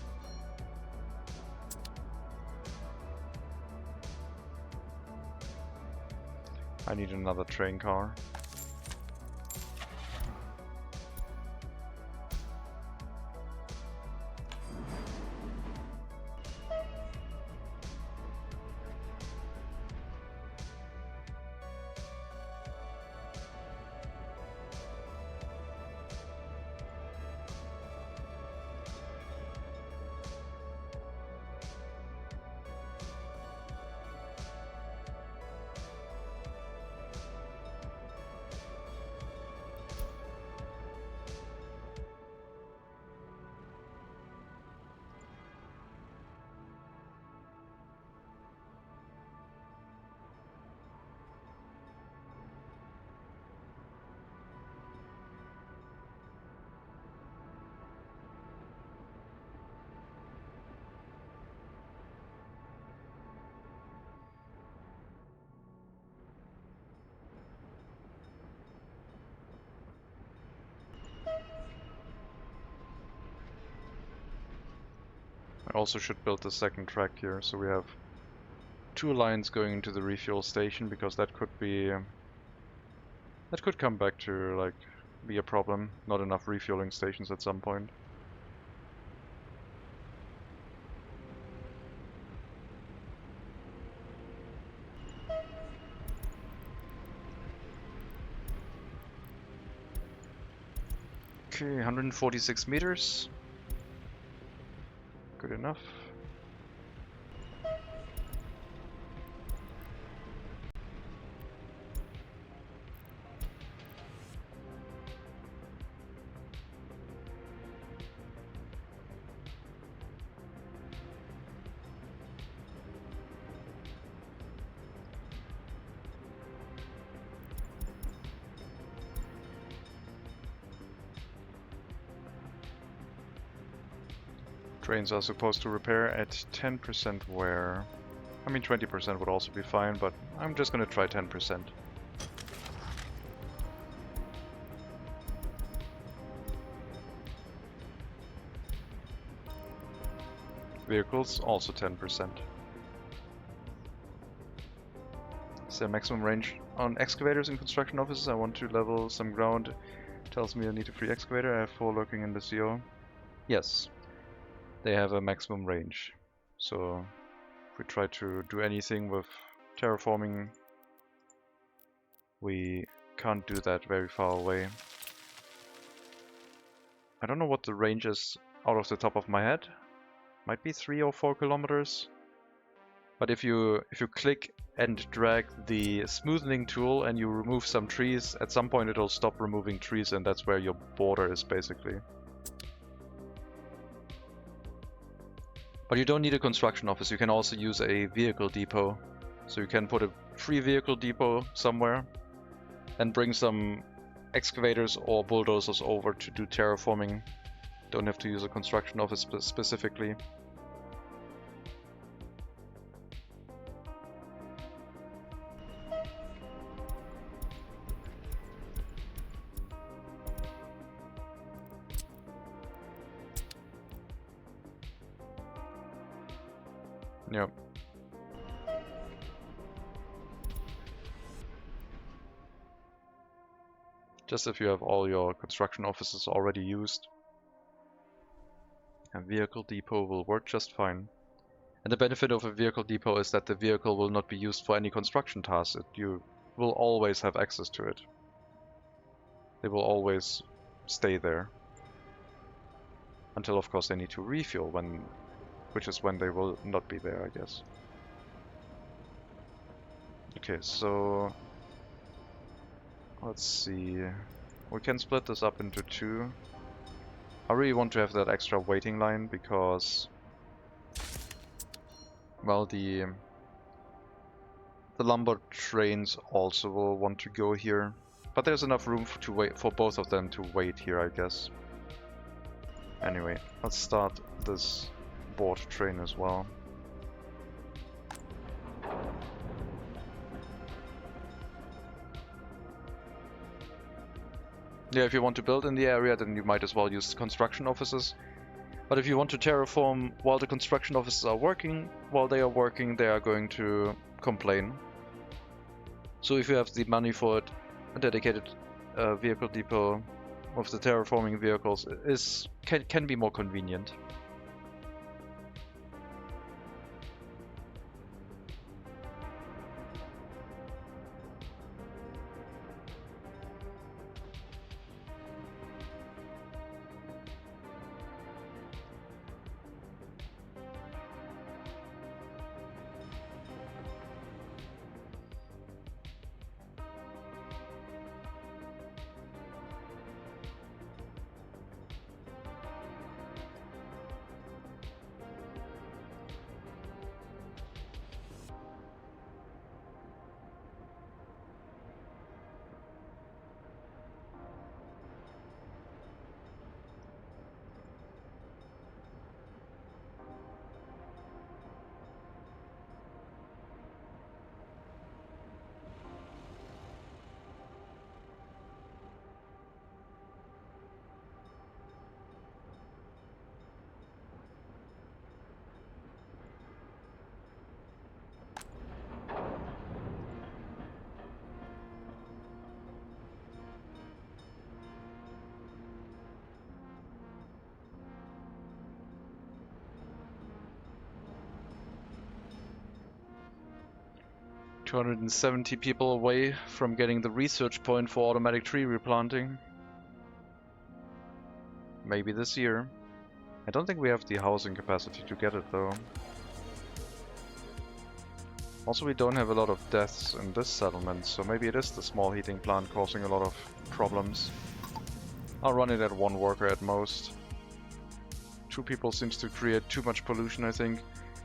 I need another train car. I also should build the second track here, so we have 2 lines going into the refuel station, because that could be that could come back to like be a problem. Not enough refueling stations at some point. Okay, 146 meters. Good enough. Trains are supposed to repair at 10% wear. I mean 20% would also be fine, but I'm just gonna try 10%. Vehicles, also 10%. Is there maximum range on excavators in construction offices? I want to level some ground. Tells me I need a free excavator. I have 4 lurking in the CO. Yes. They have a maximum range, so if we try to do anything with terraforming, we can't do that very far away. I don't know what the range is out of the top of my head. Might be 3 or 4 kilometers. But if you click and drag the smoothing tool and you remove some trees, at some point it'll stop removing trees, and that's where your border is basically. But you don't need a construction office, you can also use a vehicle depot. So you can put a free vehicle depot somewhere and bring some excavators or bulldozers over to do terraforming. Don't have to use a construction office specifically. Yep. Just if you have all your construction offices already used, a vehicle depot will work just fine. And the benefit of a vehicle depot is that the vehicle will not be used for any construction tasks. You will always have access to it. They will always stay there. Until of course they need to refuel, which is when they will not be there, I guess. Okay, so let's see. We can split this up into two. I really want to have that extra waiting line because, well, the lumber trains also will want to go here. But there's enough room to wait for both of them to wait here, I guess. Anyway, let's start this board train as well. Yeah, if you want to build in the area, then you might as well use construction offices. But if you want to terraform while the construction offices are working, while they are working, they are going to complain. So if you have the money for it, a dedicated vehicle depot with the terraforming vehicles can be more convenient. $270 people away from getting the research point for automatic tree replanting. Maybe this year. I don't think we have the housing capacity to get it though. Also, we don't have a lot of deaths in this settlement, so maybe it is the small heating plant causing a lot of problems. I'll run it at one worker at most. 2 people seems to create too much pollution, I think.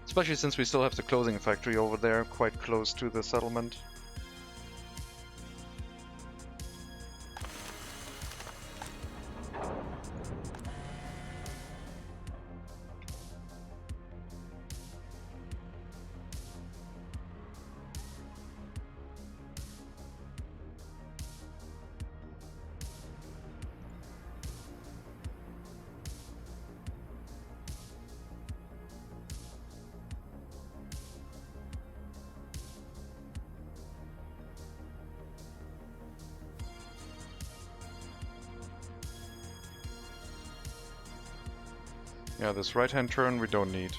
Especially since we still have the clothing factory over there, quite close to the settlement. Yeah, this right-hand turn we don't need.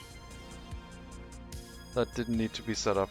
That didn't need to be set up.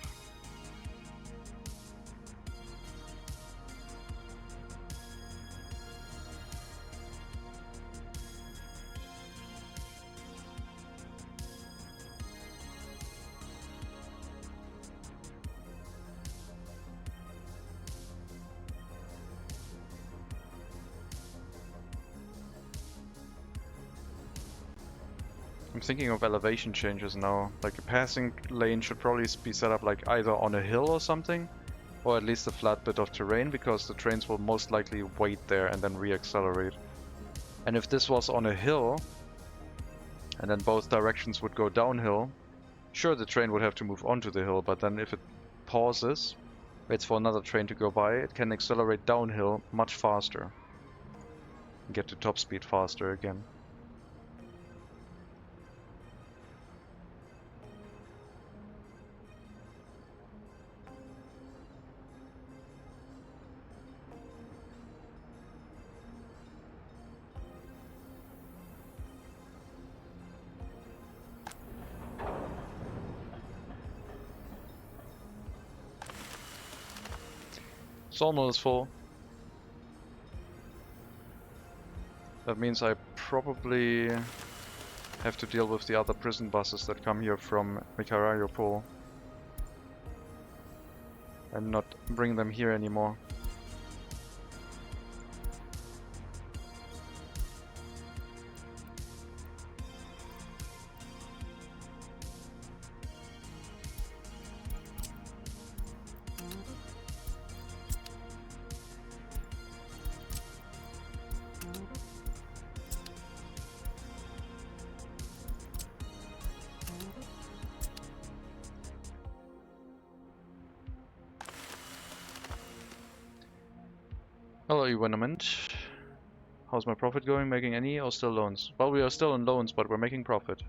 I'm thinking of elevation changes now. Like a passing lane should probably be set up like either on a hill or something, or at least a flat bit of terrain, because the trains will most likely wait there and then re-accelerate. And if this was on a hill, and then both directions would go downhill, sure, the train would have to move onto the hill, but then if it pauses, waits for another train to go by, it can accelerate downhill much faster. And get to top speed faster again. Sawmill is full. That means I probably have to deal with the other prison buses that come here from Mikarayo and not bring them here anymore. Hello, Evenement. How's my profit going? Making any or still loans? Well, we are still in loans, but we're making profit.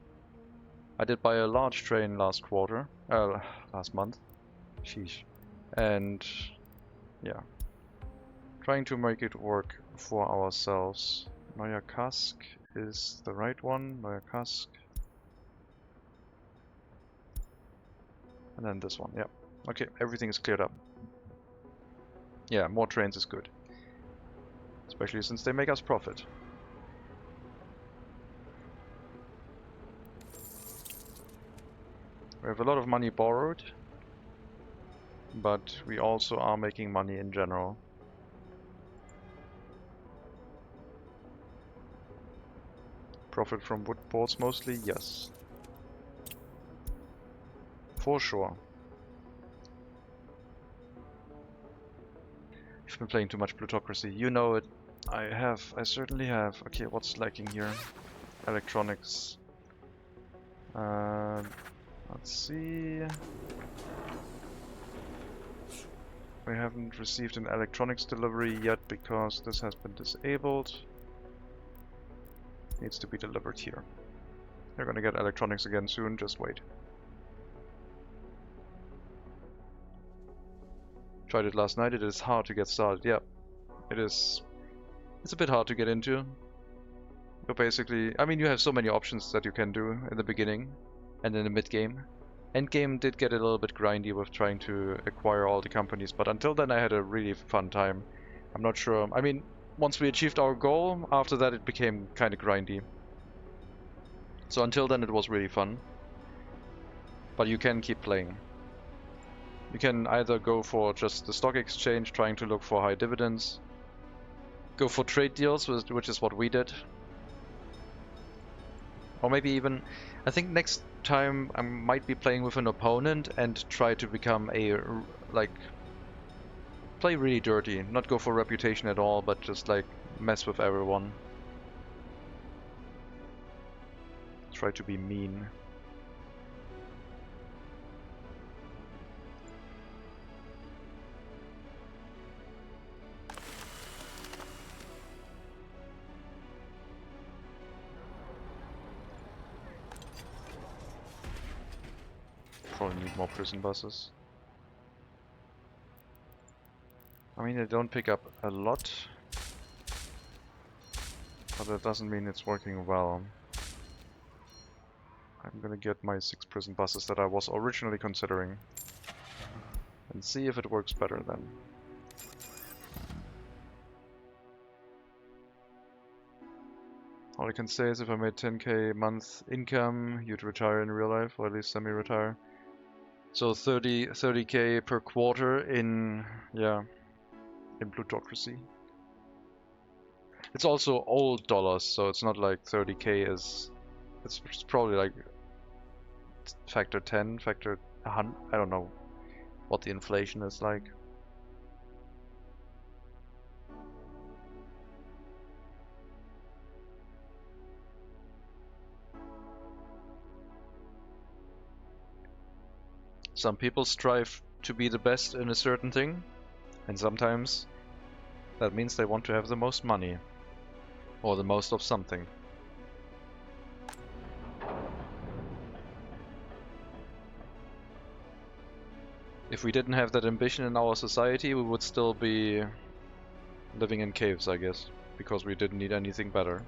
I did buy a large train last month. Sheesh. And yeah, trying to make it work for ourselves. Neuer Kask is the right one. Neuer Kask. And then this one, yeah. Okay, everything is cleared up. Yeah, more trains is good. Especially since they make us profit. We have a lot of money borrowed, but we also are making money in general. Profit from wood boards mostly? Yes. For sure. You've been playing too much plutocracy. You know it. I certainly have. Okay, what's lacking here? Electronics. Let's see. We haven't received an electronics delivery yet because this has been disabled. Needs to be delivered here. You're gonna get electronics again soon, just wait. Tried it last night, it is hard to get started. Yeah, it is. It's a bit hard to get into. But basically, I mean, you have so many options that you can do in the beginning and in the mid-game. Endgame did get a little bit grindy with trying to acquire all the companies, but until then I had a really fun time. I'm not sure. I mean, once we achieved our goal, after that it became kind of grindy. So until then it was really fun. But you can keep playing. You can either go for just the stock exchange, trying to look for high dividends. Go for trade deals, which is what we did. Or maybe even, I think next time I might be playing with an opponent and try to become play really dirty. Not go for reputation at all, but just like mess with everyone. Try to be mean. Probably need more prison buses. I mean, they don't pick up a lot, but that doesn't mean it's working well. I'm gonna get my 6 prison buses that I was originally considering and see if it works better then. All I can say is if I made 10k a month income, you'd retire in real life, or at least semi-retire. So 30k per quarter in, yeah, in plutocracy. It's also old dollars, so it's not like 30k is, it's probably like factor 10, factor 100, I don't know what the inflation is like. Some people strive to be the best in a certain thing, and sometimes that means they want to have the most money, or the most of something. If we didn't have that ambition in our society, we would still be living in caves, I guess, because we didn't need anything better.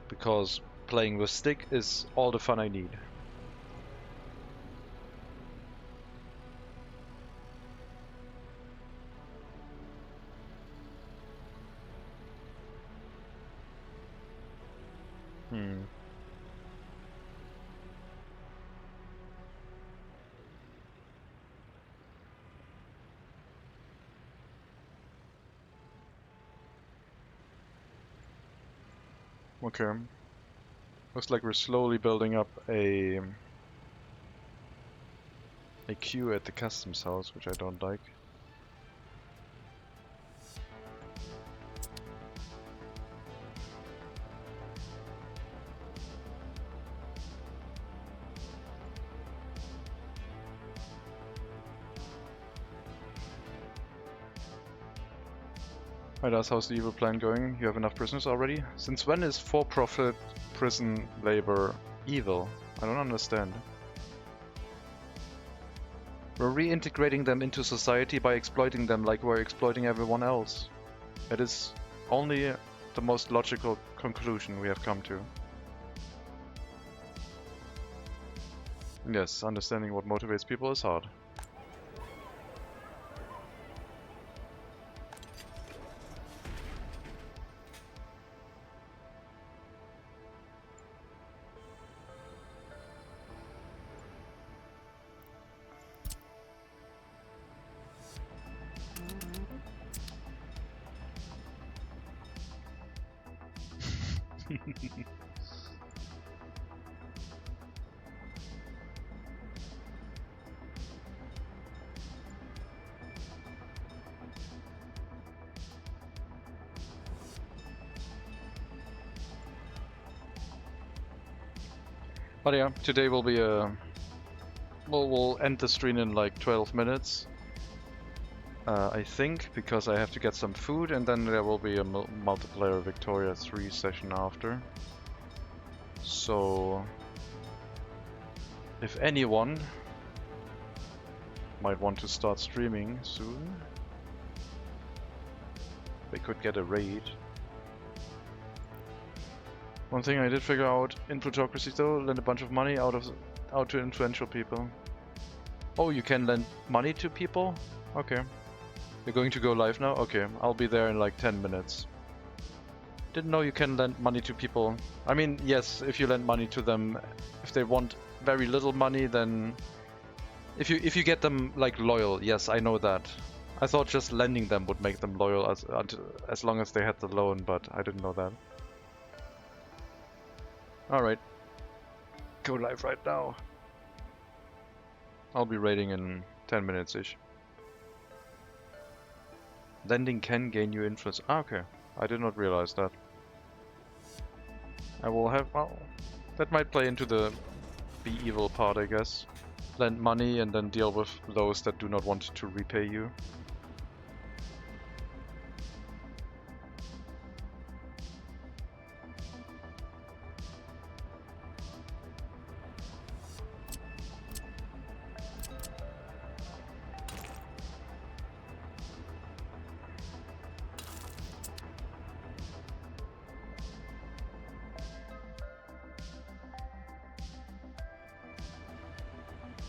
Because playing with stick is all the fun I need. Hmm. Okay. Looks like we're slowly building up a queue at the customs house, which I don't like. Right, how's the evil plan going? You have enough prisoners already? Since when is for-profit prison labor evil? I don't understand. We're reintegrating them into society by exploiting them like we're exploiting everyone else. It is only the most logical conclusion we have come to. Yes, understanding what motivates people is hard. But yeah, today will be a... We'll end the stream in like 12 minutes. I think, because I have to get some food, and then there will be a multiplayer Victoria 3 session after. So... if anyone might want to start streaming soon, they could get a raid. One thing I did figure out in plutocracy though, lend a bunch of money out to influential people. Oh, you can lend money to people? Okay. You're going to go live now? Okay, I'll be there in like 10 minutes. Didn't know you can lend money to people. I mean, yes, if you lend money to them, if they want very little money, then if you get them like loyal, yes, I know that. I thought just lending them would make them loyal as long as they had the loan, but I didn't know that. Alright. Go live right now. I'll be raiding in 10 minutes-ish. Lending can gain you influence. Ah, okay. I did not realize that. I will have... well, that might play into the be evil part, I guess. Lend money and then deal with those that do not want to repay you.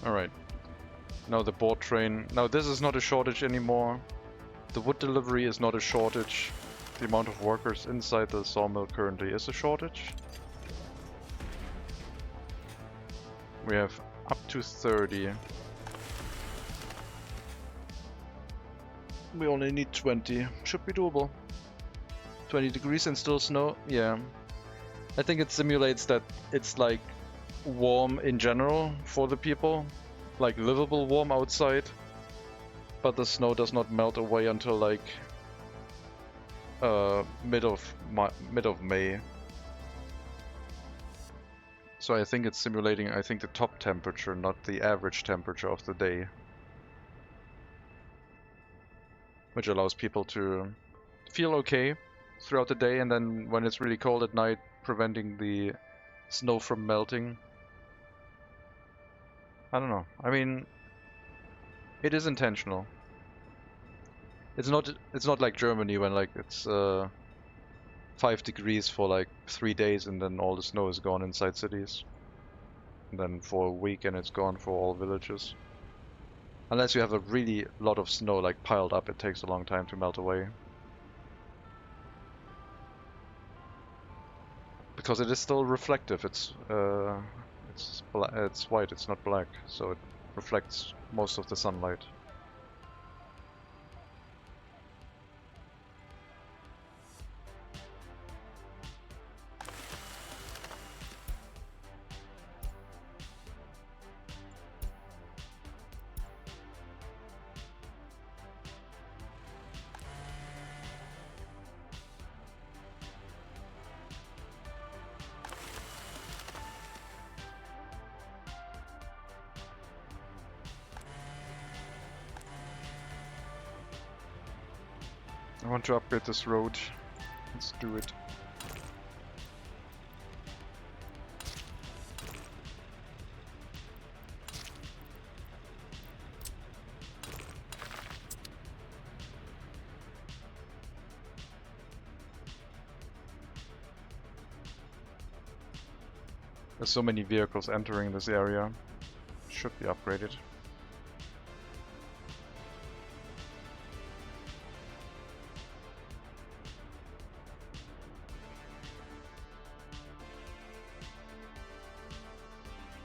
Alright. Now the board train. Now this is not a shortage anymore. The wood delivery is not a shortage. The amount of workers inside the sawmill currently is a shortage. We have up to 30. We only need 20. Should be doable. 20 degrees and still snow? Yeah. I think it simulates that it's like warm in general for the people, like livable warm outside, but the snow does not melt away until like mid of May. So I think it's simulating, I think, the top temperature, not the average temperature of the day, which allows people to feel okay throughout the day, and then when it's really cold at night, preventing the snow from melting. I don't know. I mean, it is intentional. It's not like Germany when like it's 5 degrees for like 3 days and then all the snow is gone inside cities. And then for a week and it's gone for all villages. Unless you have a really lot of snow like piled up, it takes a long time to melt away. Because it is still reflective. It's white. It's not black, so it reflects most of the sunlight. I want to upgrade this road. Let's do it. There's so many vehicles entering this area. Should be upgraded.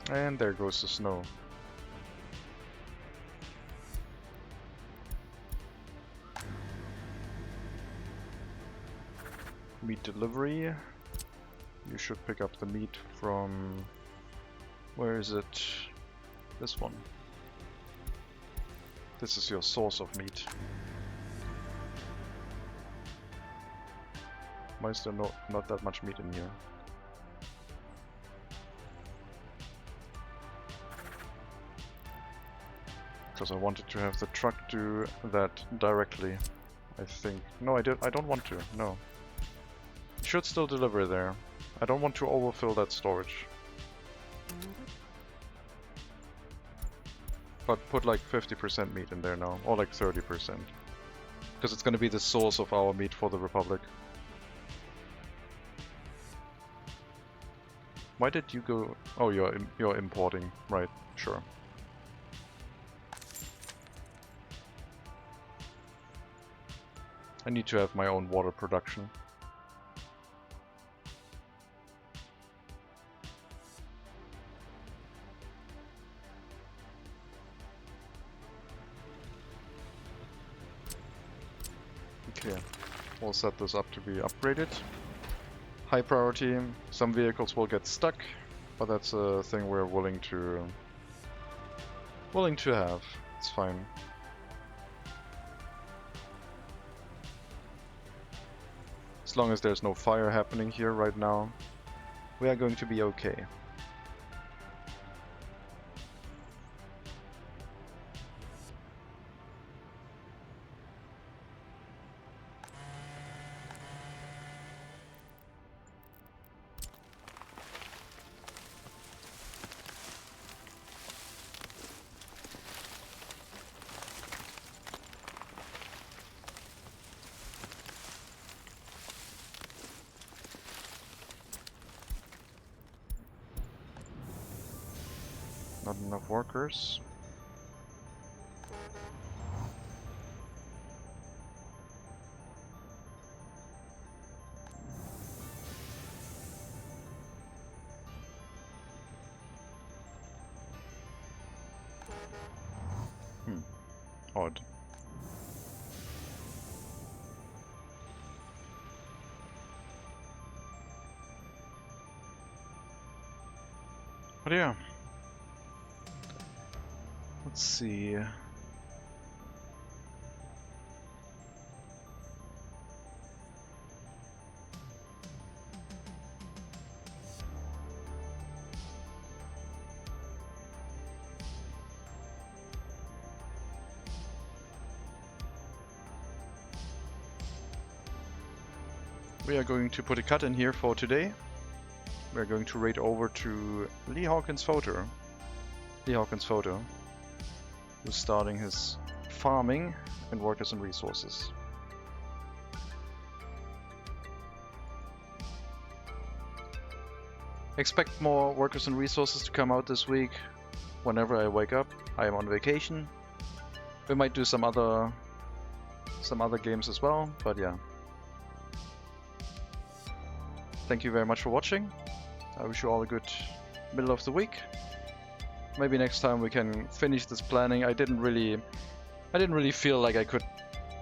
And there goes the snow. Meat delivery. You should pick up the meat from... where is it? This one. This is your source of meat. Why is there not that much meat in here? Because I wanted to have the truck do that directly, I think. No, I don't want to, no. It should still deliver there. I don't want to overfill that storage. But put like 50% meat in there now, or like 30%. Because it's gonna be the source of our meat for the Republic. Why did you go... oh, you're importing, right, sure. I need to have my own water production. Okay, we'll set this up to be upgraded. High priority, some vehicles will get stuck, but that's a thing we're willing to have. It's fine. As long as there's no fire happening here right now, we are going to be okay. Not enough workers. Odd. But yeah. Let's see. We are going to put a cut in here for today. We're going to raid over to Lee Hawkins Photo. Who's starting his farming and workers and resources. Expect more workers and resources to come out this week. Whenever I wake up, I am on vacation. We might do some other games as well, but yeah. thank you very much for watching. I wish you all a good middle of the week. Maybe next time we can finish this planning. I didn't really feel like I could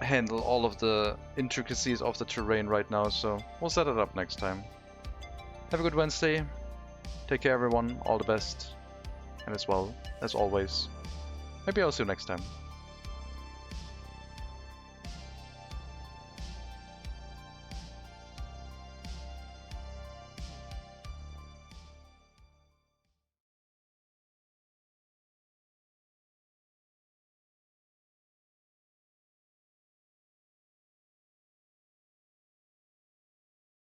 handle all of the intricacies of the terrain right now, so we'll set it up next time. Have a good Wednesday. Take care everyone, all the best. And as well, as always, maybe I'll see you next time.